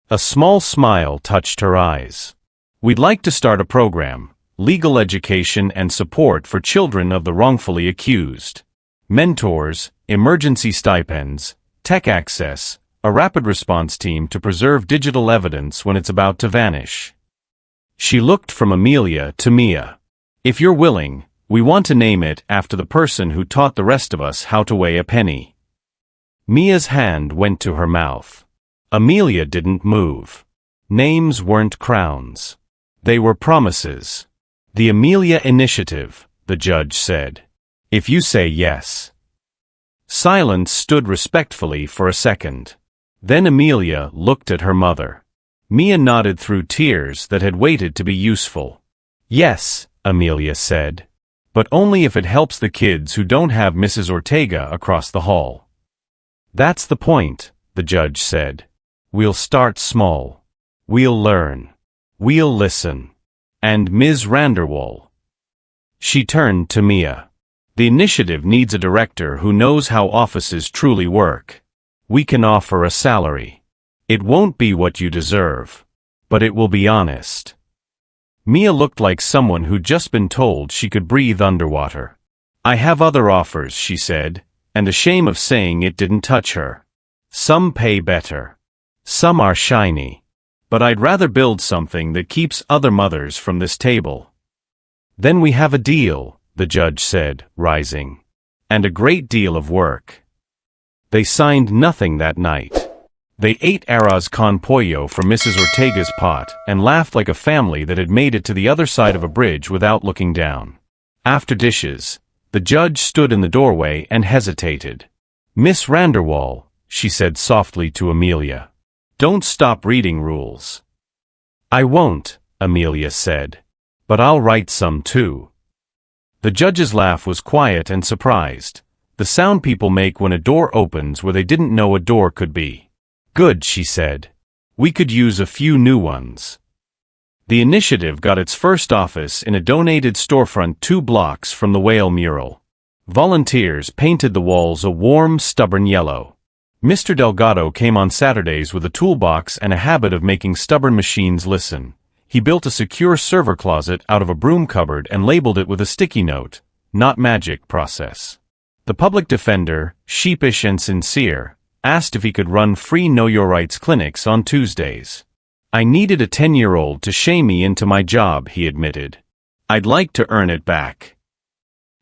A small smile touched her eyes. "We'd like to start a program, legal education and support for children of the wrongfully accused. Mentors, emergency stipends, tech access, a rapid response team to preserve digital evidence when it's about to vanish." She looked from Amelia to Mia. If you're willing, we want to name it after the person who taught the rest of us how to weigh a penny. Mia's hand went to her mouth. Amelia didn't move. Names weren't crowns. They were promises. The Amelia Initiative, the judge said. If you say yes. Silence stood respectfully for a second. Then Amelia looked at her mother. Mia nodded through tears that had waited to be useful. Yes, Amelia said. But only if it helps the kids who don't have Mrs. Ortega across the hall. That's the point, the judge said. We'll start small. We'll learn. We'll listen. And Ms. Randerwall. She turned to Mia. The initiative needs a director who knows how offices truly work. We can offer a salary. It won't be what you deserve. But it will be honest. Mia looked like someone who'd just been told she could breathe underwater. I have other offers, she said, and the shame of saying it didn't touch her. Some pay better. Some are shiny. But I'd rather build something that keeps other mothers from this table. Then we have a deal, the judge said, rising. And a great deal of work. They signed nothing that night. They ate arroz con pollo from Mrs. Ortega's pot and laughed like a family that had made it to the other side of a bridge without looking down. After dishes, the judge stood in the doorway and hesitated. Miss Randerwall, she said softly to Amelia. Don't stop reading rules. I won't, Amelia said. But I'll write some too. The judge's laugh was quiet and surprised. The sound people make when a door opens where they didn't know a door could be. Good, she said. We could use a few new ones. The initiative got its first office in a donated storefront 2 blocks from the whale mural. Volunteers painted the walls a warm, stubborn yellow. Mr. Delgado came on Saturdays with a toolbox and a habit of making stubborn machines listen. He built a secure server closet out of a broom cupboard and labeled it with a sticky note, "Not magic process." The public defender, sheepish and sincere, asked if he could run free Know Your Rights clinics on Tuesdays. I needed a 10-year-old to shame me into my job, he admitted. I'd like to earn it back.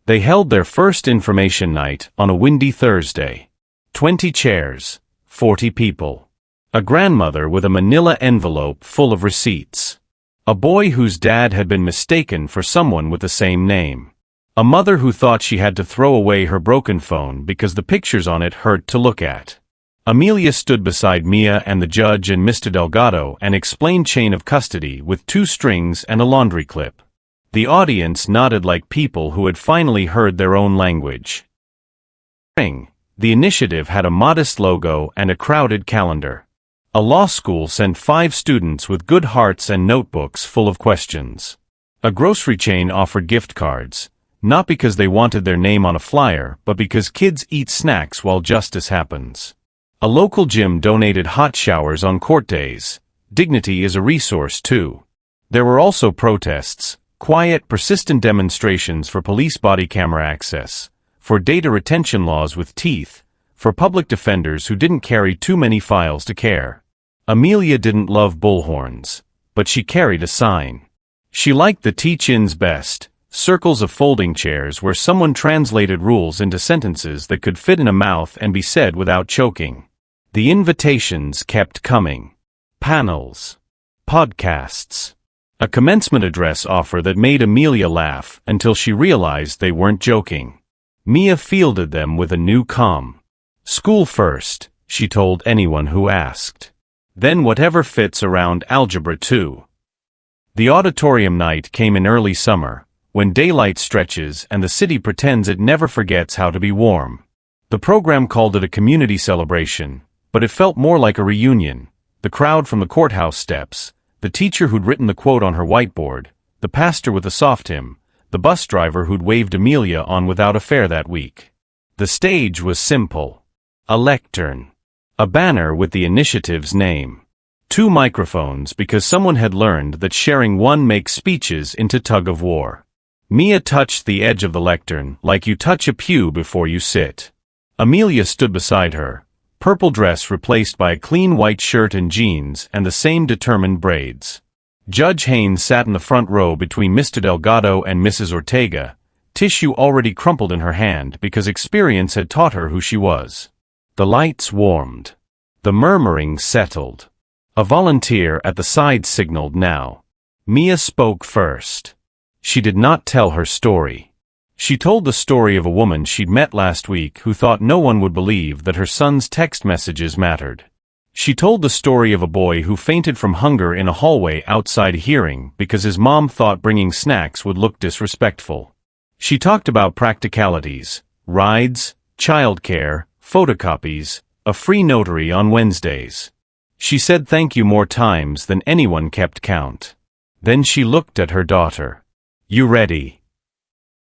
They held their first information night on a windy Thursday. 20 chairs, 40 people. A grandmother with a manila envelope full of receipts. A boy whose dad had been mistaken for someone with the same name. A mother who thought she had to throw away her broken phone because the pictures on it hurt to look at. Amelia stood beside Mia and the judge and Mr. Delgado and explained chain of custody with 2 strings and a laundry clip. The audience nodded like people who had finally heard their own language. The initiative had a modest logo and a crowded calendar. A law school sent 5 students with good hearts and notebooks full of questions. A grocery chain offered gift cards. Not because they wanted their name on a flyer, but because kids eat snacks while justice happens. A local gym donated hot showers on court days. Dignity is a resource too. There were also protests, quiet, persistent demonstrations for police body camera access, for data retention laws with teeth, for public defenders who didn't carry too many files to care. Amelia didn't love bullhorns, but she carried a sign. She liked the teach-ins best. Circles of folding chairs where someone translated rules into sentences that could fit in a mouth and be said without choking. The invitations kept coming. Panels. Podcasts. A commencement address offer that made Amelia laugh until she realized they weren't joking. Mia fielded them with a new calm. School first, she told anyone who asked. Then whatever fits around algebra too. The auditorium night came in early summer, when daylight stretches and the city pretends it never forgets how to be warm. The program called it a community celebration, but it felt more like a reunion. The crowd from the courthouse steps, the teacher who'd written the quote on her whiteboard, the pastor with the soft hymn, the bus driver who'd waved Amelia on without a fare that week. The stage was simple. A lectern. A banner with the initiative's name. 2 microphones because someone had learned that sharing one makes speeches into tug-of-war. Mia touched the edge of the lectern like you touch a pew before you sit. Amelia stood beside her, purple dress replaced by a clean white shirt and jeans and the same determined braids. Judge Haynes sat in the front row between Mr. Delgado and Mrs. Ortega, tissue already crumpled in her hand because experience had taught her who she was. The lights warmed. The murmuring settled. A volunteer at the side signaled now. Mia spoke first. She did not tell her story. She told the story of a woman she'd met last week who thought no one would believe that her son's text messages mattered. She told the story of a boy who fainted from hunger in a hallway outside a hearing because his mom thought bringing snacks would look disrespectful. She talked about practicalities, rides, childcare, photocopies, a free notary on Wednesdays. She said thank you more times than anyone kept count. Then she looked at her daughter. You ready?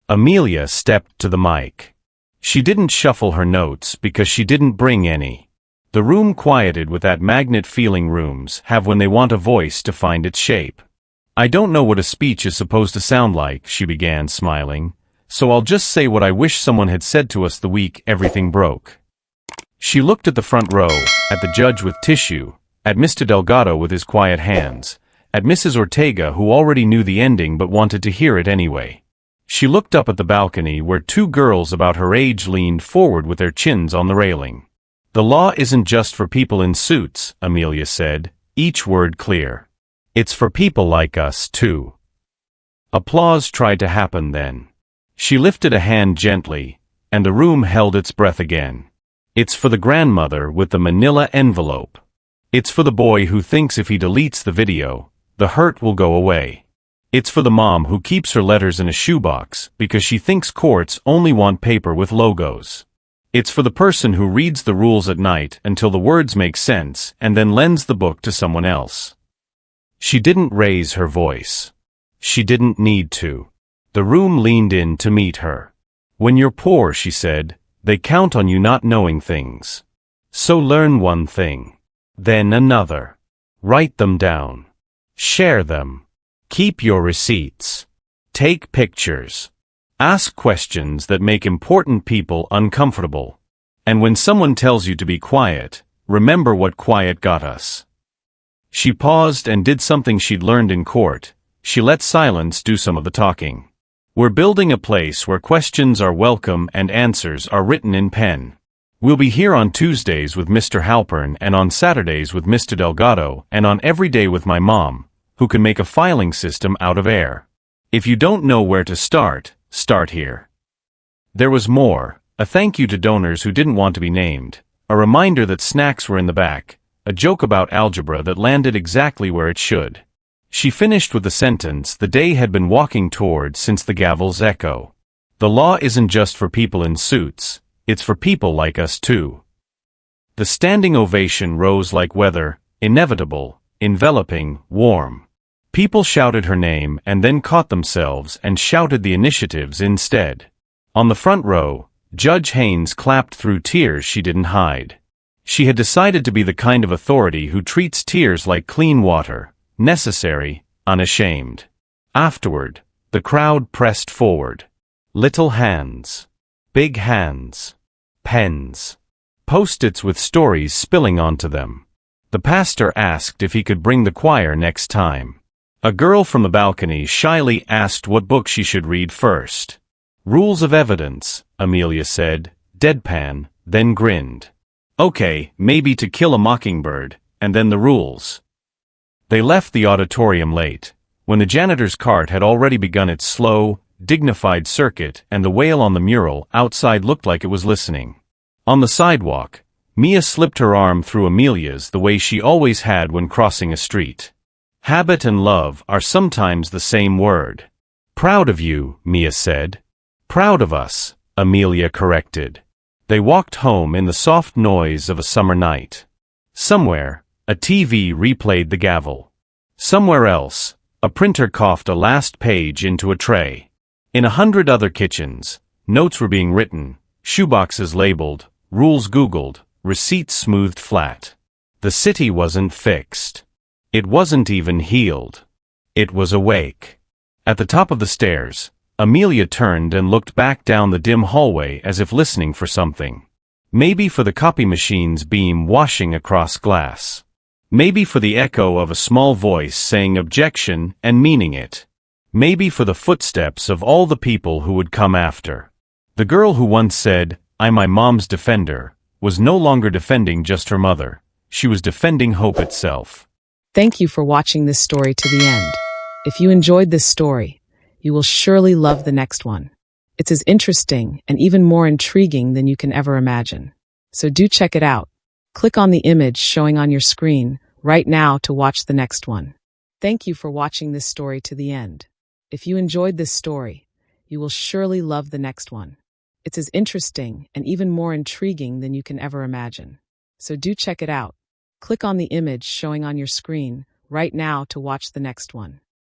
Amelia stepped to the mic. She didn't shuffle her notes because she didn't bring any. The room quieted with that magnet feeling rooms have when they want a voice to find its shape. I don't know what a speech is supposed to sound like, she began, smiling, so I'll just say what I wish someone had said to us the week everything broke. She looked at the front row, at the judge with tissue, at Mr. Delgado with his quiet hands, at Mrs. Ortega who already knew the ending but wanted to hear it anyway. She looked up at the balcony where two girls about her age leaned forward with their chins on the railing. The law isn't just for people in suits, Amelia said, each word clear. It's for people like us, too. Applause tried to happen then. She lifted a hand gently, and the room held its breath again. It's for the grandmother with the manila envelope. It's for the boy who thinks if he deletes the video, the hurt will go away. It's for the mom who keeps her letters in a shoebox because she thinks courts only want paper with logos. It's for the person who reads the rules at night until the words make sense and then lends the book to someone else. She didn't raise her voice. She didn't need to. The room leaned in to meet her. When you're poor, she said, they count on you not knowing things. So learn one thing. Then another. Write them down. Share them. Keep your receipts. Take pictures. Ask questions that make important people uncomfortable. And when someone tells you to be quiet, remember what quiet got us. She paused and did something she'd learned in court. She let silence do some of the talking. We're building a place where questions are welcome and answers are written in pen. We'll be here on Tuesdays with Mr. Halpern and on Saturdays with Mr. Delgado and on every day with my mom, who can make a filing system out of air. If you don't know where to start here. There was more, a thank you to donors who didn't want to be named, a reminder that snacks were in the back, a joke about algebra that landed exactly where it should. She finished with the sentence the day had been walking toward since the gavel's echo. The law isn't just for people in suits, it's for people like us too. The standing ovation rose like weather, inevitable, enveloping, warm. People shouted her name and then caught themselves and shouted the initiatives instead. On the front row, Judge Haynes clapped through tears she didn't hide. She had decided to be the kind of authority who treats tears like clean water, necessary, unashamed. Afterward, the crowd pressed forward. Little hands. Big hands. Pens. Post-its with stories spilling onto them. The pastor asked if he could bring the choir next time. A girl from the balcony shyly asked what book she should read first. Rules of Evidence, Amelia said, deadpan, then grinned. Okay, maybe To Kill a Mockingbird, and then the rules. They left the auditorium late, when the janitor's cart had already begun its slow, dignified circuit and the whale on the mural outside looked like it was listening. On the sidewalk, Mia slipped her arm through Amelia's the way she always had when crossing a street. Habit and love are sometimes the same word. Proud of you, Mia said. Proud of us, Amelia corrected. They walked home in the soft noise of a summer night. Somewhere, a TV replayed the gavel. Somewhere else, a printer coughed a last page into a tray. In 100 other kitchens, notes were being written, shoeboxes labeled, rules Googled, receipts smoothed flat. The city wasn't fixed. It wasn't even healed. It was awake. At the top of the stairs, Amelia turned and looked back down the dim hallway as if listening for something. Maybe for the copy machine's beam washing across glass. Maybe for the echo of a small voice saying objection and meaning it. Maybe for the footsteps of all the people who would come after. The girl who once said, "I'm my mom's defender," was no longer defending just her mother. She was defending hope itself. Thank you for watching this story to the end. If you enjoyed this story, you will surely love the next one. It's as interesting and even more intriguing than you can ever imagine. So do check it out. Click on the image showing on your screen right now to watch the next one. Thank you for watching this story to the end. If you enjoyed this story, you will surely love the next one. It's as interesting and even more intriguing than you can ever imagine. So do check it out. Click on the image showing on your screen right now to watch the next one.